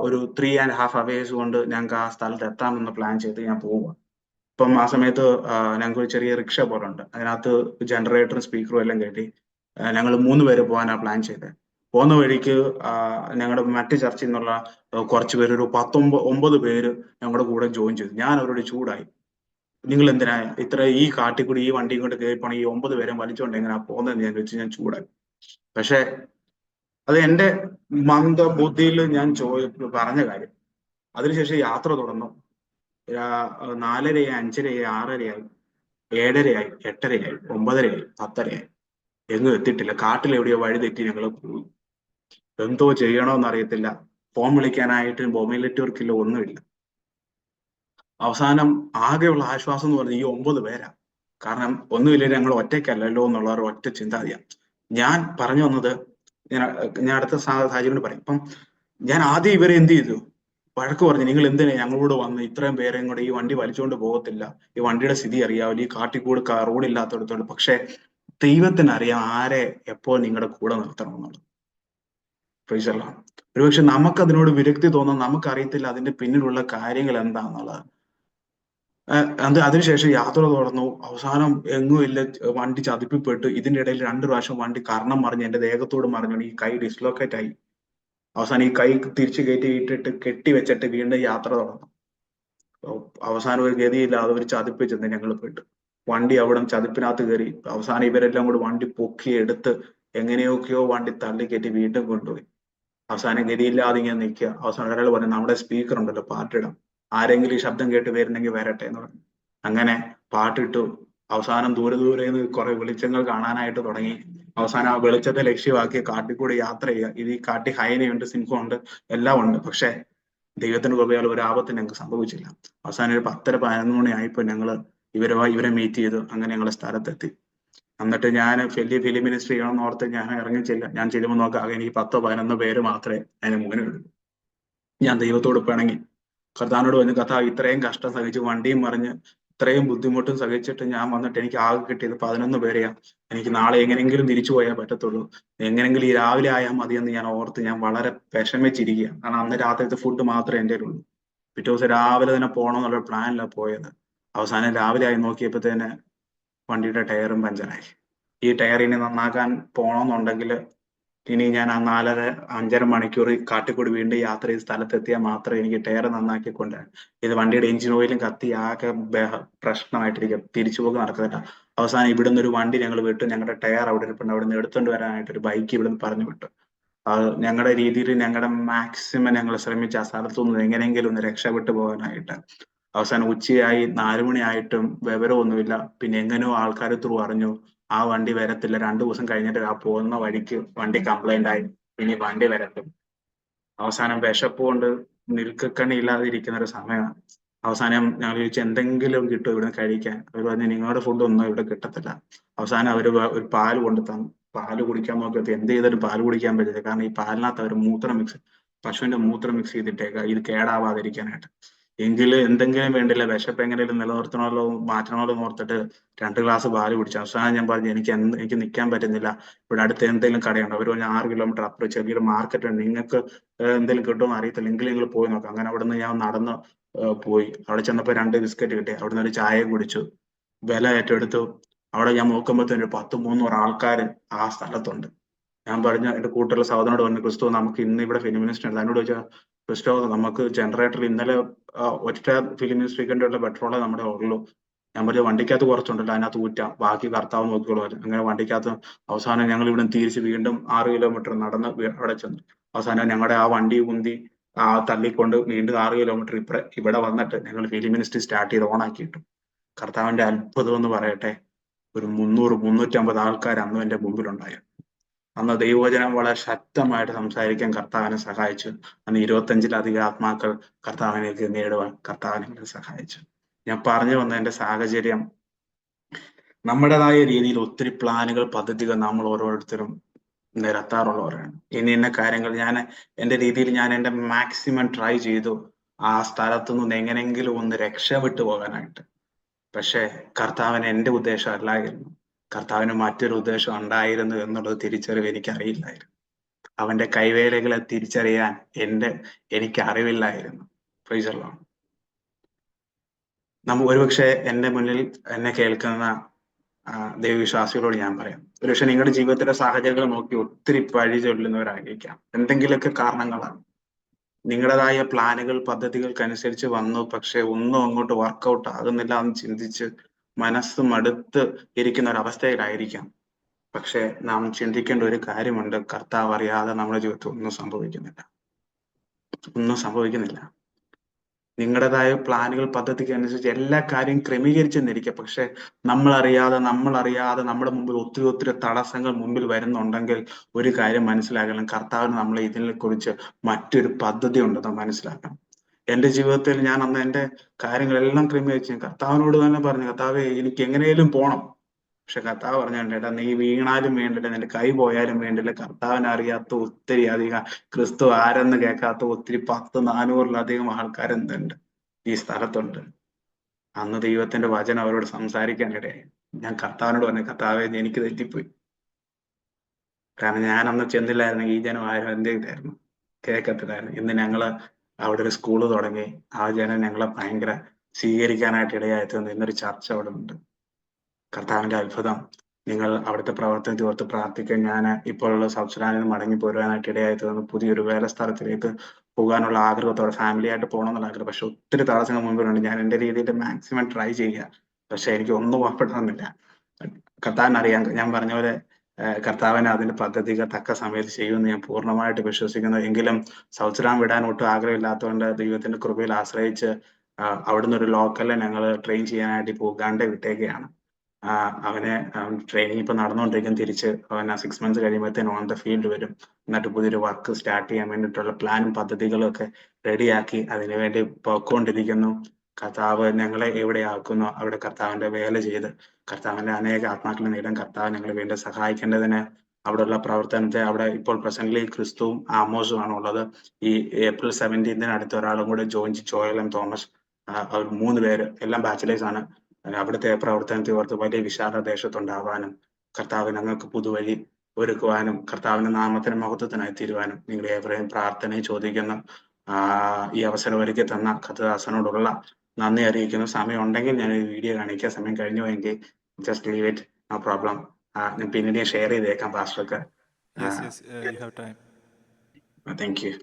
ഒരു 3.5 hours കൊണ്ട് ഞങ്ങൾക്ക് ആ സ്ഥലത്ത് എത്താമെന്ന് പ്ലാൻ ചെയ്ത് ഞാൻ പോവുക. അപ്പം ആ സമയത്ത് ഞങ്ങൾക്ക് ഒരു ചെറിയ റിക്ഷ പോലെ ഉണ്ട്, അതിനകത്ത് ജനറേറ്ററും സ്പീക്കറും എല്ലാം കയറ്റി ഞങ്ങൾ 3 പേര് പോകാനാണ് പ്ലാൻ ചെയ്തത്. പോകുന്ന വഴിക്ക് ഞങ്ങളുടെ മറ്റ് ചർച്ചിൽ നിന്നുള്ള കുറച്ച് പേര്, ഒരു 9 പേര് ഞങ്ങളുടെ കൂടെ ജോയിൻ ചെയ്തു. ഞാൻ അവരോട് ചൂടായി, നിങ്ങൾ എന്തിനാ ഈ കാട്ടിക്കൂടി ഈ വണ്ടിയും കൊണ്ട് കയറി പോണ, ഈ 9 പേരെ വലിച്ചുകൊണ്ട് എങ്ങനെയാ പോകുന്നതെന്ന് ഞാൻ ചോദിച്ചു. ഞാൻ ചൂടായി. പക്ഷെ അത് എന്റെ മന്ദബുദ്ധിയിൽ ഞാൻ പറഞ്ഞ കാര്യം. അതിനുശേഷം യാത്ര തുടർന്നു. 4:30, 5:30, 6:30, 7:30, 8:30, 9:30, 10:30. എങ്ങും എത്തിയിട്ടില്ല. കാട്ടിലെവിടെയോ വഴി തെറ്റി ഞങ്ങൾ പോയി. എന്തോ ചെയ്യണോന്ന് അറിയത്തില്ല. ഫോൺ വിളിക്കാനായിട്ട് മൊബൈൽ നെറ്റ്വർക്ക് ഇല്ല, ഒന്നുമില്ല. അവസാനം ആകെയുള്ള ആശ്വാസം എന്ന് പറഞ്ഞാൽ ഈ 9 പേരാ. കാരണം ഒന്നുമില്ല, ഞങ്ങൾ ഒറ്റയ്ക്കല്ലല്ലോ എന്നുള്ള ഒരു ഒറ്റ ചിന്താഗതിയാണ്. ഞാൻ പറഞ്ഞു വന്നത്, ഞാൻ അടുത്ത സാഹചര്യം പറയും. ഇപ്പം ഞാൻ ആദ്യം ഇവരെ എന്ത് ചെയ്തു? വഴക്ക് പറഞ്ഞു, നിങ്ങൾ എന്തിനാ ഞങ്ങളോട് വന്ന് ഇത്രയും പേരെയും കൂടെ ഈ വണ്ടി വലിച്ചുകൊണ്ട് പോകത്തില്ല, ഈ വണ്ടിയുടെ സ്ഥിതി അറിയാവില്ല, ഈ കാട്ടിക്കൂട് റോഡില്ലാത്തടത്തോട്. പക്ഷെ ദൈവത്തിന് അറിയാം ആരെ എപ്പോൾ നിങ്ങളുടെ കൂടെ നിർത്തണം എന്നുള്ളത്. പ്രൈസല്ല. ഒരുപക്ഷെ നമുക്ക് അതിനോട് വിരക്തി തോന്നാൻ, നമുക്കറിയത്തില്ല അതിന്റെ പിന്നിലുള്ള കാര്യങ്ങൾ എന്താണെന്നുള്ളത്. അതിനുശേഷം യാത്ര തുടർന്നു. അവസാനം എങ്ങുമില്ല, വണ്ടി ചതിപ്പിൽപ്പെട്ട് ഇതിന്റെ ഇടയിൽ 2 പ്രാവശ്യം വണ്ടി കർണം മറിഞ്ഞ് എന്റെ ദേഹത്തോട് മറിഞ്ഞു ഈ കൈ ഡിസ്ലൊക്കേറ്റ് ആയി. അവസാനം ഈ കൈ തിരിച്ചു കയറ്റി കെട്ടി വെച്ചിട്ട് വീണ്ടും യാത്ര തുടർന്നു. അവസാനം ഒരു ഗതിയില്ലാതെ ഒരു ചതിപ്പിൽ ചെന്ന് ഞങ്ങൾ പെട്ടു. വണ്ടി അവിടെ ചതിപ്പിനകത്ത് കയറി. അവസാനം ഇവരെല്ലാം കൂടി വണ്ടി പൊക്കി എടുത്ത് എങ്ങനെയൊക്കെയോ വണ്ടി തള്ളിക്കയറ്റി വീണ്ടും കൊണ്ടുപോയി. അവസാനം ഗതിയില്ലാതെ ഇങ്ങനെ നിൽക്കുക. അവസാനം ഒരാൾ പറഞ്ഞു, നമ്മുടെ സ്പീക്കർ ഉണ്ടല്ലോ, പാട്ടിടാം, ആരെങ്കിലും ഈ ശബ്ദം കേട്ട് വരുന്നെങ്കിൽ വരട്ടെ എന്ന് പറഞ്ഞു. അങ്ങനെ പാട്ടിട്ടു. അവസാനം ദൂരെ നിന്ന് കുറെ വെളിച്ചങ്ങൾ കാണാനായിട്ട് തുടങ്ങി. അവസാനം ആ വെളിച്ചത്തെ ലക്ഷ്യമാക്കി കാട്ടിക്കൂടി യാത്ര ചെയ്യുക. ഇത് ഈ കാട്ടി ഹൈനയുണ്ട്, സിംഹമുണ്ട്, എല്ലാം ഉണ്ട്. പക്ഷെ ദൈവത്തിന്റെ കൃപയാൽ ഒരു ആപത്ത് ഞങ്ങൾക്ക് സംഭവിച്ചില്ല. അവസാനം ഒരു 10:30-11 മണി ആയപ്പോൾ ഞങ്ങൾ ഇവരെ മീറ്റ് ചെയ്തു. അങ്ങനെ ഞങ്ങൾ സ്ഥലത്തെത്തി. എന്നിട്ട് ഞാൻ വലിയ ഫിലിം മിനിസ്ട്രി ചെയ്യണമെന്ന് ഓർത്ത് ഞാൻ ഇറങ്ങിച്ചില്ല. ഞാൻ ചെല്ലുമ്പോൾ നോക്കാം, എനിക്ക് 10-11 പേര് മാത്രമേ അതിന് മുന്നിലുള്ളൂ. ഞാൻ ദൈവത്തോട് പിണങ്ങി കർത്താവിനോട് പറഞ്ഞു, കർത്താവ് ഇത്രയും കഷ്ടം സഹിച്ച് വണ്ടിയും മറിഞ്ഞ് ഇത്രയും ബുദ്ധിമുട്ടും സഹിച്ചിട്ട് ഞാൻ വന്നിട്ട് എനിക്ക് ആകെ കിട്ടിയത് 11 പേരെയാ. എനിക്ക് നാളെ എങ്ങനെയെങ്കിലും തിരിച്ചു പോയാൽ പറ്റത്തുള്ളൂ. എങ്ങനെയെങ്കിലും ഈ രാവിലെ ആയാൽ മതിയെന്ന് ഞാൻ ഓർത്ത് ഞാൻ വളരെ വിഷമിച്ചിരിക്കുക. കാരണം അന്ന് രാത്രിത്തെ ഫുഡ് മാത്രമേ എൻ്റെ ഉള്ളൂ. പിറ്റേ ദിവസം രാവിലെ തന്നെ പോകണമെന്നുള്ള പ്ലാനിലാണ് പോയത്. അവസാനം രാവിലെ ആയി നോക്കിയപ്പോഴത്തേന് വണ്ടിയുടെ ടയറും പഞ്ചറായി. ഈ ടയർ ഇനി നന്നാക്കാൻ പോകണമെന്നുണ്ടെങ്കിൽ ഇനി ഞാൻ ആ 4.5 മണിക്കൂർ കാട്ടിക്കൂടി വീണ്ടും യാത്ര ചെയ്ത് സ്ഥലത്തെത്തിയാൽ മാത്രമേ എനിക്ക് ടയർ നന്നാക്കിക്കൊണ്ട്, ഇത് വണ്ടിയുടെ എഞ്ചിൻ ഓയിലും കത്തി ആകെ പ്രശ്നമായിട്ടിരിക്കും, തിരിച്ചു പോക്ക് നടക്കുന്നില്ല. അവസാനം ഇവിടുന്ന് ഒരു വണ്ടി ഞങ്ങൾ വിട്ടു. ഞങ്ങളുടെ ടയർ അവിടെ ഇരിപ്പുണ്ട്, അവിടെ നിന്ന് എടുത്തുകൊണ്ട് വരാനായിട്ട് ഒരു ബൈക്ക് ഇവിടുന്ന് പറഞ്ഞു വിട്ടു. ഞങ്ങളുടെ രീതിയിൽ ഞങ്ങളുടെ മാക്സിമം ഞങ്ങൾ ശ്രമിച്ച ആ സ്ഥലത്തുനിന്ന് എങ്ങനെയെങ്കിലും ഒന്ന് രക്ഷപ്പെട്ടു പോകാനായിട്ട്. അവസാനം ഉച്ചയായി 4 മണിയായിട്ടും വിവരമൊന്നുമില്ല. പിന്നെ എങ്ങനെയോ ആൾക്കാര് ത്രൂ അറിഞ്ഞു. ആ വണ്ടി വരത്തില്ല. 2 ദിവസം കഴിഞ്ഞിട്ട് ആ പോകുന്ന വഴിക്ക് വണ്ടി കംപ്ലൈന്റ് ആയി. ഇനി വണ്ടി വരത്തില്ല. അവസാനം വിശപ്പ് കൊണ്ട് നിൽക്കക്കണ്ണിയില്ലാതെ ഇരിക്കുന്ന ഒരു സമയമാണ്. അവസാനം ഞങ്ങൾ ചോദിച്ചു എന്തെങ്കിലും കിട്ടുമോ ഇവിടുന്ന് കഴിക്കാൻ? അവര് പറഞ്ഞു നിങ്ങളുടെ ഫുഡ് ഒന്നും ഇവിടെ കിട്ടത്തില്ല. അവസാനം അവര് ഒരു പാല് കൊണ്ട് തന്നു. പാല് കുടിക്കാൻ നോക്കിയപ്പോൾ എന്ത് ചെയ്തിട്ടും പാല് കുടിക്കാൻ പറ്റില്ല. കാരണം ഈ പാലിനകത്ത് അവര് പശുവിന്റെ മൂത്രം മിക്സ് ചെയ്തിട്ടേക്കുക ഇത് കേടാവാതിരിക്കാനായിട്ട്. എങ്കിലും എന്തെങ്കിലും വേണ്ടില്ല വിശപ്പ് എങ്ങനെയും നിലനിർത്തണമല്ലോ മാറ്റണമല്ലോ എന്ന് ഓർത്തിട്ട് 2 ഗ്ലാസ് പാല് കുടിച്ചു. അവസാനം ഞാൻ പറഞ്ഞു എനിക്ക് നിൽക്കാൻ പറ്റുന്നില്ല. ഇവിടെ അടുത്ത് എന്തെങ്കിലും കടയുണ്ടോ? അവര് പറഞ്ഞു 6 കിലോമീറ്റർ അപ്പുറം ചെറിയൊരു മാർക്കറ്റ് ഉണ്ട്. നിങ്ങൾക്ക് എന്തെങ്കിലും കിട്ടുമോ അറിയത്തില്ല. എങ്കിലും നിങ്ങൾ പോയി നോക്കാം. അങ്ങനെ അവിടുന്ന് ഞാൻ നടന്ന് പോയി. അവിടെ ചെന്നപ്പോ 2 ബിസ്ക്കറ്റ് കിട്ടി. അവിടുന്ന് ഒരു ചായയും കുടിച്ചു. വില ഏറ്റെടുത്തു. അവിടെ ഞാൻ നോക്കുമ്പോഴത്തേനും ഒരു 200 ആൾക്കാര് ആ സ്ഥലത്തുണ്ട്. ഞാൻ പറഞ്ഞു എന്റെ കൂട്ടുള്ള സഹോദരനോട് പറഞ്ഞു ക്രിസ്റ്റോ നമുക്ക് ഇന്ന് ഇവിടെ ഫിലിം മിനിസ്റ്റർ ഉണ്ട്. എന്നോട് ചോദിച്ചാൽ ക്രിസ്റ്റോ നമുക്ക് ജനറേറ്ററിൽ ഇന്നലെ ഒറ്റ ഫിലിം മിനിസ്റ്ററിക്ക് ഉള്ള പെട്രോളേ നമ്മുടെ ഉള്ളൂ. ഞാൻ പറഞ്ഞു വണ്ടിക്കകത്ത് കുറച്ചുണ്ടല്ലോ അതിനകത്ത് ഊറ്റാം ബാക്കി കർത്താവ് നോക്കിക്കോളൂ പറഞ്ഞു. അങ്ങനെ വണ്ടിക്കകത്ത് അവസാനം ഞങ്ങൾ ഇവിടെ തിരിച്ച് വീണ്ടും 6 കിലോമീറ്റർ നടന്ന് അവിടെ ചെന്നു. അവസാനം ഞങ്ങളുടെ ആ വണ്ടി ഉന്തി തള്ളിക്കൊണ്ട് വീണ്ടും 6 കിലോമീറ്റർ ഇവിടെ വന്നിട്ട് ഞങ്ങൾ ഫിലിം മിനിസ്റ്ററി സ്റ്റാർട്ട് ചെയ്ത് ഓണാക്കിയിട്ടു. കർത്താവിന്റെ അത്ഭുതം എന്ന് പറയട്ടെ, ഒരു 300-350 ആൾക്കാർ അന്നും എന്റെ മുമ്പിലുണ്ടായിരുന്നു. അന്ന് ദൈവവചനം വളരെ ശക്തമായിട്ട് സംസാരിക്കാൻ കർത്താവിനെ സഹായിച്ചു. അന്ന് 25-ലധികം ആത്മാക്കൾ കർത്താവിലേക്ക് നേടുവാൻ കർത്താവിനെ സഹായിച്ചു. ഞാൻ പറഞ്ഞു വന്ന എന്റെ സാഹചര്യം നമ്മുടേതായ രീതിയിൽ ഒത്തിരി പ്ലാനുകൾ പദ്ധതികൾ നമ്മൾ ഓരോരുത്തരും നിരത്താറുള്ളവരാണ്. ഇന്ന ഇന്ന കാര്യങ്ങൾ ഞാൻ എന്റെ രീതിയിൽ ഞാൻ എന്റെ മാക്സിമം ട്രൈ ചെയ്തു ആ സ്ഥലത്തു നിന്ന് എങ്ങനെയെങ്കിലും ഒന്ന് രക്ഷപ്പെട്ടു പോകാനായിട്ട്. പക്ഷേ കർത്താവിന് എന്റെ ഉദ്ദേശം അല്ലായിരുന്നു. കർത്താവിന് മറ്റൊരു ഉദ്ദേശം ഉണ്ടായിരുന്നു എന്നുള്ളത് തിരിച്ചറിവ് എനിക്കറിയില്ലായിരുന്നു. അവന്റെ കൈവേലകളെ തിരിച്ചറിയാൻ എനിക്ക് അറിവില്ലായിരുന്നു. Praise the Lord. ഒരുപക്ഷെ എന്റെ മുന്നിൽ എന്നെ കേൾക്കുന്ന ദൈവവിശ്വാസികളോട് ഞാൻ പറയാം. ഒരുപക്ഷെ നിങ്ങളുടെ ജീവിതത്തിലെ സാഹചര്യങ്ങൾ നോക്കി ഒത്തിരി പഴി ചൊല്ലുന്നവരായിരിക്കാം. എന്തെങ്കിലുമൊക്കെ കാരണങ്ങളാണ്. നിങ്ങളുടേതായ പ്ലാനുകൾ പദ്ധതികൾക്കനുസരിച്ച് വന്നു. പക്ഷെ ഒന്നും അങ്ങോട്ട് വർക്കൗട്ട് ആകുന്നില്ല എന്ന് ചിന്തിച്ച് മനസ്സ് മടുത്ത് ഇരിക്കുന്ന ഒരവസ്ഥയിലായിരിക്കാം. പക്ഷെ നാം ചിന്തിക്കേണ്ട ഒരു കാര്യമുണ്ട്. കർത്താവ് അറിയാതെ നമ്മുടെ ജീവിതത്തിൽ ഒന്നും സംഭവിക്കുന്നില്ല. ഒന്നും സംഭവിക്കുന്നില്ല. നിങ്ങളുടേതായ പ്ലാനുകൾ പദ്ധതിക്ക് അനുസരിച്ച് എല്ലാ കാര്യം ക്രമീകരിച്ചെന്നിരിക്കാം. പക്ഷെ നമ്മളറിയാതെ നമ്മുടെ മുമ്പിൽ ഒത്തിരി തടസ്സങ്ങൾ മുമ്പിൽ വരുന്നുണ്ടെങ്കിൽ ഒരു കാര്യം മനസ്സിലാക്കണം. കർത്താവിന് നമ്മളെ ഇതിനെ കുറിച്ച് മറ്റൊരു പദ്ധതി ഉണ്ടെന്ന് മനസ്സിലാക്കണം. എന്റെ ജീവിതത്തിൽ ഞാൻ അന്ന് എന്റെ കാര്യങ്ങളെല്ലാം ക്രമീകരിച്ചു. കർത്താവിനോട് തന്നെ പറഞ്ഞു കർത്താവേ എനിക്ക് എങ്ങനെയും പോണം. പക്ഷെ കർത്താവ് പറഞ്ഞു എടാ നീ വീണാലും വേണ്ടില്ല നിന്റെ കൈ പോയാലും വേണ്ടില്ല കർത്താവിനെ അറിയാത്ത ഒത്തിരി അധികം ക്രിസ്തു ആരെന്ന് കേൾക്കാത്ത ഒത്തിരി 100-400-ലധികം ആൾക്കാർ എന്തുണ്ട് ഈ സ്ഥലത്തുണ്ട്. അന്ന് ദൈവത്തിന്റെ വചനം അവരോട് സംസാരിക്കാനിടയായി. ഞാൻ കർത്താവിനോട് പറഞ്ഞു കർത്താവെ എനിക്ക് തെറ്റിപ്പോയി. കാരണം ഞാൻ അന്ന് ചെന്നില്ലായിരുന്നു ഈ ജനം ആരും എന്ത് ചെയ്തായിരുന്നു കേൾക്കത്തില്ലായിരുന്നു. ഇന്ന് ഞങ്ങള് അവിടെ ഒരു സ്കൂള് തുടങ്ങി. ആ ജനം ഞങ്ങളെ ഭയങ്കര സ്വീകരിക്കാനായിട്ട് ഇടയായി തീർന്നു. ഇന്നൊരു ചർച്ച അവിടെ ഉണ്ട്. കർത്താവിന്റെ അത്ഭുതം. നിങ്ങൾ അവിടുത്തെ പ്രവർത്തനത്തെ ഓർത്ത് പ്രാർത്ഥിക്കാൻ ഞാൻ ഇപ്പോഴുള്ള സൗത്ത് സുഡാനിൽ നിന്ന് മടങ്ങി പോരുവാനായിട്ട് ഇടയായി തീർന്നു. പുതിയൊരു വേലസ്ഥലത്തിലേക്ക് പോകാനുള്ള ആഗ്രഹത്തോടെ ഫാമിലി ആയിട്ട് പോകണം എന്നുള്ള ആഗ്രഹം. പക്ഷെ ഒത്തിരി തടസ്സങ്ങൾ മുമ്പിലുണ്ട്. ഞാൻ എന്റെ രീതിയിൽ മാക്സിമം ട്രൈ ചെയ്യുക. പക്ഷെ എനിക്ക് ഒന്നും ഉറപ്പിടുന്നില്ല. കർത്താവിനറിയാം. ഞാൻ പറഞ്ഞ പോലെ കർത്താവിന് അതിന്റെ പദ്ധതികൾ തക്ക സമയത്ത് ചെയ്യുമെന്ന് ഞാൻ പൂർണ്ണമായിട്ട് വിശ്വസിക്കുന്നു. എങ്കിലും സൗത്ത് സുഡാൻ വിടാൻ ഒട്ടും ആഗ്രഹമില്ലാത്തതുകൊണ്ട് ദൈവത്തിന്റെ കൃപയിൽ ആശ്രയിച്ച് അവിടുന്ന് ഒരു ലോക്കലിനെ ഞങ്ങൾ ട്രെയിൻ ചെയ്യാനായിട്ട് ഇപ്പോൾ ഉഗാണ്ട വിട്ടേക്കുകയാണ്. അവനെ ട്രെയിനിങ് ഇപ്പൊ നടന്നുകൊണ്ടിരിക്കും. തിരിച്ച് അവൻ 6 മന്ത്സ് കഴിയുമ്പോഴത്തേനും ഓൺ ദ ഫീൽഡ് വരും. എന്നിട്ട് പുതിയൊരു വർക്ക് സ്റ്റാർട്ട് ചെയ്യാൻ വേണ്ടിയിട്ടുള്ള പ്ലാനും പദ്ധതികളും ഒക്കെ റെഡിയാക്കി അതിനുവേണ്ടി പോയിക്കൊണ്ടിരിക്കുന്നു. കർത്താവ് ഞങ്ങളെ എവിടെയാക്കുന്നോ അവിടെ കർത്താവിന്റെ വേല ചെയ്ത് കർത്താവിന്റെ അനേക ആത്മാക്കളെ നേടാൻ കർത്താവ് ഞങ്ങളെ വീണ്ടും സഹായിക്കേണ്ടതിന് അവിടെയുള്ള പ്രവർത്തനത്തെ അവിടെ ഇപ്പോൾ പ്രസന്റ്ലി ക്രിസ്തുവും ആമോസും ആണ് ഉള്ളത്. ഈ April 17 അടുത്ത ഒരാളും കൂടെ ജോയൽ എം തോമസ്, അവർ 3 പേര് എല്ലാം ബാച്ചിലേഴ്സ് ആണ്. അവിടുത്തെ പ്രവർത്തനത്തെ ഓർത്ത് വലിയ വിശാല ദേശത്തുണ്ടാവാനും കർത്താവ് ഞങ്ങൾക്ക് പുതുവഴി ഒരുക്കുവാനും കർത്താവിന്റെ നാമത്തിന് മഹത്വത്തിനായി തീരുവാനും നിങ്ങളുടെ ഏവരെയും പ്രാർത്ഥനയും ചോദിക്കുന്നു. ഈ അവസരം ഒരുക്കി തന്ന കർത്തദാസനോടുള്ള നന്ദി അറിയിക്കുന്നു. സമയം ഉണ്ടെങ്കിൽ ഞാൻ ഈ വീഡിയോ കാണിക്കാം. സമയം കഴിഞ്ഞു പോയെങ്കിൽ just leave it, no problem. ഞാൻ പിന്നീട് ഷെയർ ചെയ്തേക്കാം പാസ്റ്റർക്ക്. Yes, you have time. Thank you.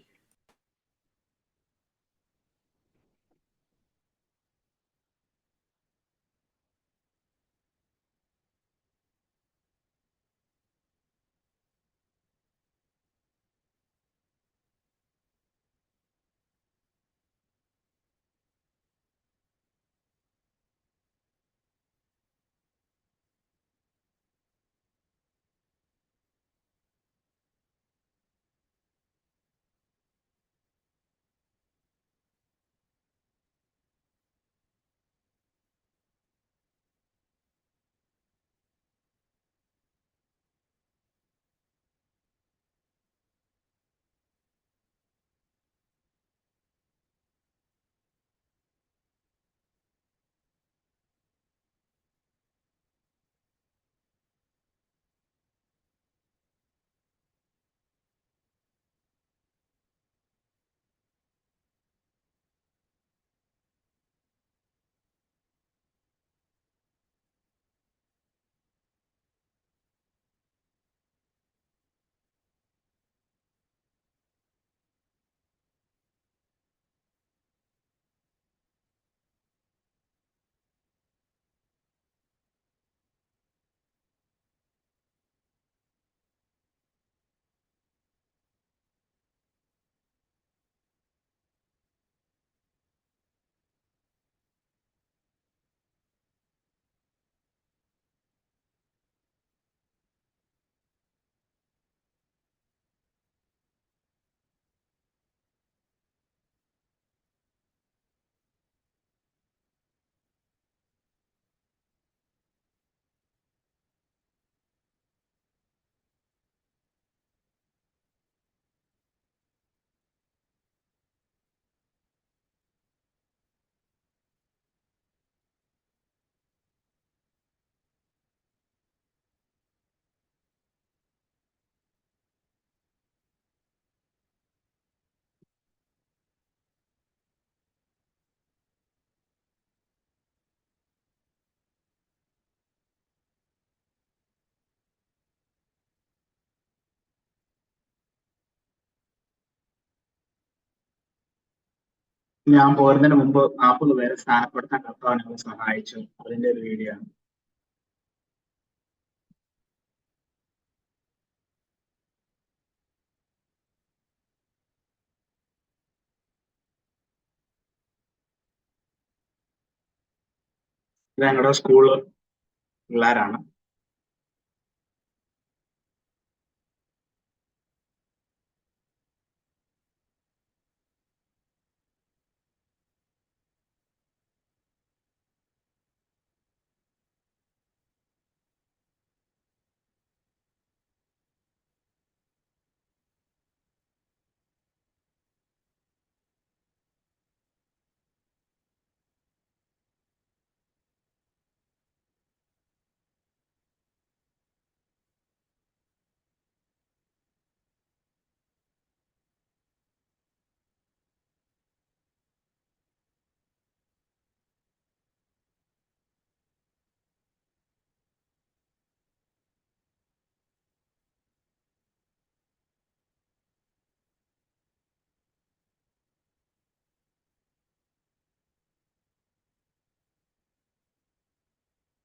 ഞാൻ പോരുന്നതിന് മുമ്പ് 40 പേരെ സ്ഥാനപ്പെടുത്താൻ കർത്താവ് ഞങ്ങളെ സഹായിച്ചു. അതിന്റെ ഒരു വീഡിയോ ആണ്. ഇത് ഞങ്ങളുടെ സ്കൂള് പിള്ളേരാണ്.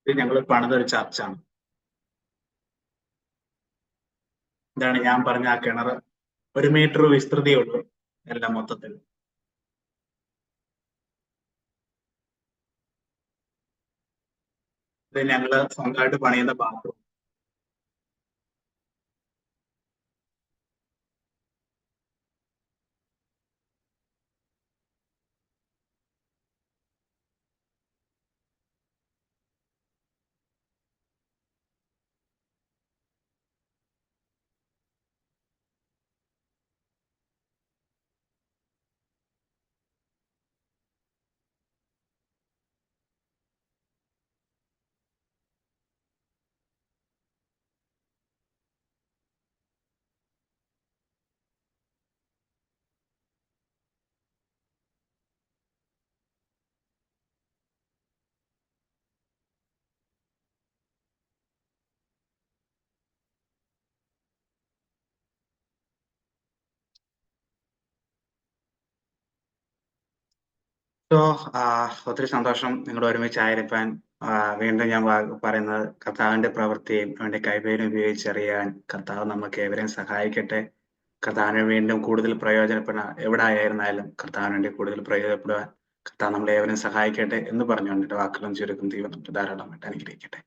ഇത് ഞങ്ങൾ പണിതൊരു ചർച്ചാണ്. ഇതാണ് ഞാൻ പറഞ്ഞ ആ കിണർ. 1 മീറ്റർ വിസ്തൃതിയുള്ളൂ എല്ലാം മൊത്തത്തിൽ. ഇത് ഞങ്ങള് സ്വന്തമായിട്ട് പണിയുന്ന ബാത്റൂം. സോ ഒത്തിരി സന്തോഷം നിങ്ങളോട് ഒരുമിച്ചായിരിക്കാൻ. വീണ്ടും ഞാൻ പറയുന്നത്, കർത്താവിന്റെ പ്രവൃത്തിയും അവന്റെ കൈവേലും ഉപയോഗിച്ചറിയാൻ കർത്താവ് നമുക്ക് ഏവരെയും സഹായിക്കട്ടെ. കർത്താവിന് വീണ്ടും കൂടുതൽ പ്രയോജനപ്പെടാൻ എവിടെ ആയിരുന്നാലും കർത്താവിന് വേണ്ടി കൂടുതൽ പ്രയോജനപ്പെടുവാൻ കർത്താവ് നമ്മളെ ഏവരെയും സഹായിക്കട്ടെ എന്ന് പറഞ്ഞുകൊണ്ട് വാക്കുകളും ചുരുക്കും ദൈവം നമുക്ക് ധാരാളമായിട്ട് അനുഗ്രഹിക്കട്ടെ.